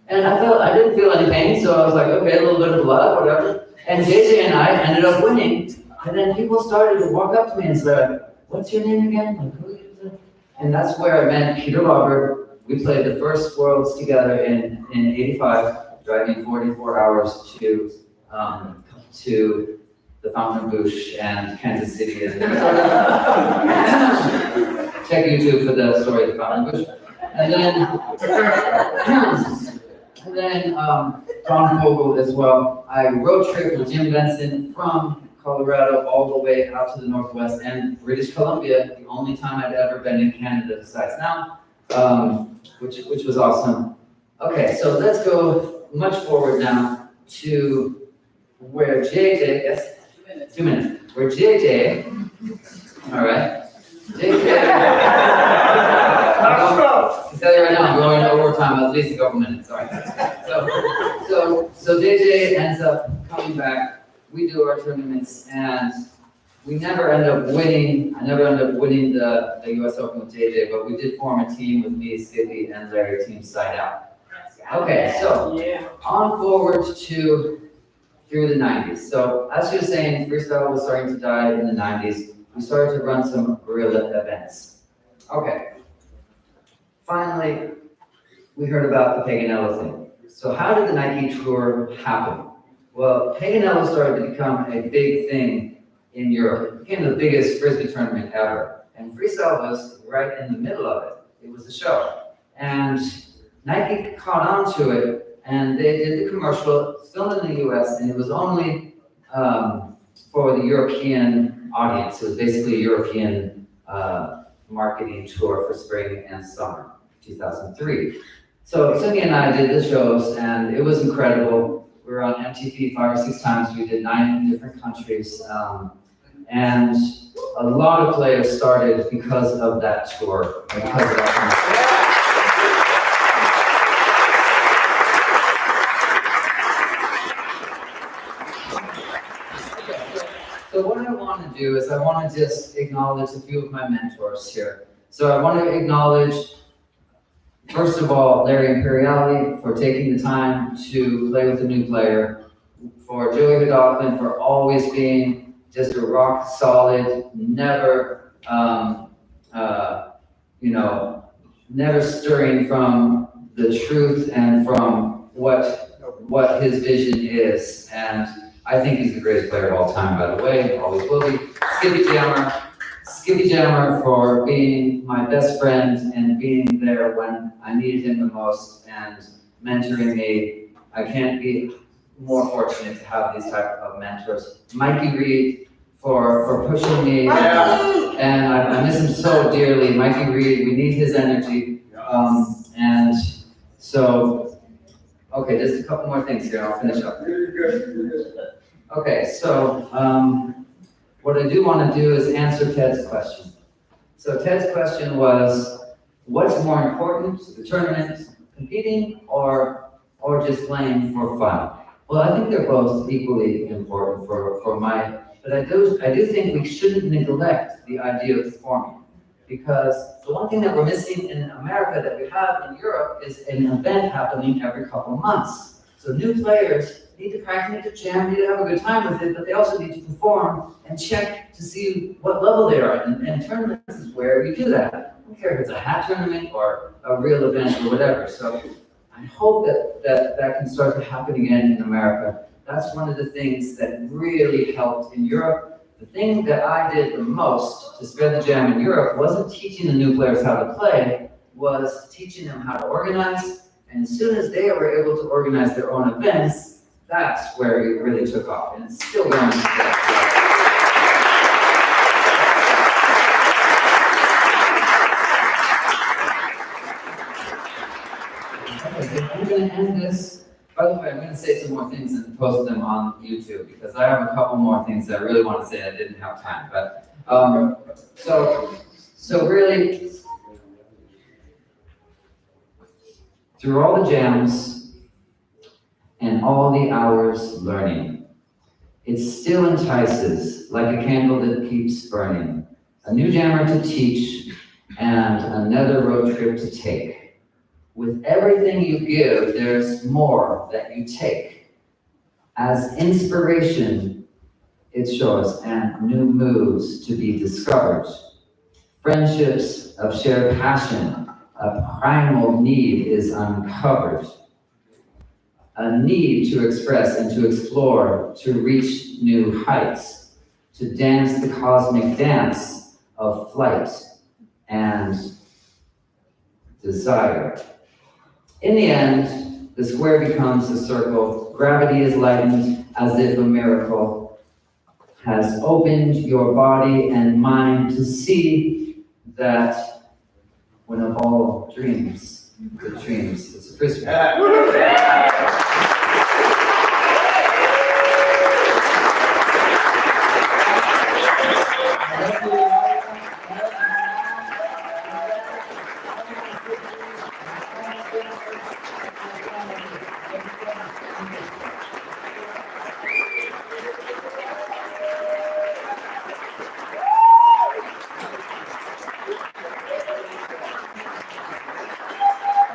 And I didn't feel any pain, so I was like, okay, a little bit of blood, whatever. And JJ and I ended up winning. And then people started to walk up to me and say, what's your name again? Like, who is it? And that's where I met Peter Robert. We played the first Worlds together in '85, driving 44 hours to the Fountain Bush and Kansas City. And check YouTube for the story of the Fountain Bush. And then Don Fogel as well. I road trip with Jim Benson from Colorado all the way out to the Northwest and British Columbia, the only time I'd ever been in Canada besides now, which was awesome. Okay, so let's go much forward now to where JJ, yes, 2 minutes, where JJ, all right, I tell you right now, I'm going into overtime at least a couple minutes, sorry. So JJ ends up coming back, we do our tournaments, and we never end up winning. I never end up winning the US Open with JJ, but we did form a team with me, Skippy, and Larry, team Side Out. Okay, so on forward to through the 90s. So as you were saying, freestyle was starting to die in the 90s. We started to run some guerrilla events. Okay. Finally, we heard about the Paganello thing. So how did the Nike Tour happen? Well, Paganello started to become a big thing in Europe. It became the biggest Frisbee tournament ever. And freestyle was right in the middle of it. It was the show. And Nike caught on to it, and they did the commercial, filmed in the US, and it was only for the European audience. It was basically a European marketing tour for spring and summer, 2003. So Cindy and I did the shows, and it was incredible. We were on MTV 5 or 6 times. We did 9 different countries, and a lot of players started because of that tour, because of that. So what I want to do is I want to just acknowledge a few of my mentors here. So I want to acknowledge, first of all, Larry Imperiali for taking the time to play with a new player, for Joey Godolphin for always being just a rock solid, never, never stirring from the truth and from what his vision is. And I think he's the greatest player of all time, by the way, always will be. Skippy Jammer for being my best friend and being there when I needed him the most and mentoring me. I can't be more fortunate to have these type of mentors. Mikey Reed for pushing me, and I miss him so dearly. Mikey Reed, we need his energy. And so, okay, just a couple more things here, I'll finish up. Okay, so what I do want to do is answer Ted's question. So Ted's question was, what's more important, the tournament, competing, or just playing for fun? Well, I think they're both equally important for my, but I do think we shouldn't neglect the idea of performing, because the one thing that we're missing in America that we have in Europe is an event happening every couple of months. So new players need to practice, need to jam, need to have a good time with it, but they also need to perform and check to see what level they are. And tournaments is where we do that. I don't care if it's a hat tournament or a real event or whatever. So I hope that can start to happen again in America. That's one of the things that really helped in Europe. The thing that I did the most to spread the jam in Europe wasn't teaching the new players how to play, was teaching them how to organize. And as soon as they were able to organize their own events, that's where it really took off, and it's still going today. Okay, so I'm going to end this By the way, I'm gonna say some more things and post them on YouTube, because I have a couple more things that I really wanna say, I didn't have time, but, so really, through all the jams and all the hours learning, it still entices like a candle that keeps burning. A new jammer to teach and another road trip to take. With everything you give, there's more that you take. As inspiration, it shows, and new moves to be discovered. Friendships of shared passion, a primal need is uncovered. A need to express and to explore, to reach new heights, to dance the cosmic dance of flight and desire. In the end, the square becomes a circle, gravity is lightened as if a miracle has opened your body and mind to see that when a ball dreams, it dreams. It's a frisbee.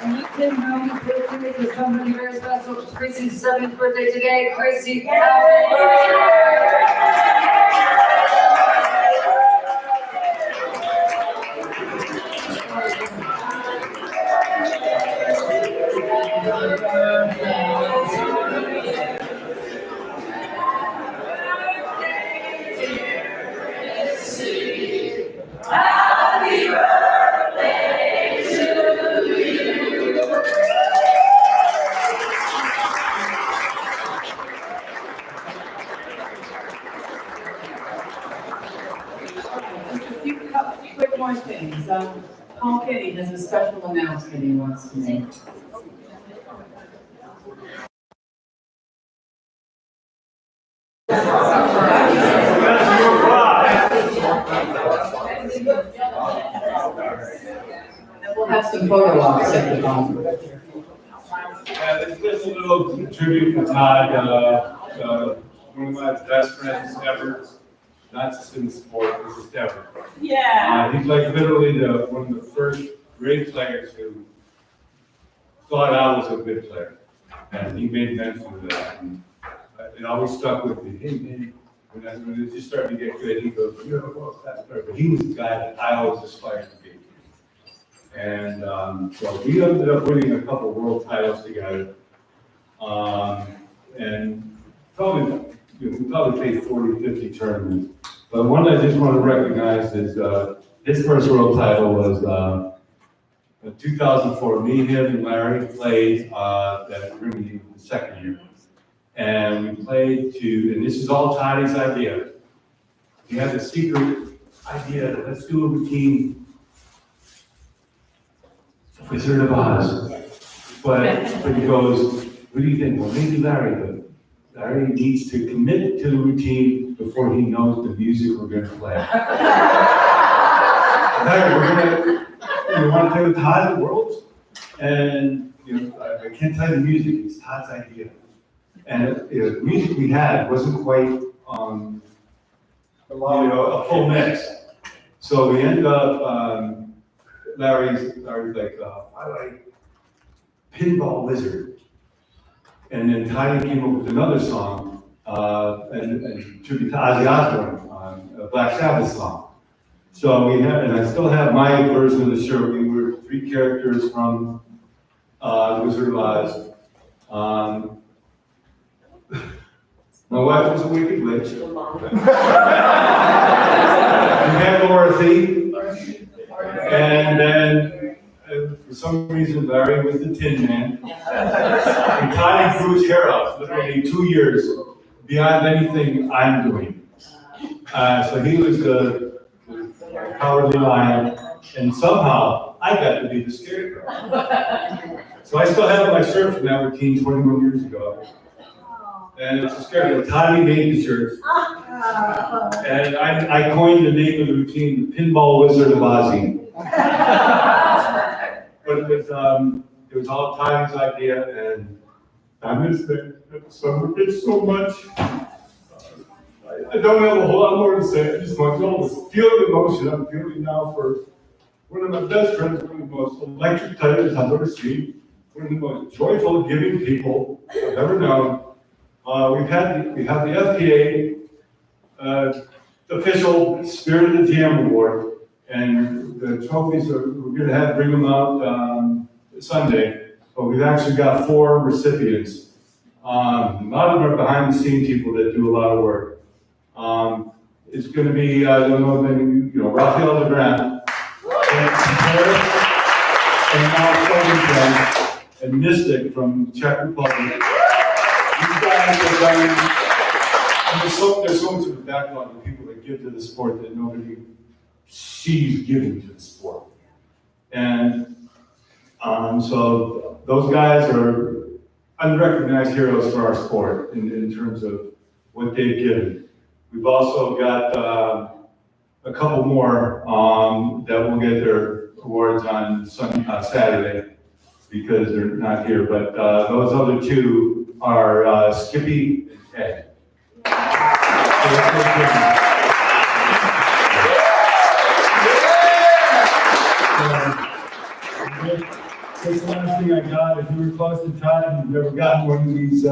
And you can know happy birthday to somebody very special. It's Chrissy's 7th birthday today. Chrissy, happy birthday! Happy birthday to you. Just a few quick more things. Paul Kenny has a special announcement he wants to make. And we'll have some photo ops at the bottom. There's just a little tribute for Todd, one of my best friends ever, not just in sport, but just ever. Yeah. He's like literally one of the first great players who thought I was a good player. And he made mention of that. And it always stuck with me. Hey, man, when it just started to get good, he goes, you're a world-class player. But he was the guy that I always aspired to be. And so we ended up winning a couple world titles together. And probably, we probably played 40, 50 tournaments. But one I just want to recognize is his first world title was in 2004. Me, him, and Larry played that Grimmy the second year. And we played and this is all Toddy's idea. He had the secret idea that let's do a routine Wizard of Oz. But he goes, what do you think? Well, maybe Larry, but Larry needs to commit to the routine before he knows the music we're going to play. Larry, you want to play with Todd at Worlds? And I can't tell you the music, it's Todd's idea. And the music we had wasn't quite a full mix. So we ended up, Larry's like, I like Pinball Wizard. And then Toddy came up with another song, and tribute to Ozzy Osbourne, a Black Sabbath song. So we had, and I still have my version of the shirt. We were 3 characters from Wizard of Oz. My wife was a wicked witch. We had Dorothy. And then, for some reason, Larry was the Tin Man. And Toddy grew his hair out, literally 2 years, beyond anything I'm doing. So he was the cowardly lion, and somehow I got to be the scarecrow. So I still have my shirt from that routine 21 years ago. And it's a scarecrow. Tommy made the shirt. And I coined the name of the routine, the Pinball Wizard of Ozzy. But it was all Tommy's idea, and I missed it. It's so much. I don't have a whole lot more to say. I just want you all to feel the emotion I'm feeling now for one of my best friends, one of the most electric titans I've ever seen, one of the most joyful, giving people I've ever known. We have the FPA official Spirit of the Jam Award, and the trophies we're going to bring them out Sunday. But we've actually got 4 recipients. A lot of them are behind the scenes people that do a lot of work. It's going to be, I don't know if any, Raphael Legrand, and Mystic from Czech Republic. These guys are done, and there's so much of a backlog of people that give to the sport that nobody sees giving to the sport. And so those guys are unrecognized heroes for our sport in terms of what they've given. We've also got a couple more that will get their awards on Saturday because they're not here. But those other 2 are Skippy and Ted. That's the last thing I got. If you were close to time and you've never gotten one of these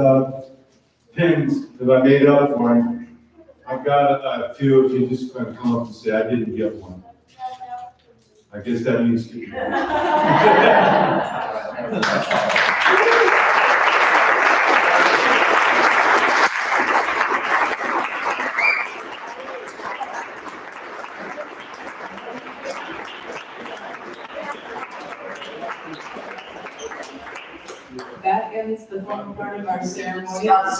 pins that I made up for him, I've got a few. If you just kind of come up and say, I didn't get one. I guess that means That ends the formal part of our ceremony. Scott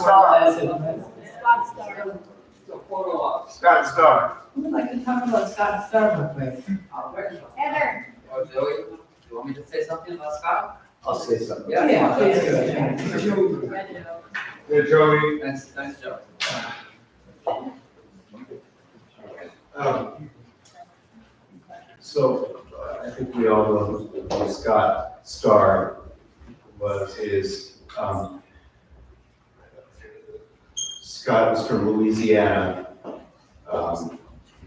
Starr. Who would like to talk about Scott Starr real quick? Heather. Oh, Joey, you want me to say something about Scott? I'll say something. Yeah, please do it. Yeah, Joey. Thanks, Joe. So I think we all know who Scott Starr is. Scott was from Louisiana,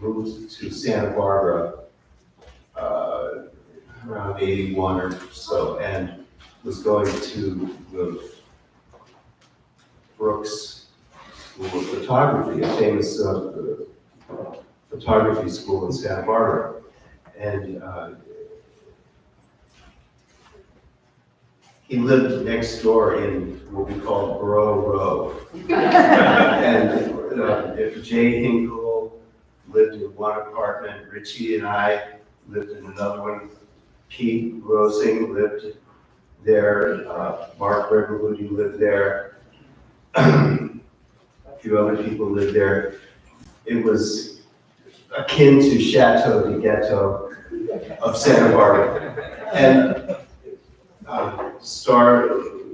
moved to Santa Barbara around 81 or so, and was going to the Brooks School of Photography, a famous photography school in Santa Barbara. And he lived next door in what we call Borough Row. And Jay Hinkle lived in one apartment, Richie and I lived in another one, Pete Rosing lived there, Mark Riverwood lived there, a few other people lived there. It was akin to Chateau de Ghetto of Santa Barbara. And Starr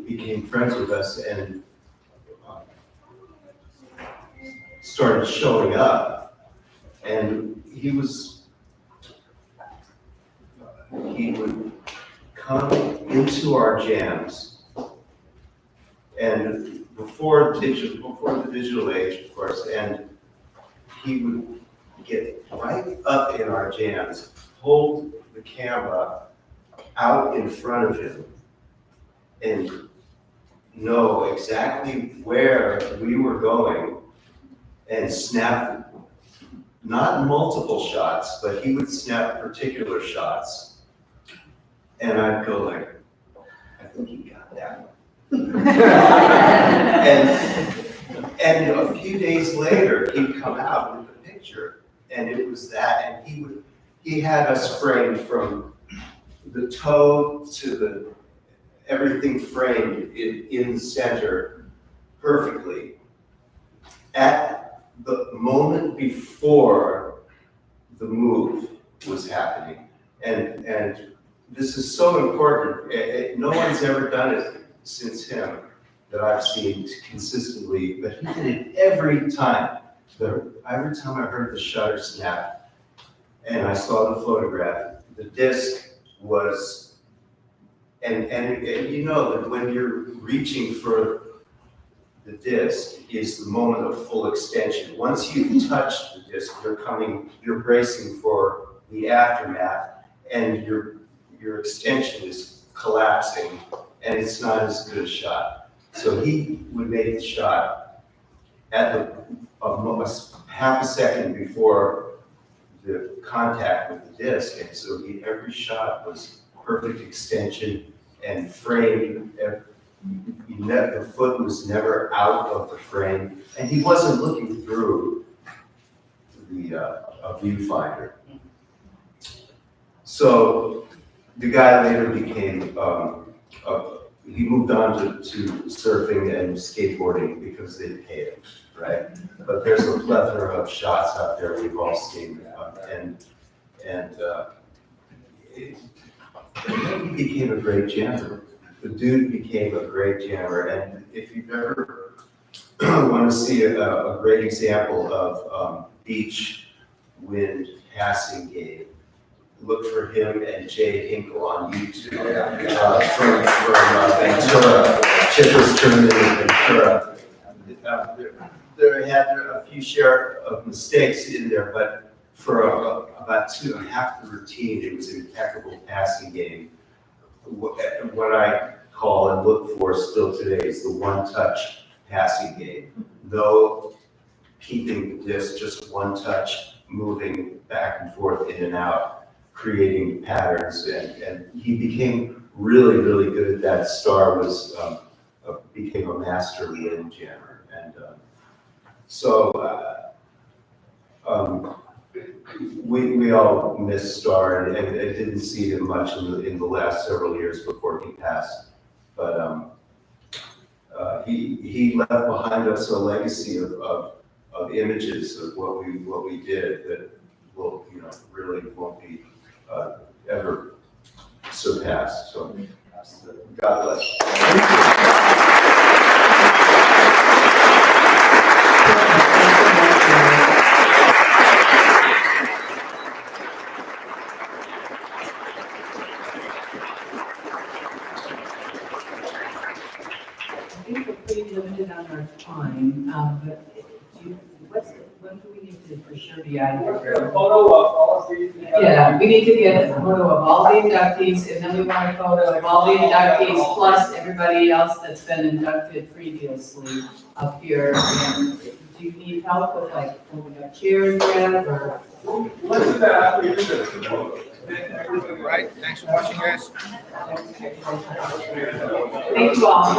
became friends with us and started showing up. And he would come into our jams. And before the digital age, of course, and he would get right up in our jams, hold the camera out in front of him, and know exactly where we were going, and snap, not multiple shots, but he would snap particular shots. And I'd go like, I think he got that one. and a few days later, he'd come out with a picture, and it was that, and he had us framed from the toe to the everything framed in the center perfectly. At the moment before the move was happening, and this is so important. No one's ever done it since him that I've seen consistently, but he did it every time. Every time I heard the shutter snap and I saw the photograph, the disc was, and you know that when you're reaching for the disc is the moment of full extension. Once you touch the disc, you're bracing for the aftermath, and your extension is collapsing, and it's not as good a shot. So he would make the shot at almost half a second before the contact with the disc, and so every shot was perfect extension and framed. The foot was never out of the frame, and he wasn't looking through the a viewfinder. So the guy later became, he moved on to surfing and skateboarding because they paid him, right? But there's a plethora of shots out there we've all seen, and he became a great jammer. The dude became a great jammer, and if you've ever want to see a great example of beach wind passing game, look for him and Jay Hinkle on YouTube from Ventura, Chippers Tournament in Ventura. They had a few share of mistakes in there, but for about half the routine, it was an impeccable passing game. What I call and look for still today is the one-touch passing game. No keeping the disc, just one touch, moving back and forth, in and out, creating patterns, and he became really, really good at that. Star was became a master wind jammer, and we all miss Star, and didn't see him much in the last several years before he passed. But he left behind us a legacy of images of what we did that will, really won't be ever surpassed. So God bless. I think we're pretty limited on our time, but when do we need to for sure be out of here? Photo of all of these. Yeah, we need to get a photo of all the inductees, and then we want a photo of all the inductees plus everybody else that's been inducted previously up here. And do you need help with holding up chairs yet, or? Let's do that after we do this. Right, thanks for watching, guys. Thank you all.